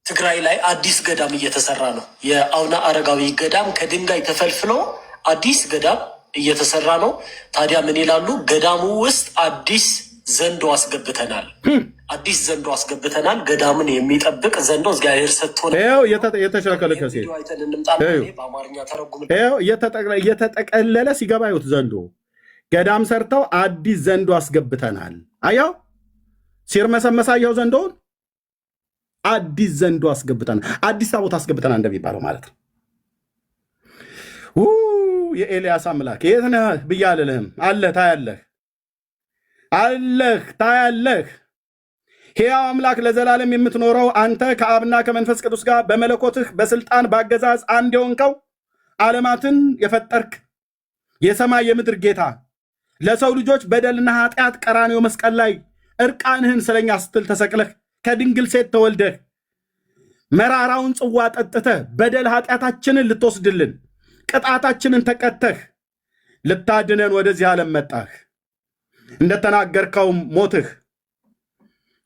ትግራይ ላይ አዲስ ገዳም እየተሰራ ነው። የአቡነ አረጋዊ ገዳም ከድንጋይ ተፈልፍሎ አዲስ ገዳም እየተሰራ ነው። ታዲያ ምን ይላሉ? ገዳሙ ውስጥ አዲስ ዘንዶ አስገብተናል። ገዳምን የሚጠብቅ ዘንዶ እግዚአብሔር ሰጥቶን እየተጠቀለለ ሲገባ ይሁት ዘንዶ ገዳም ሰርተው አዲስ ዘንዶ አስገብተናል። አያው ሲርመሰመሳየው ዘንዶውን አዲስ ዘንዶ አስገብተናል። አዲስ ታቦት አስገብተናል እንደሚባለው ማለት ነው። የኤልያስ አምላክ የት ነህ ብዬ አልልህም። ታያለህ። ሕያው አምላክ ለዘላለም የምትኖረው አንተ ከአብና ከመንፈስ ቅዱስ ጋር በመለኮትህ በስልጣን በአገዛዝ አንድ የሆንከው ዓለማትን የፈጠርክ የሰማይ የምድር ጌታ ለሰው ልጆች በደልና ኃጢአት ቀራንዮ መስቀል ላይ እርቃንህን ስለኛ ስትል ተሰቅለህ ከድንግል ሴት ተወልደህ መራራውን ጽዋ ጠጥተህ በደል ኃጢአታችንን ልትወስድልን ቅጣታችንን ተቀተህ ልታድነን ወደዚህ ዓለም መጣህ። እንደተናገርከውም ሞትህ፣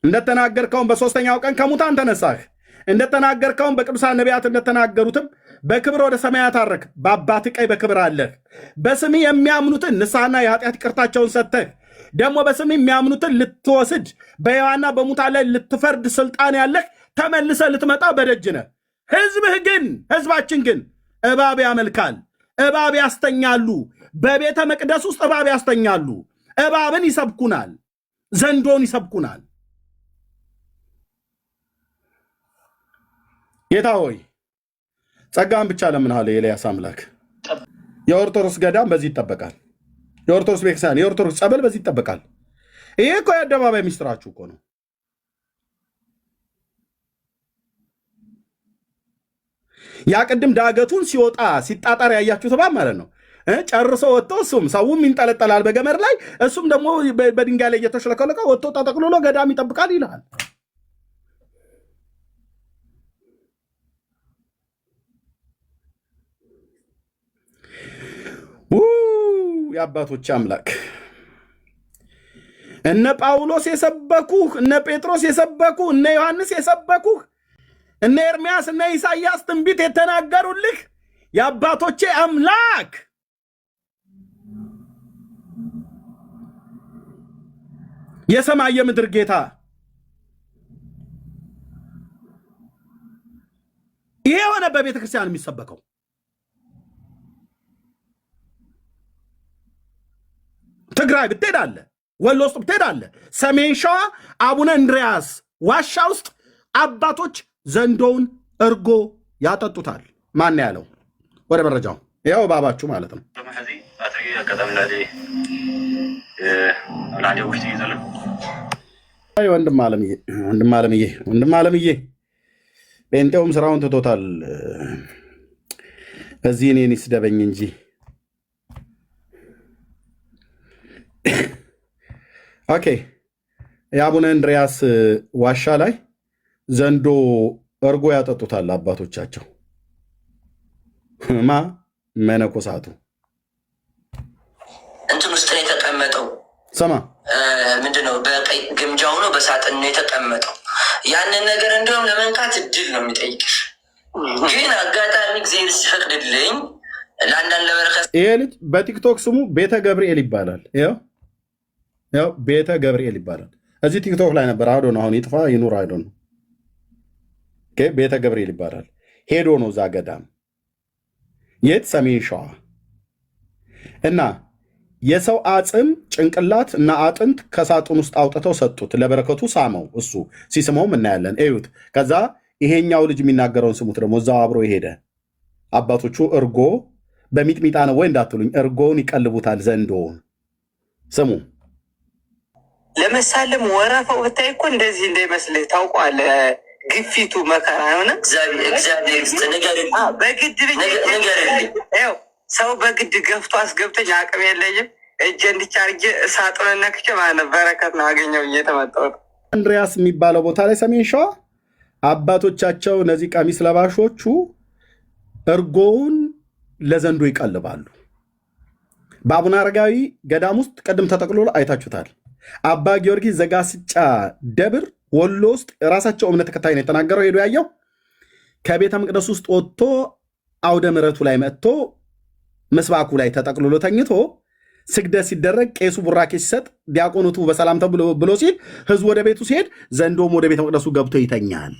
እንደተናገርከውም በሦስተኛው ቀን ከሙታን ተነሳህ፣ እንደተናገርከውም በቅዱሳን ነቢያት እንደተናገሩትም በክብር ወደ ሰማያት አረክ። በአባት ቀኝ በክብር አለህ። በስምህ የሚያምኑትን ንስሐና የኃጢአት ይቅርታቸውን ሰጥተህ ደግሞ በስምህ የሚያምኑትን ልትወስድ በሕያዋንና በሙታን ላይ ልትፈርድ ስልጣን ያለህ ተመልሰህ ልትመጣ በደጅ ነህ። ሕዝባችን ግን እባብ ያመልካል፣ እባብ ያስተኛሉ። በቤተ መቅደስ ውስጥ እባብ ያስተኛሉ። እባብን ይሰብኩናል፣ ዘንዶን ይሰብኩናል። ጌታ ሆይ ጸጋን ብቻ ለምንሃለ። የኤልያስ አምላክ የኦርቶዶክስ ገዳም በዚህ ይጠበቃል። የኦርቶዶክስ ቤተክርስቲያን የኦርቶዶክስ ጸበል በዚህ ይጠበቃል። ይሄ እኮ የአደባባይ ሚስጥራችሁ እኮ ነው። ያ ቅድም ዳገቱን ሲወጣ ሲጣጣር ያያችሁት እባብ ማለት ነው። ጨርሶ ወጥቶ እሱም ሰውም ይንጠለጠላል በገመድ ላይ፣ እሱም ደግሞ በድንጋይ ላይ እየተሽለከለቀ ወጥቶ ተጠቅልሎ ገዳም ይጠብቃል ይልሃል። የአባቶች አምላክ እነ ጳውሎስ የሰበኩህ፣ እነ ጴጥሮስ የሰበኩህ፣ እነ ዮሐንስ የሰበኩህ፣ እነ ኤርምያስ እነ ኢሳይያስ ትንቢት የተናገሩልህ የአባቶቼ አምላክ የሰማይ የምድር ጌታ ይሄ ሆነ በቤተ ክርስቲያን የሚሰበከው። ትግራይ ብትሄድ አለ፣ ወሎ ውስጥ ብትሄድ አለ፣ ሰሜን ሸዋ አቡነ እንድሪያስ ዋሻ ውስጥ አባቶች ዘንዶውን እርጎ ያጠጡታል። ማን ያለው? ወደ መረጃው ያው ባባችሁ ማለት ነው። ወንድም አለምዬ ጴንጤውም ስራውን ትቶታል። እዚህ እኔን ይስደበኝ እንጂ ኦኬ። የአቡነ እንድሪያስ ዋሻ ላይ ዘንዶ እርጎ ያጠጡታል አባቶቻቸው። ማ መነኮሳቱ እንትን ውስጥ ነው የተቀመጠው። ሰማ ምንድነው? በቀይ ግምጃው ነው በሳጥን ነው የተቀመጠው። ያንን ነገር እንደውም ለመንካት እድል ነው የሚጠይቅሽ። ግን አጋጣሚ እግዚአብሔር ሲፈቅድልኝ ለአንዳንድ ለበረከት ይሄ ልጅ በቲክቶክ ስሙ ቤተ ገብርኤል ይባላል። ያው ቤተ ገብርኤል ይባላል። እዚህ ቲክቶክ ላይ ነበር። አዶ ነው አሁን ይጥፋ ይኑር አይዶ ነው። ቤተ ገብርኤል ይባላል። ሄዶ ነው እዛ ገዳም የት ሰሜን ሸዋ እና የሰው አጽም ጭንቅላት እና አጥንት ከሳጥን ውስጥ አውጥተው ሰጡት። ለበረከቱ ሳመው። እሱ ሲስመውም እናያለን። እዩት። ከዛ ይሄኛው ልጅ የሚናገረውን ስሙት። ደግሞ እዛው አብሮ የሄደ አባቶቹ እርጎ በሚጥሚጣ ነው ወይ እንዳትሉኝ፣ እርጎውን ይቀልቡታል ዘንዶውን። ስሙ። ለመሳለም ወረፋው ብታይ እኮ እንደዚህ እንዳይመስልህ ታውቀዋለህ። ግፊቱ መከራ ሆነ። እግዚአብሔር በግድ ይኸው ሰው በግድ ገፍቶ አስገብተኝ አቅም የለኝም እጄ እንዲቻርጌ ሳጥኑን ነክቼ ማለት በረከት ነው አገኘው እየተመጣሁት። እንድሪያስ የሚባለው ቦታ ላይ ሰሜን ሸዋ አባቶቻቸው እነዚህ ቀሚስ ለባሾቹ እርጎውን ለዘንዶ ይቀልባሉ። በአቡነ አረጋዊ ገዳም ውስጥ ቅድም ተጠቅልሎ አይታችሁታል። አባ ጊዮርጊስ ዘጋስጫ ደብር ወሎ ውስጥ ራሳቸው እምነት ተከታይ ነው የተናገረው። ሄዶ ያየው ከቤተ መቅደስ ውስጥ ወጥቶ አውደ ምሕረቱ ላይ መጥቶ መስባኩ ላይ ተጠቅልሎ ተኝቶ ስግደት ሲደረግ ቄሱ ቡራኬ ሲሰጥ ዲያቆኖቱ በሰላም ብሎ ሲል ህዝቡ ወደ ቤቱ ሲሄድ ዘንዶም ወደ ቤተ መቅደሱ ገብቶ ይተኛል።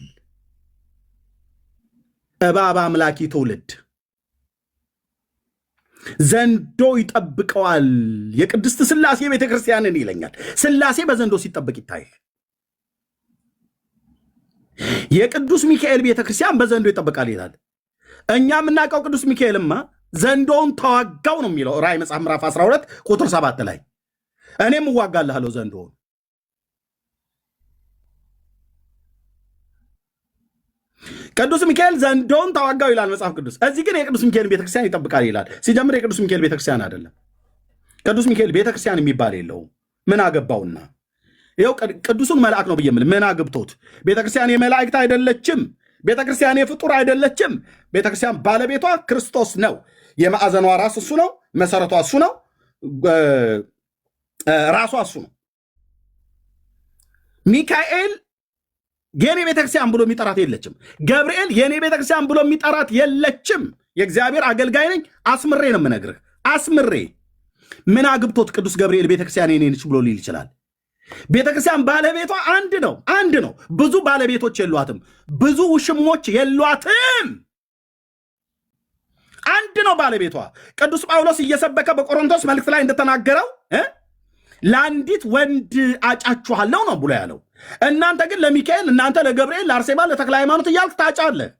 እባብ አምላኪ ትውልድ ዘንዶ ይጠብቀዋል። የቅድስት ሥላሴ ቤተክርስቲያንን ይለኛል። ሥላሴ በዘንዶ ሲጠበቅ ይታይ። የቅዱስ ሚካኤል ቤተክርስቲያን በዘንዶ ይጠበቃል ይላል። እኛ የምናውቀው ቅዱስ ሚካኤልማ ዘንዶውን ተዋጋው ነው የሚለው ራእይ መጽሐፍ ምዕራፍ 12 ቁጥር 7 ላይ እኔም እዋጋልሃለሁ ዘንዶውን። ቅዱስ ሚካኤል ዘንዶውን ተዋጋው ይላል መጽሐፍ ቅዱስ። እዚህ ግን የቅዱስ ሚካኤል ቤተክርስቲያን ይጠብቃል ይላል። ሲጀምር የቅዱስ ሚካኤል ቤተክርስቲያን አይደለም። ቅዱስ ሚካኤል ቤተክርስቲያን የሚባል የለውም። ምን አገባውና ይኸው ቅዱሱን መልአክ ነው ብዬ የምልህ ምን አግብቶት? ቤተክርስቲያን የመላእክት አይደለችም። ቤተክርስቲያን የፍጡር አይደለችም። ቤተክርስቲያን ባለቤቷ ክርስቶስ ነው። የማዕዘኗ ራስ እሱ ነው። መሰረቷ እሱ ነው። ራሷ እሱ ነው። ሚካኤል የኔ ቤተክርስቲያን ብሎ የሚጠራት የለችም። ገብርኤል የኔ ቤተክርስቲያን ብሎ የሚጠራት የለችም። የእግዚአብሔር አገልጋይ ነኝ አስምሬ ነው የምነግርህ። አስምሬ ምን አግብቶት ቅዱስ ገብርኤል ቤተክርስቲያን የኔ ነች ብሎ ሊል ይችላል? ቤተክርስቲያን ባለቤቷ አንድ ነው። አንድ ነው። ብዙ ባለቤቶች የሏትም። ብዙ ውሽሞች የሏትም። አንድ ነው ባለቤቷ። ቅዱስ ጳውሎስ እየሰበከ በቆሮንቶስ መልእክት ላይ እንደተናገረው ለአንዲት ወንድ አጫችኋለሁ ነው ብሎ ያለው። እናንተ ግን ለሚካኤል፣ እናንተ ለገብርኤል፣ ለአርሴማ፣ ለተክለ ሃይማኖት እያልክ ታጫለህ።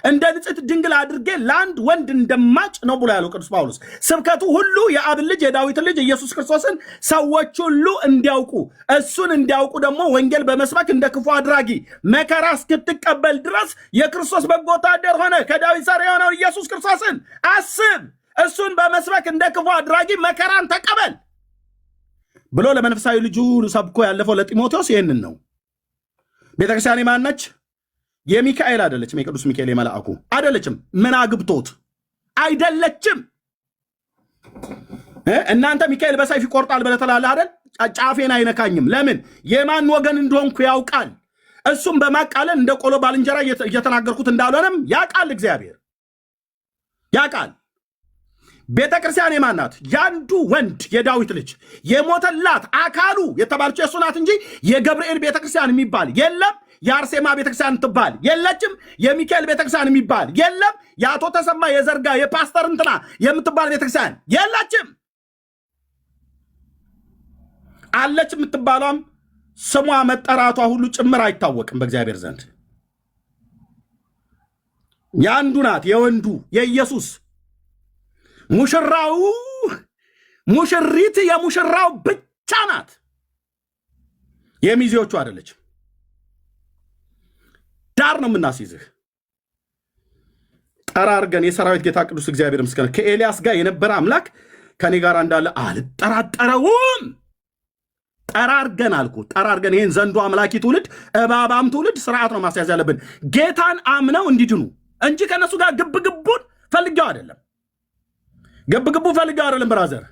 እንደ ንጽሕት ድንግል አድርጌ ለአንድ ወንድ እንደማጭ ነው ብሎ ያለው ቅዱስ ጳውሎስ። ስብከቱ ሁሉ የአብን ልጅ የዳዊትን ልጅ ኢየሱስ ክርስቶስን ሰዎች ሁሉ እንዲያውቁ፣ እሱን እንዲያውቁ ደግሞ ወንጌል በመስበክ እንደ ክፉ አድራጊ መከራ እስክትቀበል ድረስ የክርስቶስ በጎ ወታደር ሆነ። ከዳዊት ዘር የሆነው ኢየሱስ ክርስቶስን አስብ፣ እሱን በመስበክ እንደ ክፉ አድራጊ መከራን ተቀበል ብሎ ለመንፈሳዊ ልጁ ሰብኮ ያለፈው ለጢሞቴዎስ ይህንን ነው። ቤተክርስቲያን ማነች? የሚካኤል አይደለችም። የቅዱስ ሚካኤል የመልአኩ አይደለችም። ምን አግብቶት? አይደለችም። እናንተ ሚካኤል በሰይፍ ይቆርጣል ብለህ ትላለህ አይደል? ጫፌን አይነካኝም። ለምን? የማን ወገን እንደሆንኩ ያውቃል። እሱም በማቃለል እንደ ቆሎ ባልንጀራ እየተናገርኩት እንዳልሆነም ያውቃል። እግዚአብሔር ያውቃል። ቤተክርስቲያን የማናት? ያንዱ ወንድ የዳዊት ልጅ የሞተላት አካሉ የተባለችው የእሱ ናት እንጂ የገብርኤል ቤተክርስቲያን የሚባል የለም። የአርሴማ ቤተክርስቲያን ትባል የለችም። የሚካኤል ቤተክርስቲያን የሚባል የለም። የአቶ ተሰማ የዘርጋ የፓስተር እንትና የምትባል ቤተክርስቲያን የለችም። አለች የምትባሏም ስሟ መጠራቷ ሁሉ ጭምር አይታወቅም በእግዚአብሔር ዘንድ። ያንዱ ናት የወንዱ የኢየሱስ ሙሽራው ሙሽሪት የሙሽራው ብቻ ናት። የሚዜዎቹ አይደለችም። ዳር ነው የምናስይዝህ። ጠራርገን የሰራዊት ጌታ ቅዱስ እግዚአብሔር ምስጋና ከኤልያስ ጋር የነበረ አምላክ ከኔ ጋር እንዳለ አልጠራጠረውም። ጠራርገን አልኩ። ጠራርገን ይህን ዘንዶ አምላኪ ትውልድ እባባም ትውልድ ስርዓት ነው ማስያዝ ያለብን። ጌታን አምነው እንዲድኑ እንጂ ከነሱ ጋር ግብግቡን ፈልገው አይደለም። ግብግቡ ፈልገው አይደለም ብራዘር።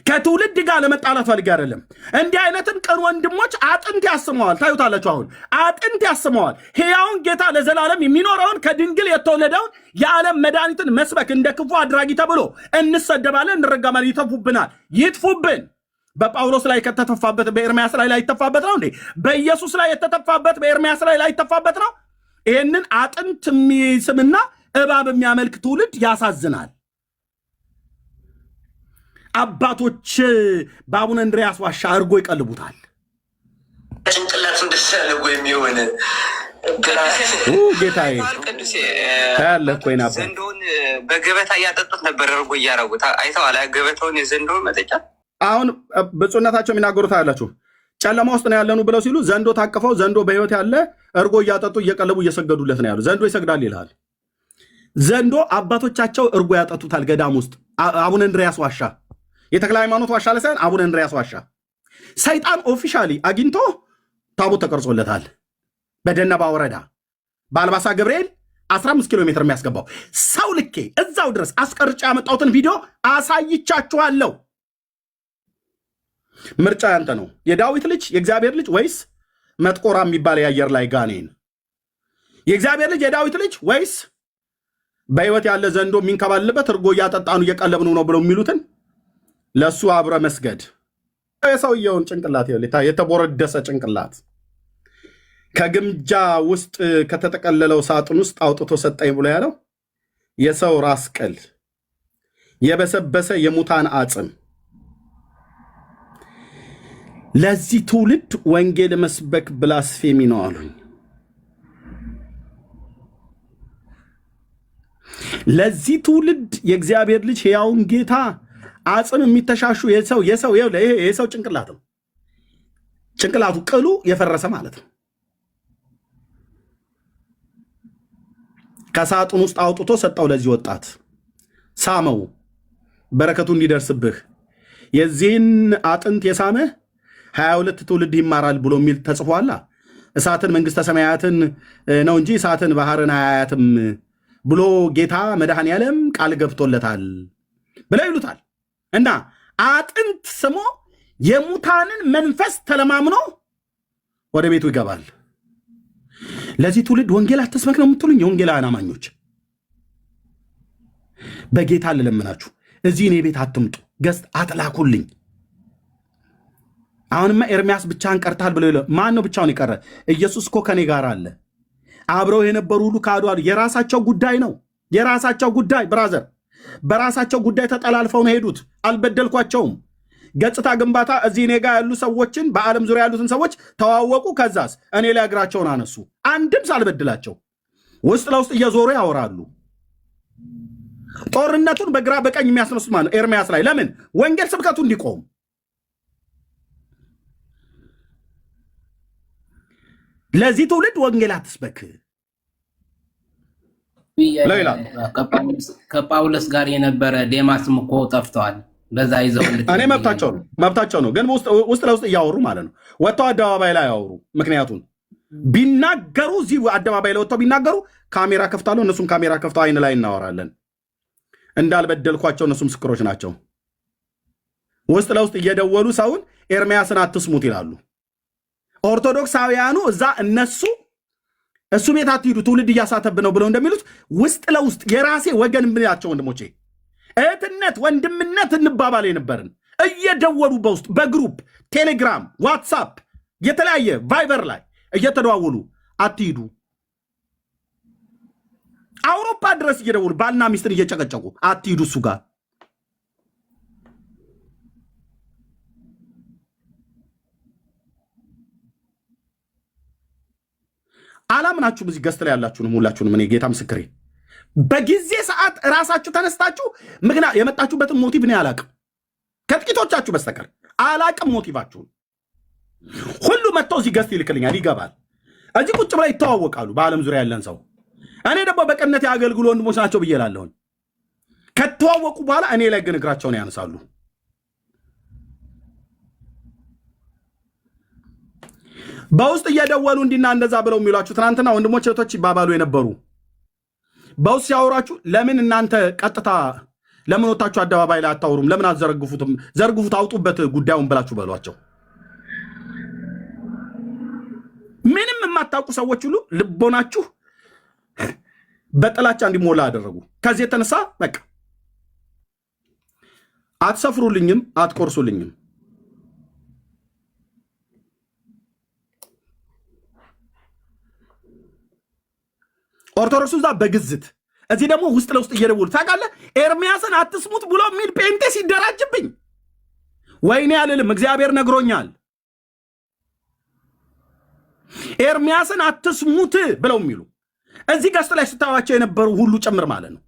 ከትውልድ ጋር ለመጣላት ፈልገው አይደለም። እንዲህ አይነትን ቀን ወንድሞች አጥንት ያስመዋል። ታዩታላችሁ። አሁን አጥንት ያስመዋል። ሕያውን ጌታ ለዘላለም የሚኖረውን ከድንግል የተወለደውን የዓለም መድኃኒትን መስበክ እንደ ክፉ አድራጊ ተብሎ እንሰደባለን፣ እንረጋማለን። ይተፉብናል፣ ይጥፉብን። በጳውሎስ ላይ ከተተፋበት በኤርምያስ ላይ ላይተፋበት ነው እንዴ? በኢየሱስ ላይ የተተፋበት በኤርምያስ ላይ ላይተፋበት ነው? ይህንን አጥንት የሚስምና እባብ የሚያመልክ ትውልድ ያሳዝናል። አባቶች በአቡነ እንድርያስ ዋሻ እርጎ ይቀልቡታል። ጭንቅላቱ ደስ ያለ የሚሆን ጌታዬ ያለ ኮይና ዘንዶውን በገበታ እያጠጡት ነበር። እርጎ እያረጉት አይተዋል። ገበታውን የዘንዶውን መጠጫ አሁን ብፁዕነታቸው የሚናገሩት አላችሁ። ጨለማ ውስጥ ነው ያለኑ ብለው ሲሉ ዘንዶ ታቅፈው ዘንዶ በህይወት ያለ እርጎ እያጠጡ እየቀለቡ እየሰገዱለት ነው ያሉ። ዘንዶ ይሰግዳል ይልሃል። ዘንዶ አባቶቻቸው እርጎ ያጠጡታል ገዳም ውስጥ አቡነ እንድርያስ ዋሻ፣ የተክለ ሃይማኖት ዋሻ ለሳይሆን አቡነ እንድርያስ ዋሻ። ሰይጣን ኦፊሻሊ አግኝቶ ታቦት ተቀርጾለታል። በደነባ ወረዳ በአልባሳ ገብርኤል 15 ኪሎ ሜትር የሚያስገባው ሰው ልኬ እዛው ድረስ አስቀርጫ ያመጣሁትን ቪዲዮ አሳይቻችኋለሁ። ምርጫ ያንተ ነው። የዳዊት ልጅ የእግዚአብሔር ልጅ ወይስ መጥቆራ የሚባል የአየር ላይ ጋኔን? የእግዚአብሔር ልጅ የዳዊት ልጅ ወይስ በህይወት ያለ ዘንዶ የሚንከባልበት እርጎ እያጠጣኑ እየቀለብኑ ነው ብለው የሚሉትን ለሱ አብረ መስገድ። የሰውየውን ጭንቅላት የተቦረደሰ ጭንቅላት ከግምጃ ውስጥ ከተጠቀለለው ሳጥን ውስጥ አውጥቶ ሰጠኝ ብሎ ያለው የሰው ራስ ቅል፣ የበሰበሰ የሙታን አጽም። ለዚህ ትውልድ ወንጌል መስበክ ብላስፌሚ ነው አሉኝ። ለዚህ ትውልድ የእግዚአብሔር ልጅ ሕያውን ጌታ አጽም የሚተሻሹ የሰው ጭንቅላት ነው። ጭንቅላቱ ቅሉ የፈረሰ ማለት ነው። ከሳጥን ውስጥ አውጥቶ ሰጠው ለዚህ ወጣት። ሳመው በረከቱ እንዲደርስብህ። የዚህን አጥንት የሳመህ 22 ትውልድ ይማራል ብሎ የሚል ተጽፏላ። እሳትን መንግሥተ ሰማያትን ነው እንጂ እሳትን ባህርን አያያትም ብሎ ጌታ መድኃኔ ዓለም ቃል ገብቶለታል ብለው ይሉታል። እና አጥንት ስሞ የሙታንን መንፈስ ተለማምኖ ወደ ቤቱ ይገባል። ለዚህ ትውልድ ወንጌል አትስበክ ነው የምትሉኝ? የወንጌላውያን አማኞች በጌታ ልለምናችሁ፣ እዚህ እኔ ቤት አትምጡ፣ ገስት አጥላኩልኝ። አሁንማ ኤርሚያስ ብቻህን ቀርታል ብለው ማን ነው ብቻውን የቀረ? ኢየሱስ እኮ ከኔ ጋር አለ። አብረው የነበሩ ሁሉ ካዱ አሉ። የራሳቸው ጉዳይ ነው፣ የራሳቸው ጉዳይ ብራዘር። በራሳቸው ጉዳይ ተጠላልፈው ነው ሄዱት። አልበደልኳቸውም። ገጽታ ግንባታ እዚህ እኔ ጋር ያሉ ሰዎችን በዓለም ዙሪያ ያሉትን ሰዎች ተዋወቁ። ከዛስ እኔ ላይ እግራቸውን አነሱ። አንድም ሳልበድላቸው ውስጥ ለውስጥ እየዞሩ ያወራሉ። ጦርነቱን በግራ በቀኝ የሚያስነሱት ማለት ነው ኤርሚያስ ላይ። ለምን? ወንጌል ስብከቱ እንዲቆም። ለዚህ ትውልድ ወንጌል አትስበክ። ከጳውሎስ ጋር የነበረ ዴማስም እኮ ጠፍተዋል። በዛ ይዘው እኔ መብታቸው ነው፣ ግን ውስጥ ለውስጥ እያወሩ ማለት ነው። ወጥተው አደባባይ ላይ ያወሩ። ምክንያቱም ቢናገሩ እዚህ አደባባይ ላይ ወጥተው ቢናገሩ ካሜራ ከፍታለሁ፣ እነሱም ካሜራ ከፍተው አይን ላይ እናወራለን። እንዳልበደልኳቸው እነሱ ምስክሮች ናቸው። ውስጥ ለውስጥ እየደወሉ ሰውን ኤርሚያስን አትስሙት ይላሉ። ኦርቶዶክሳውያኑ እዛ እነሱ እሱ ቤት አትሂዱ ትውልድ እያሳተብን ነው ብለው እንደሚሉት ውስጥ ለውስጥ የራሴ ወገን ብላቸው ወንድሞቼ እህትነት ወንድምነት እንባባል የነበርን እየደወሉ በውስጥ በግሩፕ ቴሌግራም፣ ዋትሳፕ የተለያየ ቫይበር ላይ እየተደዋወሉ አትሂዱ። አውሮፓ ድረስ እየደወሉ ባልና ሚስትን እየጨቀጨቁ አትሂዱ እሱ ጋር። አላምናችሁም። እዚህ ገስት ላይ ያላችሁንም ሁላችሁንም እኔ ጌታ ምስክሬ በጊዜ ሰዓት ራሳችሁ ተነስታችሁ ምክንያት የመጣችሁበትን ሞቲቭ እኔ አላቅም፣ ከጥቂቶቻችሁ በስተቀር አላቅም ሞቲቫችሁን። ሁሉ መጥተው እዚህ ገስት ይልክልኛል፣ ይገባል፣ እዚህ ቁጭ ብላ ይተዋወቃሉ በዓለም ዙሪያ ያለን ሰው። እኔ ደግሞ በቅነት ያገልግሉ ወንድሞች ናቸው ብዬ እላለሁ። ከተዋወቁ በኋላ እኔ ላይ ግን እግራቸውን ያነሳሉ። በውስጥ እየደወሉ እንዲና እንደዛ ብለው የሚሏችሁ ትናንትና ወንድሞች እህቶች ይባባሉ የነበሩ በውስጥ ሲያወራችሁ ለምን እናንተ ቀጥታ ለምን ወጣችሁ አደባባይ ላይ አታወሩም? ለምን አትዘረግፉትም? ዘርግፉት፣ አውጡበት ጉዳዩን ብላችሁ በሏቸው። ምንም የማታውቁ ሰዎች ሁሉ ልቦናችሁ በጥላቻ እንዲሞላ አደረጉ። ከዚህ የተነሳ በቃ አትሰፍሩልኝም፣ አትቆርሱልኝም። ኦርቶዶክሱ እዛ በግዝት እዚህ ደግሞ ውስጥ ለውስጥ እየደወሉ ታውቃለህ፣ ኤርሚያስን አትስሙት ብሎ የሚል ጴንጤ ሲደራጅብኝ ወይኔ አልልም፣ እግዚአብሔር ነግሮኛል። ኤርሚያስን አትስሙት ብለው የሚሉ እዚህ ገስት ላይ ስታዋቸው የነበሩ ሁሉ ጭምር ማለት ነው።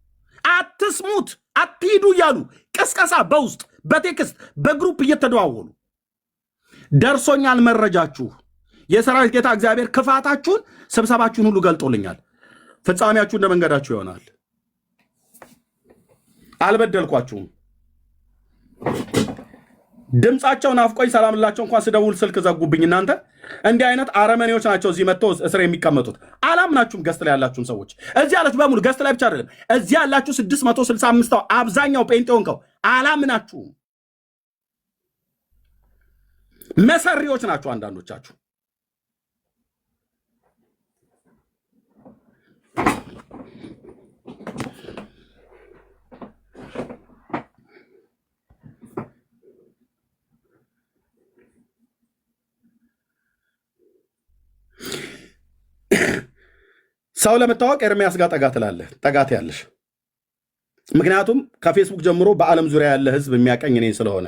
አትስሙት፣ አትሂዱ እያሉ ቅስቀሳ በውስጥ በቴክስት በግሩፕ እየተደዋወሉ ደርሶኛል መረጃችሁ። የሰራዊት ጌታ እግዚአብሔር ክፋታችሁን ስብሰባችሁን ሁሉ ገልጦልኛል። ፍጻሜያችሁ እንደ መንገዳችሁ ይሆናል። አልበደልኳችሁም። ድምፃቸው ናፍቆኝ ሰላም ላቸው እንኳን ስደውል ስልክ ዘጉብኝ። እናንተ እንዲህ አይነት አረመኔዎች ናቸው እዚህ መጥተው እስር የሚቀመጡት። አላምናችሁም። ገስት ላይ ያላችሁም ሰዎች እዚህ ያላችሁ በሙሉ ገስት ላይ ብቻ አይደለም፣ እዚህ ያላችሁ 665 አብዛኛው ጴንጤውን ከው አላምናችሁም። መሰሪዎች ናቸው አንዳንዶቻችሁ። ሰው ለመታወቅ ኤርሚያስ ጋር ጠጋ ትላለህ፣ ጠጋት ያለሽ። ምክንያቱም ከፌስቡክ ጀምሮ በዓለም ዙሪያ ያለ ህዝብ የሚያቀኝ እኔ ስለሆነ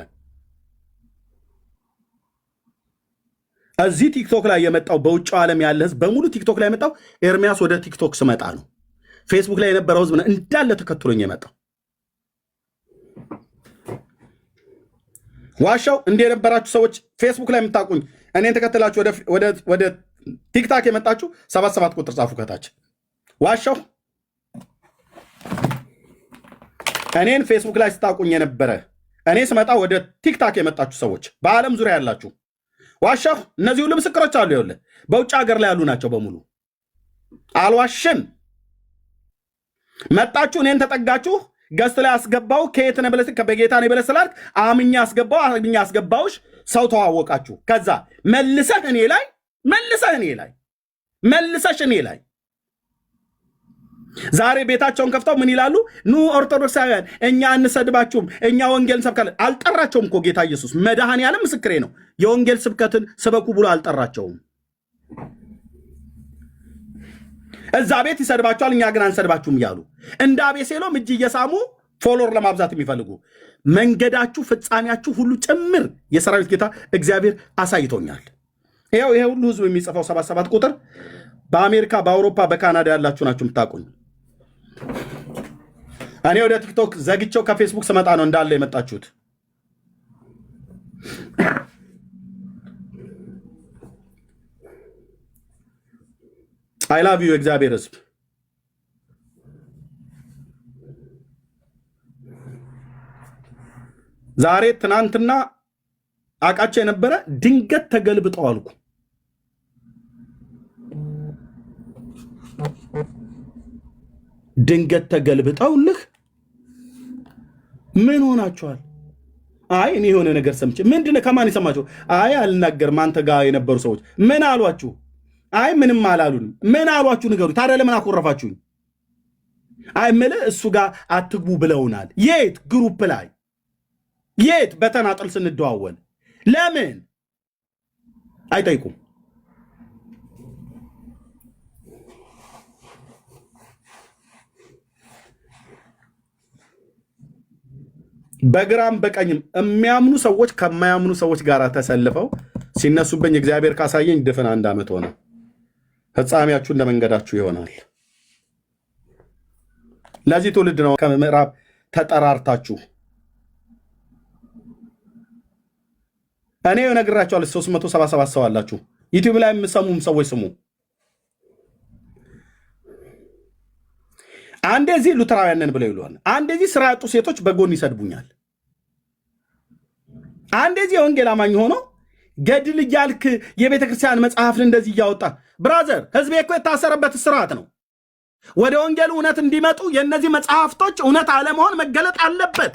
እዚህ ቲክቶክ ላይ የመጣው በውጭው ዓለም ያለ ህዝብ በሙሉ ቲክቶክ ላይ የመጣው ኤርሚያስ ወደ ቲክቶክ ስመጣ ነው። ፌስቡክ ላይ የነበረው ህዝብ እንዳለ ተከትሎኝ የመጣው። ዋሻው እንደ የነበራችሁ ሰዎች ፌስቡክ ላይ የምታውቁኝ እኔን ተከትላችሁ ወደ ቲክታክ የመጣችሁ 77 ቁጥር ጻፉ ከታች። ዋሻው እኔን ፌስቡክ ላይ ስታውቁኝ የነበረ እኔ ስመጣ ወደ ቲክታክ የመጣችሁ ሰዎች በዓለም ዙሪያ ያላችሁ ዋሻው፣ እነዚህ ሁሉ ምስክሮች አሉ። ይኸውልህ በውጭ ሀገር ላይ ያሉ ናቸው በሙሉ። አልዋሽም። መጣችሁ እኔን ተጠጋችሁ፣ ገስት ላይ አስገባው። ከየት ነው ብለህ በጌታ ነው ብለህ ስላልክ አምኛ አስገባውሽ። ሰው ተዋወቃችሁ። ከዛ መልሰህ እኔ ላይ መልሰሽ እኔ ላይ ዛሬ ቤታቸውን ከፍተው ምን ይላሉ? ኑ ኦርቶዶክሳውያን እኛ እንሰድባችሁም፣ እኛ ወንጌል እንሰብካለን። አልጠራቸውም እኮ ጌታ ኢየሱስ መድኃኔዓለም ምስክሬ ነው። የወንጌል ስብከትን ስበኩ ብሎ አልጠራቸውም። እዛ ቤት ይሰድባቸዋል፣ እኛ ግን አንሰድባችሁም እያሉ እንደ አቤሴሎም እጅ እየሳሙ ፎሎወር ለማብዛት የሚፈልጉ መንገዳችሁ፣ ፍጻሜያችሁ ሁሉ ጭምር የሰራዊት ጌታ እግዚአብሔር አሳይቶኛል። ይኸው ይሄ ሁሉ ህዝብ የሚጽፈው 77 ቁጥር በአሜሪካ፣ በአውሮፓ፣ በካናዳ ያላችሁ ናችሁ የምታውቁኝ። እኔ ወደ ቲክቶክ ዘግቼው ከፌስቡክ ስመጣ ነው እንዳለ የመጣችሁት። አይ ላቭ ዩ እግዚአብሔር ህዝብ። ዛሬ ትናንትና አቃቸው የነበረ ድንገት ተገልብጠው አልኩ። ድንገት ተገልብጠውልህ ምን ሆናችኋል? አይ እኔ የሆነ ነገር ሰምቼ ምንድነው? ከማን የሰማችሁ? አይ አልናገርም። አንተ ጋር የነበሩ ሰዎች ምን አሏችሁ? አይ ምንም አላሉን። ምን አሏችሁ ንገሩ። ታዲያ ለምን አኮረፋችሁኝ? አይ ምልህ እሱ ጋር አትግቡ ብለውናል። የት ግሩፕ ላይ የት በተናጠል ስንደዋወል ለምን አይጠይቁም? በግራም በቀኝም የሚያምኑ ሰዎች ከማያምኑ ሰዎች ጋር ተሰልፈው ሲነሱብኝ እግዚአብሔር ካሳየኝ ድፍን 1 ዓመት ሆነ። ፍጻሜያችሁ እንደ መንገዳችሁ ይሆናል። ለዚህ ትውልድ ነው ከምዕራብ ተጠራርታችሁ እኔ እነግራችኋለሁ። 377 ሰው አላችሁ ዩቲዩብ ላይ የምሰሙም ሰዎች ስሙ። አንዴ እዚህ ሉተራውያንን ብለው ይሉዋል። አንዴ እዚህ ስራ ያጡ ሴቶች በጎን ይሰድቡኛል። አንዴ እዚህ ወንጌል አማኝ ሆኖ ገድል እያልክ የቤተ ክርስቲያን መጽሐፍን እንደዚህ እያወጣ ብራዘር፣ ህዝቤ እኮ የታሰረበት ስርዓት ነው። ወደ ወንጌል እውነት እንዲመጡ የእነዚህ መጽሐፍቶች እውነት አለመሆን መገለጥ አለበት።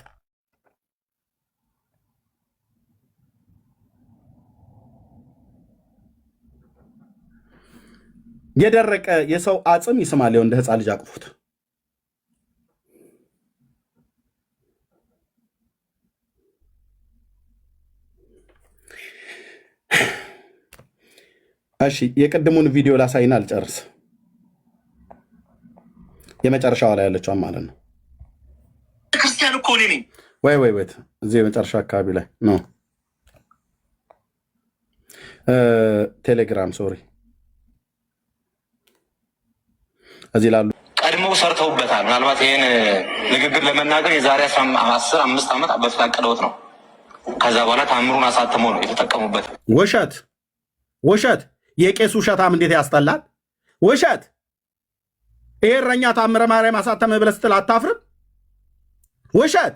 የደረቀ የሰው አጽም ይስማል እንደ ህፃን ልጅ አቅፉት። እሺ የቅድሙን ቪዲዮ ላሳይና አልጨርስ። የመጨረሻው ላይ ያለችው ማለት ነው። ክርስቲያን እኮ ነኝ። ወይ እዚህ የመጨረሻ አካባቢ ላይ ነው። ቴሌግራም ሶሪ፣ እዚህ ላሉ ቀድመው ሰርተውበታል። ምናልባት ይህን ንግግር ለመናገር የዛሬ 15 ዓመት በፊት አቅደውት ነው። ከዛ በኋላ ታምሩን አሳትመው ነው የተጠቀሙበት። ውሸት የቄስ ውሸታም እንዴት ያስጠላል! ውሸት ይሄ እረኛ ታምረ ማርያም አሳተመ ብለህ ስትል አታፍርም? ውሸት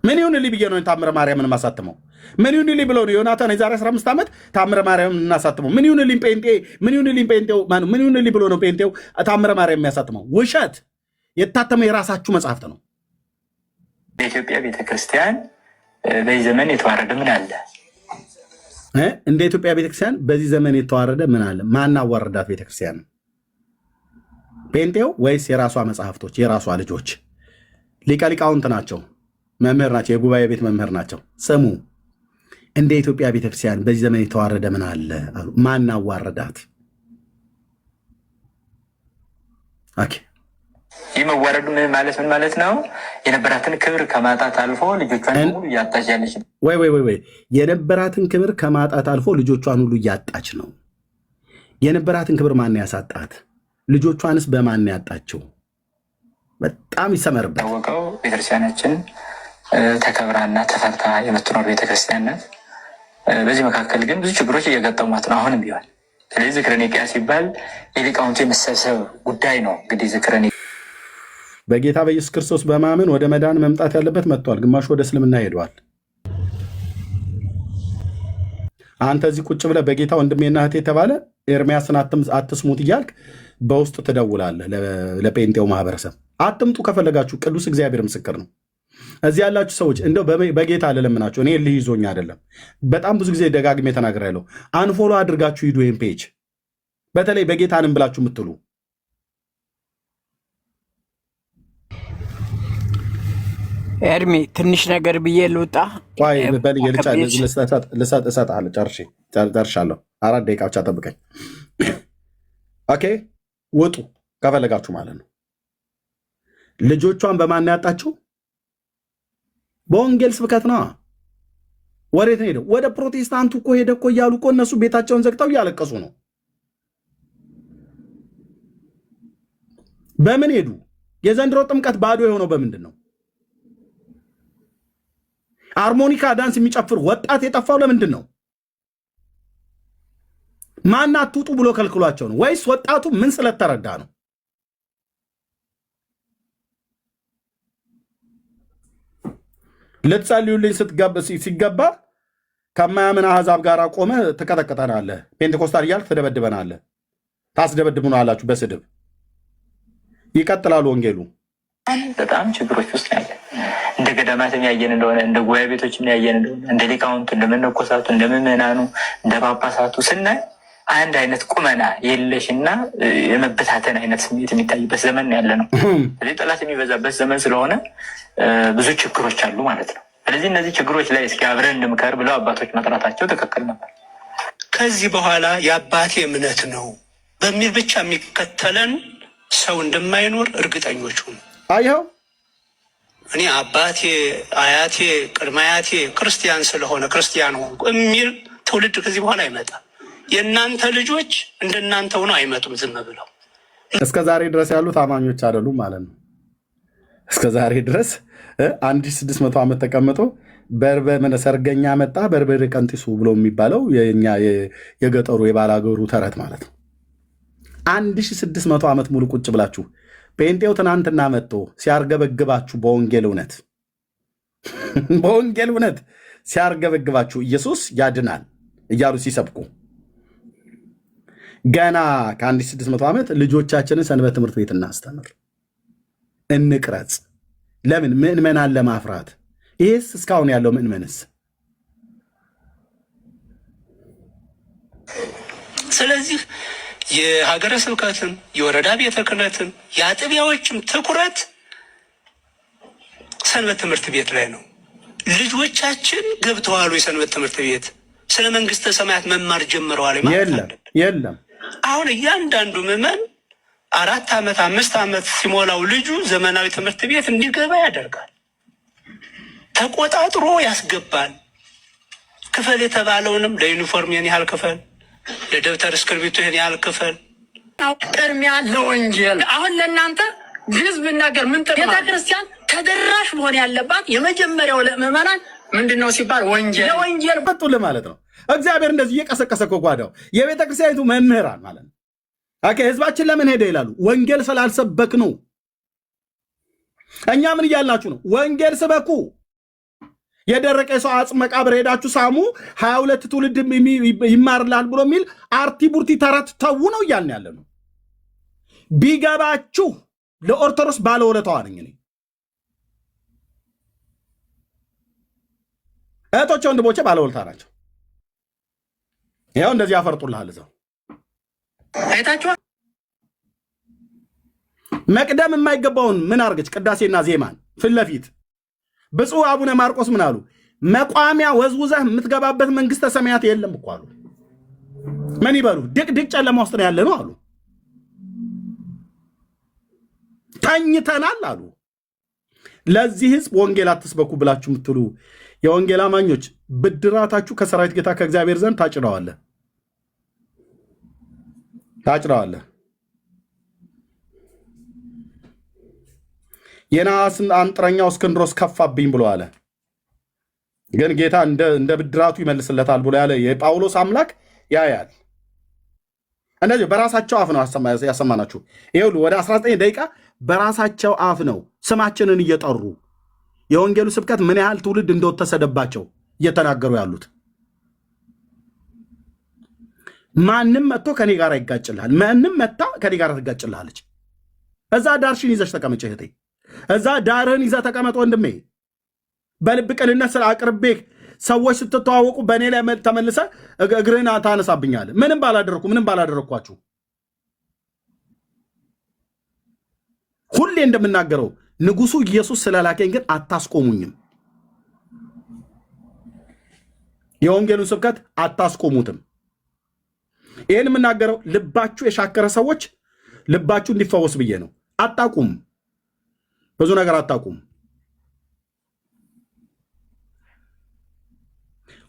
ምን ይሁንልኝ ብዬ ነው ታምረ ማርያምን ማሳተመው? ምን ይሁንልኝ ብሎ ነው ዮናታን የዛሬ 15 ዓመት ታምረ ማርያምን እናሳትመው? ምን ይሁንልኝ ጴንጤው ምን ይሁንልኝ ብሎ ነው ጴንጤው ታምረ ማርያም የሚያሳትመው? ውሸት የታተመ የራሳችሁ መጽሐፍት ነው። በኢትዮጵያ ቤተክርስቲያን በዚህ ዘመን የተዋረደ ምን አለ? እንደ ኢትዮጵያ ቤተክርስቲያን በዚህ ዘመን የተዋረደ ምን አለ? ማን አዋረዳት ቤተክርስቲያን? ጴንጤው ወይስ የራሷ መጽሐፍቶች? የራሷ ልጆች ሊቀ ሊቃውንት ናቸው፣ መምህር ናቸው፣ የጉባኤ ቤት መምህር ናቸው። ስሙ፣ እንደ ኢትዮጵያ ቤተክርስቲያን በዚህ ዘመን የተዋረደ ምን አለ አሉ። ማን አዋረዳት? ኦኬ ይህ መዋረዱ ምን ማለት ነው? የነበራትን ክብር ከማጣት አልፎ ልጆቿን ሁሉ እያጣች ያለች ነው። ወይ የነበራትን ክብር ከማጣት አልፎ ልጆቿን ሁሉ እያጣች ነው። የነበራትን ክብር ማን ያሳጣት? ልጆቿንስ በማን ያጣችው? በጣም ይሰመርበት። ታወቀው ቤተክርስቲያናችን ተከብራና ተፈርታ የምትኖር ቤተክርስቲያን ናት። በዚህ መካከል ግን ብዙ ችግሮች እየገጠሟት ነው አሁንም ቢሆን። ስለዚህ ዝክረ ኒቅያ ሲባል የሊቃውንቱ የመሰብሰብ ጉዳይ ነው። እንግዲህ ዝክረ በጌታ በኢየሱስ ክርስቶስ በማመን ወደ መዳን መምጣት ያለበት መጥቷል። ግማሹ ወደ እስልምና ሄደዋል። አንተ እዚህ ቁጭ ብለህ በጌታ ወንድሜና እህቴ የተባለ ኤርሚያስን አትስሙት እያልክ በውስጥ ትደውላለህ ለጴንጤው ማህበረሰብ። አትምጡ ከፈለጋችሁ፣ ቅዱስ እግዚአብሔር ምስክር ነው። እዚህ ያላችሁ ሰዎች እንደው በጌታ ልለምናችሁ፣ እኔ ልህ ይዞኝ አይደለም፣ በጣም ብዙ ጊዜ ደጋግሜ ተናግሬያለሁ። አንፎሎ አድርጋችሁ ሂዱ ይህን ፔጅ፣ በተለይ በጌታንም ብላችሁ የምትሉ ኤርሚ ትንሽ ነገር ብዬ ልውጣ። እሰጥሃለሁ። ጨርሻለሁ። 4 ደቂቃ ብቻ ጠብቀኝ። ኦኬ፣ ውጡ ከፈለጋችሁ ማለት ነው። ልጆቿን በማን ያጣችው? በወንጌል ስብከት ነዋ። ወዴት ነው ሄደው? ወደ ፕሮቴስታንቱ እኮ ሄደ እኮ እያሉ እኮ እነሱ ቤታቸውን ዘግተው እያለቀሱ ነው። በምን ሄዱ? የዘንድሮ ጥምቀት ባዶ የሆነው በምንድን ነው? ሃርሞኒካ ዳንስ የሚጨፍር ወጣት የጠፋው ለምንድን ነው? ማን አትውጡ ብሎ ከልክሏቸው ነው? ወይስ ወጣቱ ምን ስለተረዳ ነው? ልትጸልዩልኝ ሲገባ ከማያምን አሕዛብ ጋር ቆመ ትቀጠቅጠናለህ፣ ፔንቴኮስታል እያልክ ትደበድበናለህ፣ ታስደበድቡናላችሁ በስድብ። ይቀጥላሉ ወንጌሉ። በጣም ችግሮች ውስጥ ያለ እንደ ገዳማትም ያየን እንደሆነ እንደ ጉባኤ ቤቶችም ያየን እንደሆነ እንደ ሊቃውንቱ እንደ መነኮሳቱ እንደ ምዕመናኑ እንደ ጳጳሳቱ ስናይ አንድ አይነት ቁመና የለሽና የመበታተን አይነት ስሜት የሚታይበት ዘመን ያለ ነው። ስለዚህ ጠላት የሚበዛበት ዘመን ስለሆነ ብዙ ችግሮች አሉ ማለት ነው። ስለዚህ እነዚህ ችግሮች ላይ እስኪ አብረን እንምከር ብለው አባቶች መጥራታቸው ትክክል ነበር። ከዚህ በኋላ የአባቴ እምነት ነው በሚል ብቻ የሚከተለን ሰው እንደማይኖር እርግጠኞች ሁኑ። አየው እኔ አባቴ አያቴ ቅድመ አያቴ ክርስቲያን ስለሆነ ክርስቲያን ሆንኩ የሚል ትውልድ ከዚህ በኋላ አይመጣም። የእናንተ ልጆች እንደናንተ ሆነው አይመጡም ዝም ብለው። እስከ ዛሬ ድረስ ያሉት አማኞች አይደሉም ማለት ነው። እስከ ዛሬ ድረስ 1600 ዓመት ተቀምጦ በርበ ሰርገኛ መጣ በርበሬ ቀንጢሱ ብሎ የሚባለው የኛ የገጠሩ የባላገሩ ተረት ማለት ነው። 1600 ዓመት ሙሉ ቁጭ ብላችሁ ጴንጤው ትናንትና መጥቶ ሲያርገበግባችሁ በወንጌል እውነት ሲያርገበግባችሁ ኢየሱስ ያድናል እያሉ ሲሰብኩ ገና ከ1600 ዓመት ልጆቻችንን ሰንበት ትምህርት ቤት እናስተምር፣ እንቅረጽ። ለምን? ምዕመናን ለማፍራት። ይህስ እስካሁን ያለው ምዕመንስ? ስለዚህ የሀገረ ስብከትም የወረዳ ቤተ ክህነትም የአጥቢያዎችም ትኩረት ሰንበት ትምህርት ቤት ላይ ነው። ልጆቻችን ገብተዋሉ የሰንበት ትምህርት ቤት ስለ መንግስተ ሰማያት መማር ጀምረዋል ማለት የለም። አሁን እያንዳንዱ ምዕመን 4 ዓመት 5 ዓመት ሲሞላው ልጁ ዘመናዊ ትምህርት ቤት እንዲገባ ያደርጋል። ተቆጣጥሮ ያስገባል። ክፈል የተባለውንም ለዩኒፎርም ይህን ያህል ክፈል፣ ለደብተር እስክርቢቶ ይህን ያህል ክፈል። ቅድሚያ ለወንጌል። አሁን ለእናንተ ህዝብ ነገር ምን ቤተክርስቲያን ተደራሽ መሆን ያለባት የመጀመሪያው ለምዕመናን ምንድነው ሲባል ወንጌል መጡልህ ማለት ነው። እግዚአብሔር እንደዚህ እየቀሰቀሰ ከጓዳው የቤተ ክርስቲያኒቱ መምህራን ማለት ነው። ህዝባችን ለምን ሄደ ይላሉ? ወንጌል ስላልሰበክ ነው። እኛ ምን እያልናችሁ ነው? ወንጌል ስበኩ። የደረቀ ሰው አጽም መቃብር ሄዳችሁ ሳሙ 22 ትውልድ ይማርላል ብሎ የሚል አርቲ ቡርቲ ተረት ተዉ ነው እያልን ያለ ነው። ቢገባችሁ ለኦርቶዶክስ ባለውለታዋ ነኝ እኔ። እህቶቼ ወንድሞቼ ባለውለታ ናቸው። ያው እንደዚህ ያፈርጡልሃል። እዛው አይታችኋል። መቅደም የማይገባውን ምን አርገች? ቅዳሴና ዜማን ፊት ለፊት ብፁዕ አቡነ ማርቆስ ምን አሉ? መቋሚያ ወዝውዘህ የምትገባበት መንግስተ ሰማያት የለም እኮ አሉ። ምን ይበሉ? ድቅድቅ ጨለማ ውስጥ ነው ያለ ነው አሉ። ተኝተናል አሉ። ለዚህ ህዝብ ወንጌል አትስበኩ ብላችሁ የምትሉ የወንጌል አማኞች ብድራታችሁ ከሰራዊት ጌታ ከእግዚአብሔር ዘንድ ታጭረዋለህ። የነሐስን አንጥረኛው እስክንድሮስ ከፋብኝ ብሎ አለ። ግን ጌታ እንደ ብድራቱ ይመልስለታል ብሎ ያለ የጳውሎስ አምላክ ያያል። እንደዚህ በራሳቸው አፍ ነው ያሰማናችሁ። ይኸውልህ ወደ 19 ደቂቃ በራሳቸው አፍ ነው ስማችንን እየጠሩ የወንጌሉ ስብከት ምን ያህል ትውልድ እንደተሰደባቸው እየተናገሩ ያሉት። ማንም መጥቶ ከኔ ጋር ይጋጭልሃል፣ ማንም መጣ ከኔ ጋር ትጋጭልሃለች። እዛ ዳርሽን ይዘሽ ተቀመጭ እህቴ፣ እዛ ዳርህን ይዘህ ተቀመጥ ወንድሜ። በልብ ቅንነት ስለ አቅርቤህ ሰዎች ስትተዋወቁ በእኔ ላይ ተመልሰ እግርህን ታነሳብኛለህ። ምንም ባላደረግኳችሁ ሁሌ እንደምናገረው ንጉሱ ኢየሱስ ስለላከኝ ግን አታስቆሙኝም። የወንጌሉን ስብከት አታስቆሙትም። ይህን የምናገረው ልባችሁ የሻከረ ሰዎች ልባችሁ እንዲፈወስ ብዬ ነው። አታቁም፣ ብዙ ነገር አታቁም።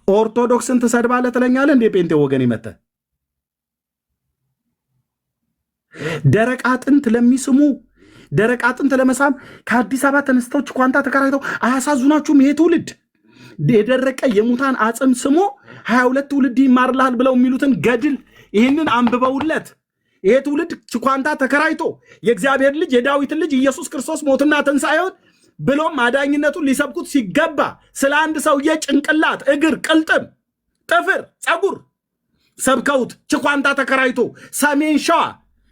ኦርቶዶክስን ትሰድባለህ ትለኛለህ እንዴ? ጴንጤ ወገን ይመተ ደረቅ አጥንት ለሚስሙ ደረቅ አጥንት ለመሳም ከአዲስ አበባ ተነስተው ኳንታ ተከራይተው አያሳዝናችሁም? ይሄ ትውልድ የደረቀ የሙታን አጽም ስሞ 22 ትውልድ ይማርልሃል ብለው የሚሉትን ገድል ይህንን አንብበውለት ይሄ ትውልድ ኳንታ ተከራይቶ የእግዚአብሔር ልጅ የዳዊትን ልጅ ኢየሱስ ክርስቶስ ሞትና ትንሣኤውን ብሎም አዳኝነቱን ሊሰብኩት ሲገባ ስለ አንድ ሰውዬ ጭንቅላት፣ እግር፣ ቅልጥም፣ ጥፍር፣ ፀጉር ሰብከውት ችኳንታ ተከራይቶ ሰሜን ሸዋ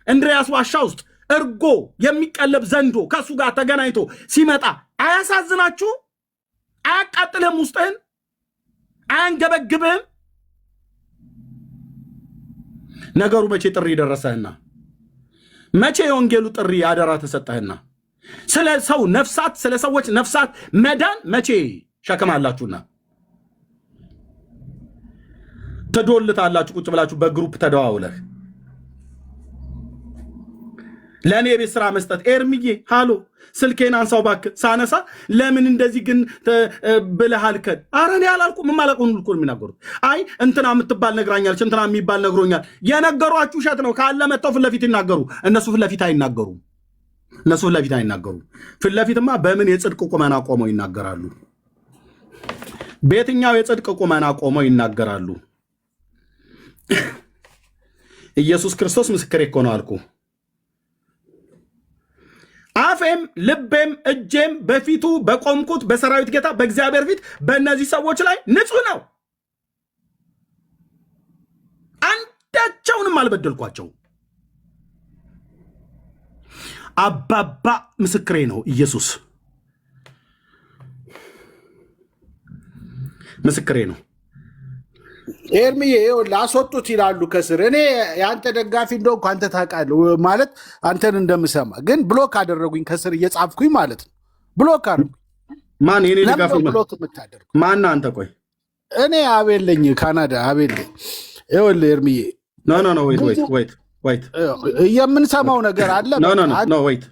እንድሪያስ ዋሻ ውስጥ እርጎ የሚቀለብ ዘንዶ ከሱ ጋር ተገናኝቶ ሲመጣ አያሳዝናችሁ? አያቃጥልህም? ውስጥህን አያንገበግብህም? ነገሩ መቼ ጥሪ ደረሰህና? መቼ የወንጌሉ ጥሪ አደራ ተሰጠህና? ስለ ሰው ነፍሳት፣ ስለ ሰዎች ነፍሳት መዳን መቼ ሸክም አላችሁና ትዶልታላችሁ? ቁጭ ብላችሁ በግሩፕ ተደዋውለህ ለእኔ የቤት ስራ መስጠት። ኤርሚዬ ሃሎ ስልኬን አንሳው እባክህ። ሳነሳ ለምን እንደዚህ ግን ብለህ አልከን? ኧረ እኔ አላልኩም። የማላውቀውን ሁሉ እኮ ነው የሚናገሩት። አይ እንትና የምትባል ነግራኛለች፣ እንትና የሚባል ነግሮኛል። የነገሯችሁ ውሸት ነው። ካለ መጥተው ፊት ለፊት ይናገሩ። እነሱ ፊት ለፊት አይናገሩም። እነሱ ፊት ለፊት አይናገሩም። ፊት ለፊትማ በምን የጽድቅ ቁመና ቆመው ይናገራሉ? በየትኛው የጽድቅ ቁመና ቆመው ይናገራሉ? ኢየሱስ ክርስቶስ ምስክሬ እኮ ነው አልኩ። አፌም ልቤም እጄም በፊቱ በቆምኩት በሰራዊት ጌታ በእግዚአብሔር ፊት በእነዚህ ሰዎች ላይ ንጹህ ነው። አንዳቸውንም አልበደልኳቸው። አባባ ምስክሬ ነው። ኢየሱስ ምስክሬ ነው። ኤርሚዬ ላስወጡት ይላሉ ከስር። እኔ የአንተ ደጋፊ እንደሆንኩ አንተ ታውቃለህ ማለት አንተን እንደምሰማ ግን ብሎክ አደረጉኝ ከስር እየጻፍኩኝ ማለት ነው። ብሎክ አደረጉኝ። ማን የኔ ደጋፊ? ብሎክ የምታደርጉ ማን? አንተ ቆይ እኔ አቤል ነኝ፣ ካናዳ አቤል ነኝ። ይኸውልህ ኤርሚዬ ኖ ወይት የምንሰማው ነገር አለ። ኖ ወይት